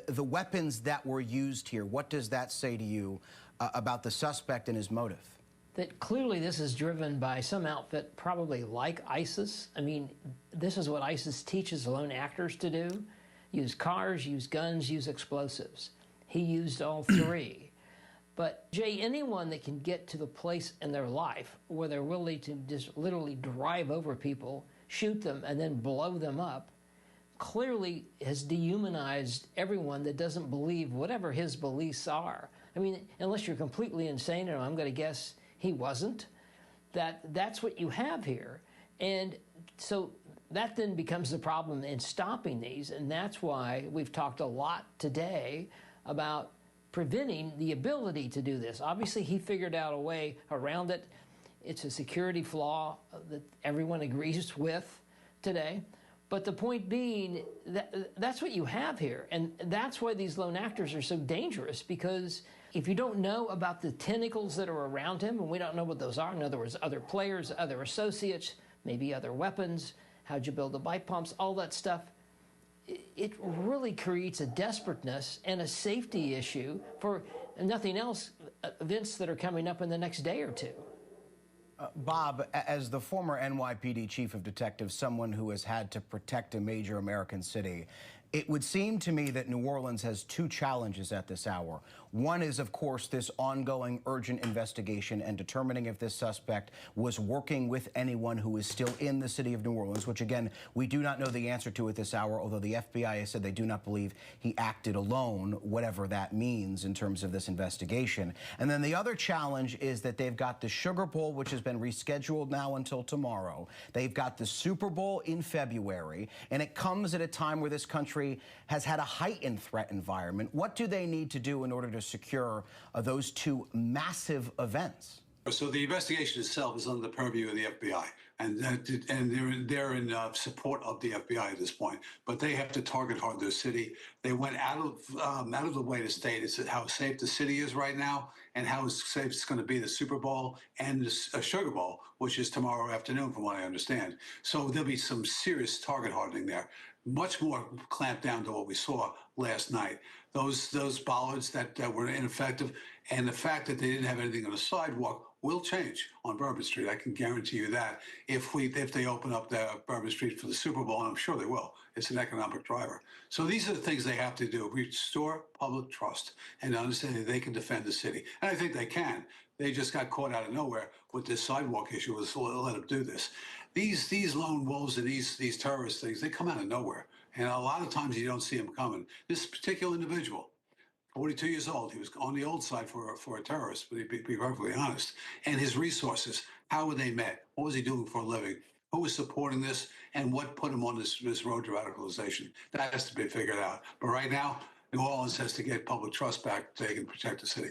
The weapons that were used here, what does that say to you about the suspect and his motive?
That clearly this is driven by some outfit probably like ISIS. I mean, this is what ISIS teaches lone actors to do. Use cars, use guns, use explosives. He used all three. But Jay, anyone that can get to the place in their life where they're willing to just literally drive over people, shoot them, and then blow them up, clearly has dehumanized everyone that doesn't believe whatever his beliefs are. I mean, unless you're completely insane, and I'm going to guess he wasn't, that's what you have here. And so that then becomes the problem in stopping these, and that's why we've talked a lot today about preventing the ability to do this. Obviously, he figured out a way around it. It's a security flaw that everyone agrees with today. But the point being, that's what you have here. And that's why these lone actors are so dangerous, because if you don't know about the tentacles that are around him, and we don't know what those are, in other words, other players, other associates, maybe other weapons, how'd you build the pipe pumps, all that stuff, it really creates a desperateness and a safety issue for nothing else, events that are coming up in the next day or two.
Bob, as the former NYPD chief of detectives, someone who has had to protect a major American city, it would seem to me that New Orleans has two challenges at this hour. One is, of course, this ongoing urgent investigation and determining if this suspect was working with anyone who is still in the city of New Orleans, which, again, we do not know the answer to at this hour, although the FBI has said they do not believe he acted alone, whatever that means in terms of this investigation. And then the other challenge is that they've got the Sugar Bowl, which has been rescheduled now until tomorrow. They've got the Super Bowl in February, and it comes at a time where this country has had a heightened threat environment. What do they need to do in order to secure those two massive events?
So the investigation itself is under the purview of the FBI, and they're in support of the FBI at this point. But they have to target hard their city. They went out of the way to state how safe the city is right now, and how safe it's going to be the Super Bowl and the Sugar Bowl, which is tomorrow afternoon, from what I understand. So there'll be some serious target hardening there. Much more clamped down to what we saw last night. Those bollards that were ineffective, and the fact that they didn't have anything on the sidewalk will change on Bourbon Street. I can guarantee you that if they open up the Bourbon Street for the Super Bowl, and I'm sure they will. It's an economic driver. So these are the things they have to do: restore public trust and understand that they can defend the city. And I think they can. They just got caught out of nowhere with this sidewalk issue. Was let them do this. These lone wolves and these terrorist things, they come out of nowhere. And a lot of times you don't see them coming. This particular individual, 42 years old, he was on the old side for a terrorist, but to be perfectly honest. And his resources, how were they met? What was he doing for a living? Who was supporting this? And what put him on this road to radicalization? That has to be figured out. But right now, New Orleans has to get public trust back so they can protect the city.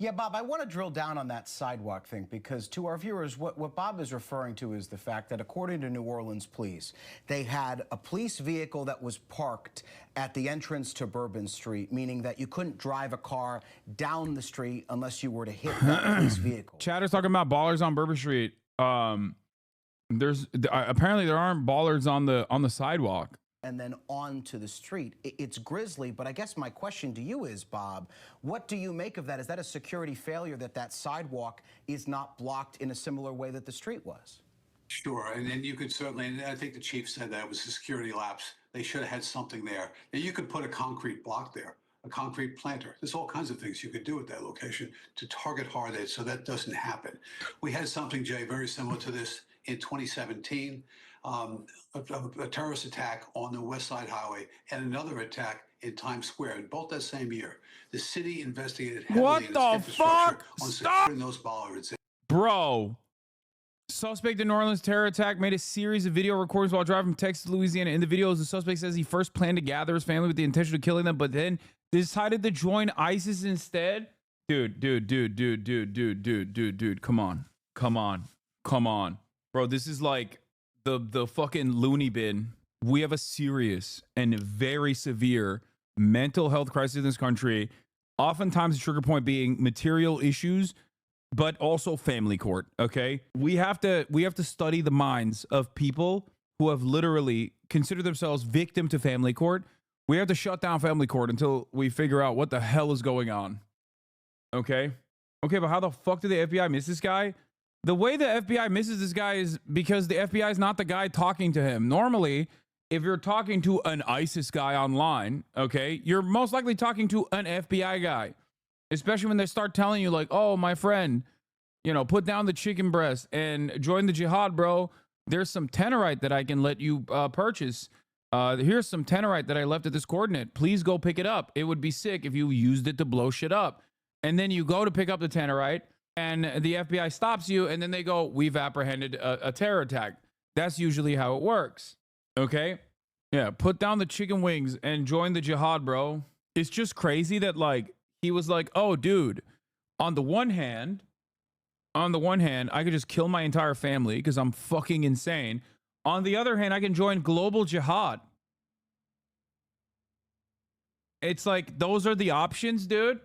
Yeah, Bob, I want to drill down on that sidewalk thing, because to our viewers, what Bob is referring to is the fact that according to New Orleans police, they had a police vehicle that was parked at the entrance to Bourbon Street, meaning that you couldn't drive a car down the street unless you were to hit that police vehicle.
Chatter's talking about ballers on Bourbon Street. There's apparently there aren't ballers on the sidewalk.
And then onto the street. It's grisly, but I guess my question to you is, Bob, what do you make of that? Is that a security failure that sidewalk is not blocked in a similar way that the street was?
Sure, and then you could certainly, and I think the chief said that it was a security lapse. They should have had something there. And you could put a concrete block there, a concrete planter. There's all kinds of things you could do at that location to target hard so that doesn't happen. We had something, Jay, very similar to this in 2017. a terrorist attack on the West Side Highway and another attack in Times Square, and both that same year. The city investigated heavily in its infrastructure on securing those bollards.
Bro. Suspect in New Orleans terror attack made a series of video recordings while driving from Texas to Louisiana. In the videos, the suspect says he first planned to gather his family with the intention of killing them, but then decided to join ISIS instead. Dude, come on. Bro, this is like the fucking loony bin. We have a serious and very severe mental health crisis in this country. Oftentimes the trigger point being material issues, but also family court. Okay, we have to study the minds of people who have literally considered themselves victim to family court. We have to shut down family court until we figure out what the hell is going on. Okay, but how the fuck did the FBI miss this guy? The way the FBI misses this guy is because the FBI is not the guy talking to him. Normally, if you're talking to an ISIS guy online, okay, you're most likely talking to an FBI guy. Especially when they start telling you like, oh, my friend, you know, put down the chicken breast and join the jihad, bro. There's some Tenorite that I can let you purchase. Here's some Tenorite that I left at this coordinate. Please go pick it up. It would be sick if you used it to blow shit up. And then you go to pick up the Tenorite and the FBI stops you. And then they go, we've apprehended a terror attack. That's usually how it works. Okay. Yeah. Put down the chicken wings and join the jihad, bro. It's just crazy that like, he was like, oh, dude, on the one hand, I could just kill my entire family because I'm fucking insane. On the other hand, I can join global jihad. It's like, those are the options, dude.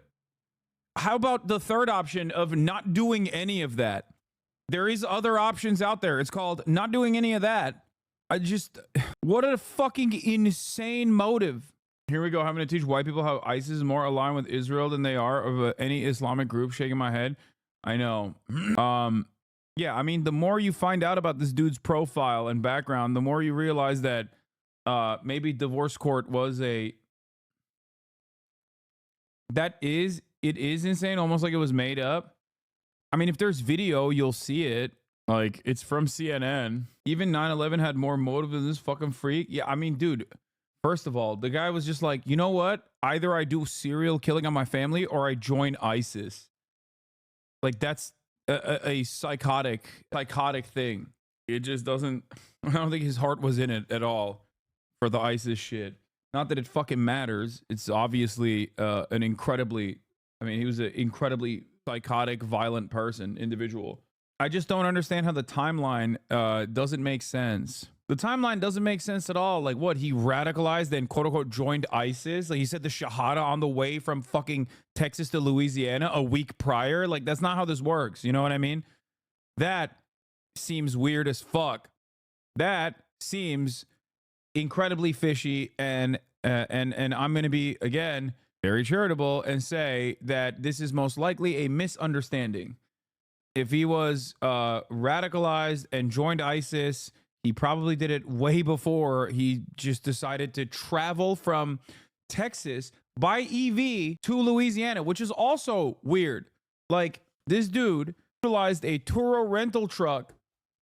How about the third option of not doing any of that? There is other options out there. It's called not doing any of that. What a fucking insane motive. Here we go. I'm going to teach white people how ISIS is more aligned with Israel than they are of any Islamic group. Shaking my head. I know. Yeah, I mean, the more you find out about this dude's profile and background, the more you realize that maybe divorce court was it is insane, almost like it was made up. I mean, if there's video, you'll see it. Like, it's from CNN. Even 9/11 had more motive than this fucking freak. Yeah, I mean, dude. First of all, the guy was just like, you know what? Either I do serial killing on my family or I join ISIS. Like, that's a psychotic thing. It just doesn't, I don't think his heart was in it at all for the ISIS shit. Not that it fucking matters. It's obviously he was an incredibly psychotic, violent individual. I just don't understand how the timeline doesn't make sense. The timeline doesn't make sense at all. Like, what, he radicalized and quote unquote joined ISIS? Like, he said the Shahada on the way from fucking Texas to Louisiana a week prior. Like, that's not how this works. You know what I mean? That seems weird as fuck. That seems incredibly fishy. And I'm going to be, again, very charitable and say that this is most likely a misunderstanding. If he was radicalized and joined ISIS, he probably did it way before he just decided to travel from Texas by EV to Louisiana, which is also weird. Like, this dude utilized a Turo rental truck,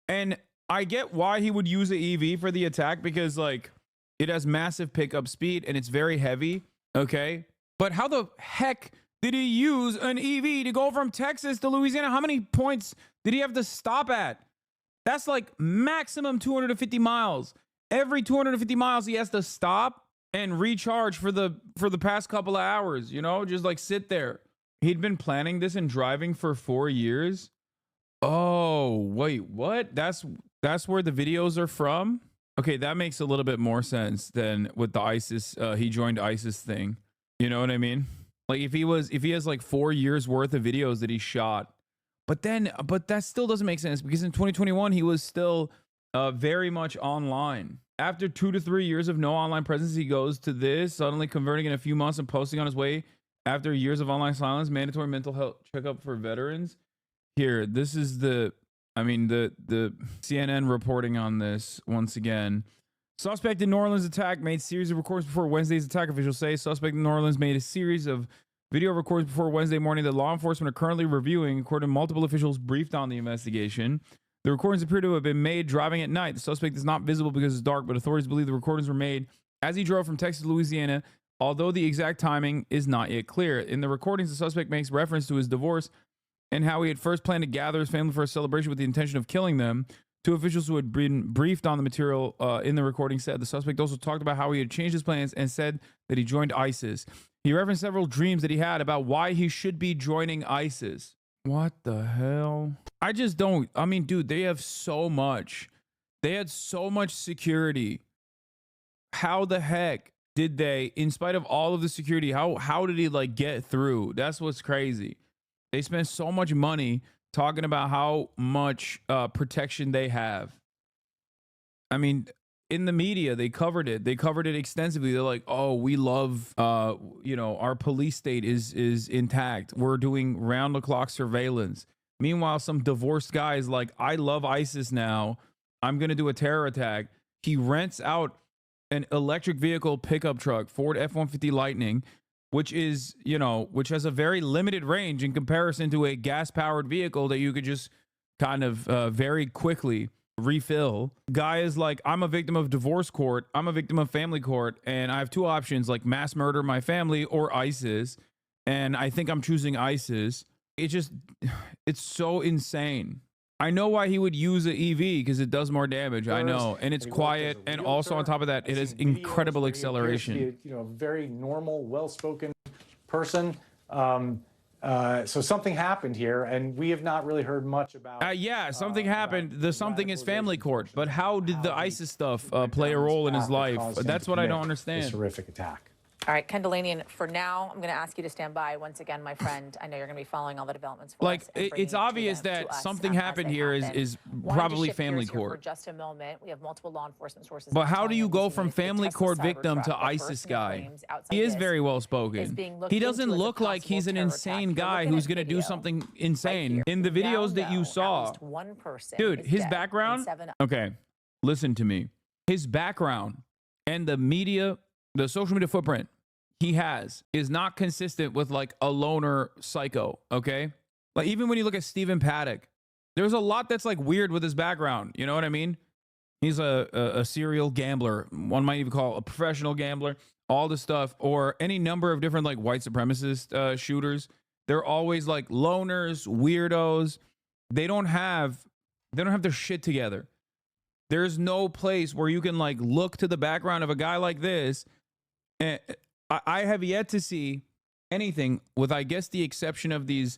and I get why he would use an EV for the attack because, like, it has massive pickup speed and it's very heavy, okay? But how the heck did he use an EV to go from Texas to Louisiana? How many points did he have to stop at? That's like maximum 250 miles. Every 250 miles, he has to stop and recharge for the past couple of hours, you know, just like sit there. He'd been planning this and driving for 4 years. Oh, wait, what? That's where the videos are from? Okay, that makes a little bit more sense than with the ISIS, he joined ISIS thing. You know what I mean? Like, if he has like 4 years worth of videos that he shot, but that still doesn't make sense because in 2021, he was still very much online. After 2 to 3 years of no online presence, he goes to this, suddenly converting in a few months and posting on his way after years of online silence, mandatory mental health checkup for veterans. Here, this is the CNN reporting on this once again. Suspect in New Orleans attack made series of recordings before Wednesday's attack. Officials say suspect in New Orleans made a series of video recordings before Wednesday morning that law enforcement are currently reviewing, according to multiple officials briefed on the investigation. The recordings appear to have been made driving at night. The suspect is not visible because it's dark, but authorities believe the recordings were made as he drove from Texas to Louisiana, although the exact timing is not yet clear. In the recordings, the suspect makes reference to his divorce and how he had first planned to gather his family for a celebration with the intention of killing them. Two officials who had been briefed on the material in the recording said the suspect also talked about how he had changed his plans and said that he joined ISIS. He referenced several dreams that he had about why he should be joining ISIS. What the hell? I just don't. I mean, dude, they have so much. They had so much security. How the heck did they, in spite of all of the security, how did he like get through? That's what's crazy. They spent so much money talking about how much protection they have. I mean, in the media, they covered it. They covered it extensively. They're like, oh, we love, our police state is intact. We're doing round the clock surveillance. Meanwhile, some divorced guy is like, I love ISIS now. I'm going to do a terror attack. He rents out an electric vehicle pickup truck, Ford F-150 Lightning, which is, which has a very limited range in comparison to a gas-powered vehicle that you could just kind of very quickly refill. Guy is like, I'm a victim of divorce court. I'm a victim of family court. And I have two options, like mass murder my family or ISIS. And I think I'm choosing ISIS. It's so insane. I know why he would use an EV, because it does more damage. I know. And it's quiet. And also on top of that, it has incredible acceleration.
Very normal, well-spoken person. So something happened here, and we have not really heard much about.
Yeah, something happened. The something is family court. But how did the ISIS stuff play a role in his life? That's what I don't understand.
This horrific attack.
All right, Ken Delanian, for now, I'm going to ask you to stand by once again, my friend. I know you're going to be following all the developments for us.
It's obvious that something happened here is probably family court.
For just a moment, we have multiple law enforcement sources.
But how do you go from family court victim to ISIS guy? He is very well spoken. He doesn't look like he's an insane guy who's going to do something insane. In the videos that you saw, dude, his background. Okay, listen to me. His background and the media, the social media footprint he has is not consistent with like a loner psycho. Okay, like even when you look at Stephen Paddock, there's a lot that's like weird with his background. You know what I mean? He's a serial gambler. One might even call a professional gambler. All this stuff, or any number of different like white supremacist shooters. They're always like loners, weirdos. They don't have their shit together. There's no place where you can like look to the background of a guy like this. And I have yet to see anything, with I guess the exception of these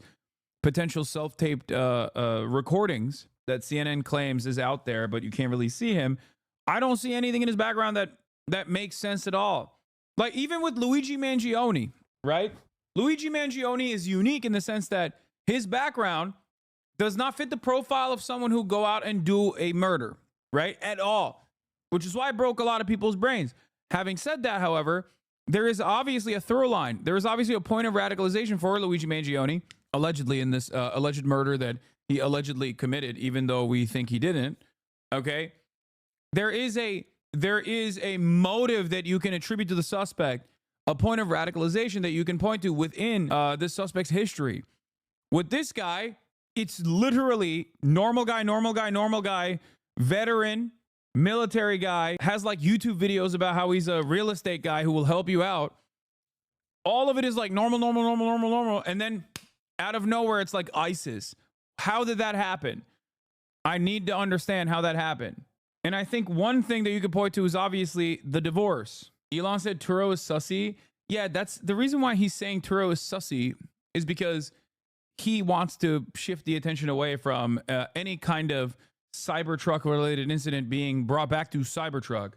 potential self-taped recordings that CNN claims is out there, but you can't really see him. I don't see anything in his background that makes sense at all. Like even with Luigi Mangione, right? Luigi Mangione is unique in the sense that his background does not fit the profile of someone who go out and do a murder, right? At all, which is why it broke a lot of people's brains. Having said that, however, there is obviously a through line. There is obviously a point of radicalization for Luigi Mangione, allegedly in this alleged murder that he allegedly committed, even though we think he didn't. Okay, there is a motive that you can attribute to the suspect, a point of radicalization that you can point to within this suspect's history. With this guy, it's literally normal guy, veteran, military guy, has like YouTube videos about how he's a real estate guy who will help you out. All of it is like normal. And then out of nowhere, it's like ISIS. How did that happen? I need to understand how that happened. And I think one thing that you could point to is obviously the divorce. Elon said Turo is sussy. Yeah, that's the reason why he's saying Turo is sussy, is because he wants to shift the attention away from any kind of Cybertruck related incident being brought back to Cybertruck.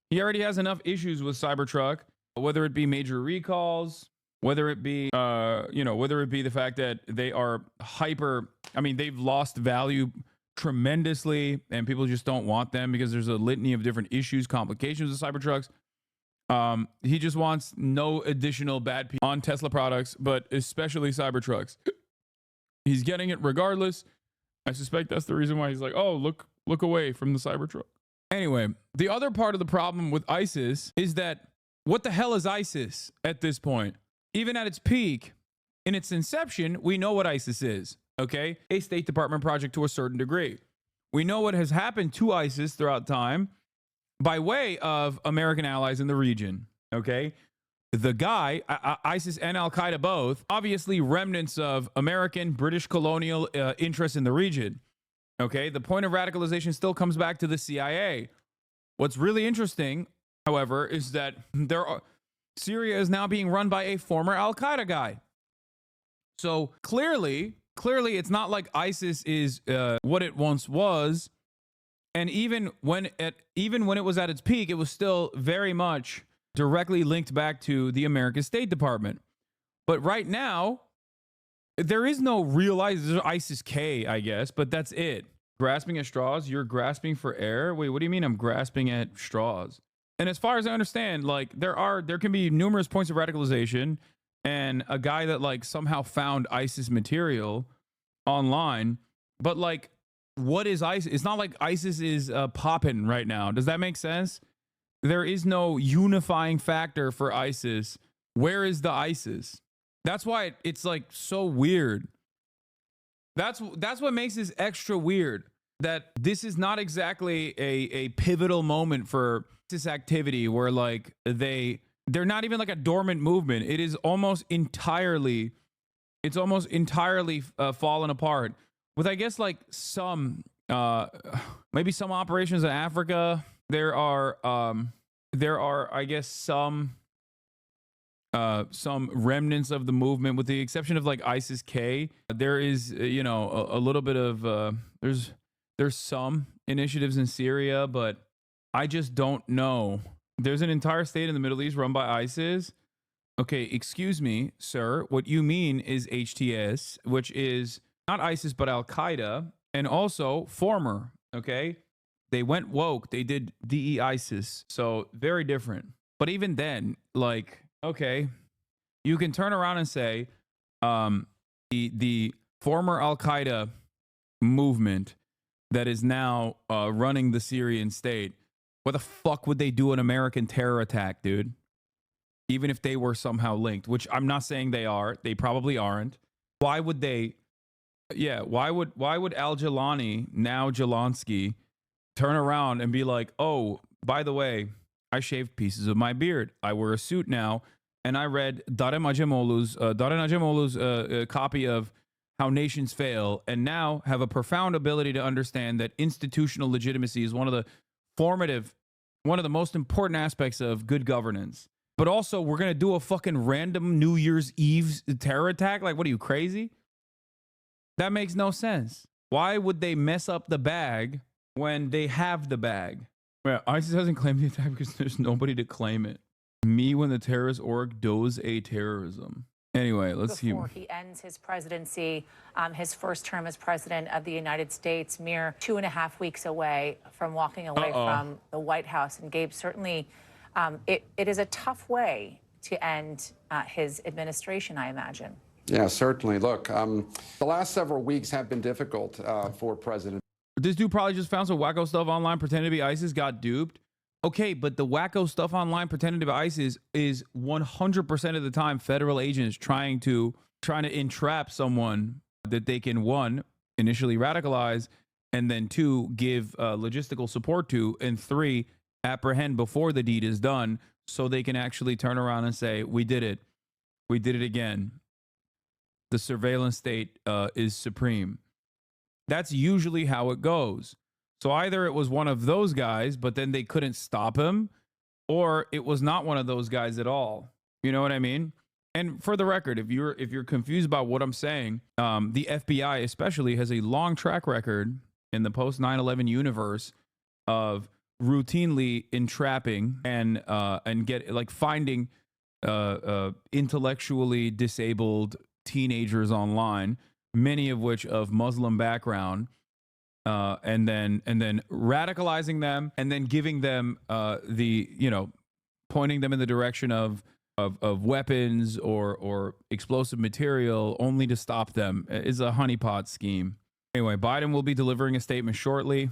He already has enough issues with Cybertruck, whether it be major recalls, whether it be the fact that they are they've lost value tremendously and people just don't want them because there's a litany of different issues, complications with Cybertrucks. He just wants no additional bad people on Tesla products, but especially Cybertrucks. He's getting it regardless. I suspect that's the reason why he's like, oh, look away from the Cybertruck. Anyway, the other part of the problem with ISIS is that what the hell is ISIS at this point? Even at its peak, in its inception, we know what ISIS is, okay? A State Department project to a certain degree. We know what has happened to ISIS throughout time by way of American allies in the region. Okay. The guy, ISIS and Al Qaeda both, obviously remnants of American, British colonial interests in the region. Okay. The point of radicalization still comes back to the CIA. What's really interesting, however, is that Syria is now being run by a former Al Qaeda guy. So clearly, it's not like ISIS is what it once was. And even when it was at its peak, it was still very much directly linked back to the American State Department. But right now, there is no real ISIS-K, I guess, but that's it. Grasping at straws? You're grasping for air? Wait, what do you mean I'm grasping at straws? And as far as I understand, like there can be numerous points of radicalization, and a guy that like somehow found ISIS material online, but like, what is ISIS? It's not like ISIS is popping right now. Does that make sense? There is no unifying factor for ISIS. Where is the ISIS? That's why it's like so weird. That's what makes this extra weird, that this is not exactly a pivotal moment for this activity where like they're not even like a dormant movement. It is almost entirely fallen apart, with I guess like some maybe some operations in Africa. There are I guess some remnants of the movement, with the exception of like ISIS-K. There is a little bit of there's some initiatives in Syria, but I just don't know. There's an entire state in the Middle East run by ISIS. Okay, excuse me, sir. What you mean is HTS, which is not ISIS, but Al Qaeda, and also former. Okay, they went woke. They did DE-ISIS, so very different. But even then, like, okay, you can turn around and say, the former Al Qaeda movement that is now running the Syrian state. What the fuck would they do an American terror attack, dude? Even if they were somehow linked, which I'm not saying they are. They probably aren't. Why would they? Yeah, why would Al Jelani, now Jelonsky, turn around and be like, oh, by the way, I shaved pieces of my beard. I wear a suit now, and I read Dare Najimoglu's copy of How Nations Fail, and now have a profound ability to understand that institutional legitimacy is one of the most important aspects of good governance. But also, we're going to do a fucking random New Year's Eve terror attack? Like, what are you, crazy? That makes no sense. Why would they mess up the bag when they have the bag? Yeah, ISIS hasn't claimed the attack because there's nobody to claim it. Me when the terrorist org does a terrorism. Anyway, let's see.
Before he ends his presidency, his first term as president of the United States, mere 2.5 weeks away from walking away from the White House. And Gabe, certainly it is a tough way to end his administration, I imagine.
Yeah, certainly. Look, the last several weeks have been difficult for President.
This dude probably just found some wacko stuff online, pretending to be ISIS, got duped. Okay, but the wacko stuff online pretending to be ISIS is 100% of the time federal agents trying to entrap someone that they can, one, initially radicalize, and then two, give logistical support to, and three, apprehend before the deed is done, so they can actually turn around and say, we did it again. The surveillance state is supreme. That's usually how it goes. So either it was one of those guys, but then they couldn't stop him, or it was not one of those guys at all. You know what I mean? And for the record, if you're confused about what I'm saying, the FBI especially has a long track record in the post 9/11 universe of routinely entrapping and finding intellectually disabled teenagers online, many of which of Muslim background, and then radicalizing them, and then giving them pointing them in the direction of weapons or explosive material, only to stop them. Is a honeypot scheme. Anyway, Biden will be delivering a statement shortly.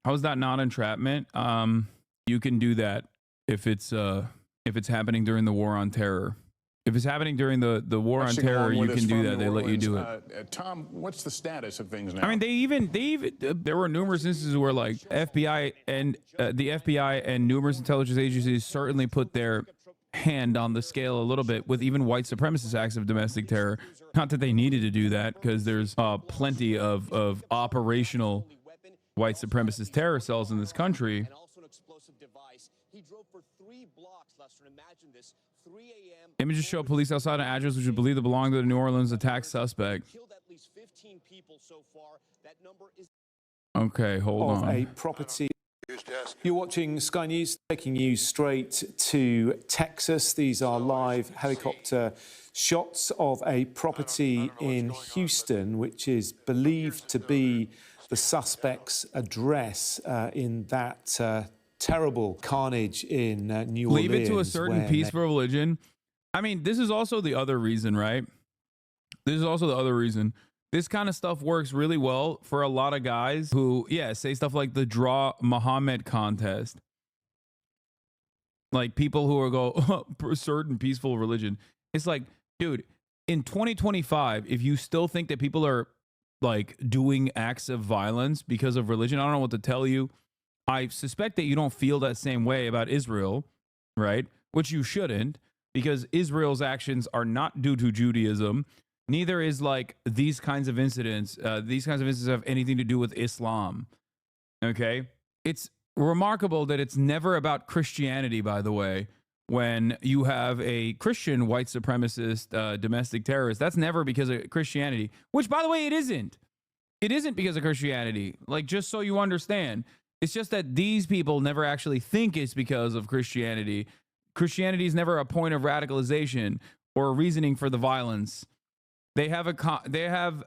How is that not entrapment? You can do that if it's happening during the war on terror. If it's happening during the war on terror, you can do that. They let you do it.
Tom, what's the status of things now?
I mean, they even there were numerous instances where like FBI and the FBI and numerous intelligence agencies certainly put their hand on the scale a little bit with even white supremacist acts of domestic terror. Not that they needed to do that, because there's plenty of operational white supremacist terror cells in this country.
He drove for 3 blocks, Lester. Imagine this. 3 a.m.
Images show police outside an address which is believed to belong to the New Orleans attack suspect.
Killed at least 15 people so far. That number is
Okay, hold on.
A property. You're watching Sky News, taking you straight to Texas. These are live helicopter shots of a property in Houston, which is believed to be the suspect's address in that terrible carnage in New Orleans.
Leave it to a certain peaceful religion. I mean, this is also the other reason, right? This is also the other reason. This kind of stuff works really well for a lot of guys who, say stuff like the Draw Muhammad contest. Like people who are a certain peaceful religion. It's like, dude, in 2025, if you still think that people are like doing acts of violence because of religion, I don't know what to tell you. I suspect that you don't feel that same way about Israel, right? Which you shouldn't, because Israel's actions are not due to Judaism. Neither is like these kinds of incidents. These kinds of incidents have anything to do with Islam. Okay? It's remarkable that it's never about Christianity, by the way. When you have a Christian white supremacist domestic terrorist, that's never because of Christianity, which, by the way, it isn't. It isn't because of Christianity. Like, just so you understand. It's just that these people never actually think it's because of Christianity. Christianity is never a point of radicalization or a reasoning for the violence. They have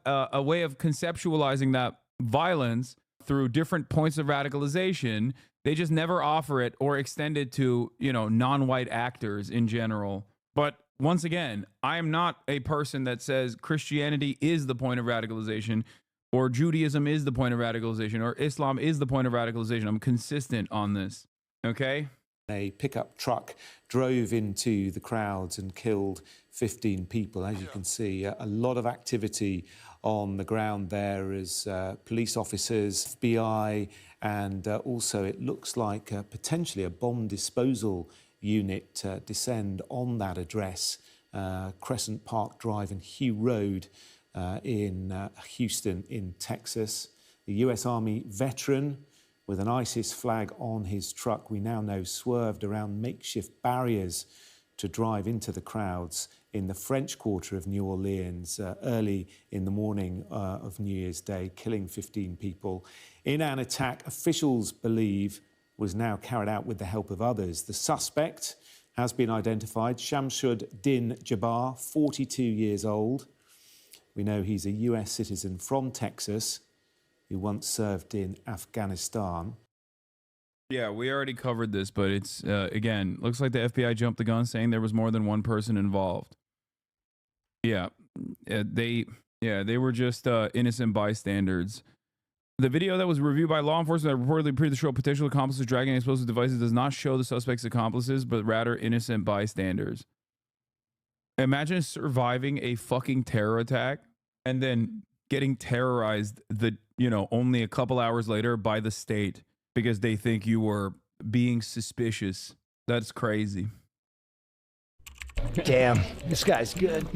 a way of conceptualizing that violence through different points of radicalization. They just never offer it or extend it to, non-white actors in general. But once again, I am not a person that says Christianity is the point of radicalization, or Judaism is the point of radicalization, or Islam is the point of radicalization. I'm consistent on this, okay?
A pickup truck drove into the crowds and killed 15 people. As you can see, a lot of activity on the ground there as police officers, FBI, and also it looks like potentially a bomb disposal unit descend on that address, Crescent Park Drive and Hugh Road, in Houston in Texas. The US Army veteran with an ISIS flag on his truck, we now know, swerved around makeshift barriers to drive into the crowds in the French Quarter of New Orleans early in the morning of New Year's Day, killing 15 people in an attack officials believe was now carried out with the help of others. The suspect has been identified, Shamsud Din Jabbar, 42 years old. We know he's a US citizen from Texas who once served in Afghanistan.
Yeah, we already covered this, but it's, again, looks like the FBI jumped the gun saying there was more than one person involved. Yeah, they were just innocent bystanders. The video that was reviewed by law enforcement that reportedly appeared to show potential accomplices dragging explosive devices does not show the suspect's accomplices, but rather innocent bystanders. Imagine surviving a fucking terror attack and then getting terrorized only a couple hours later by the state because they think you were being suspicious. That's crazy.
Damn, this guy's good.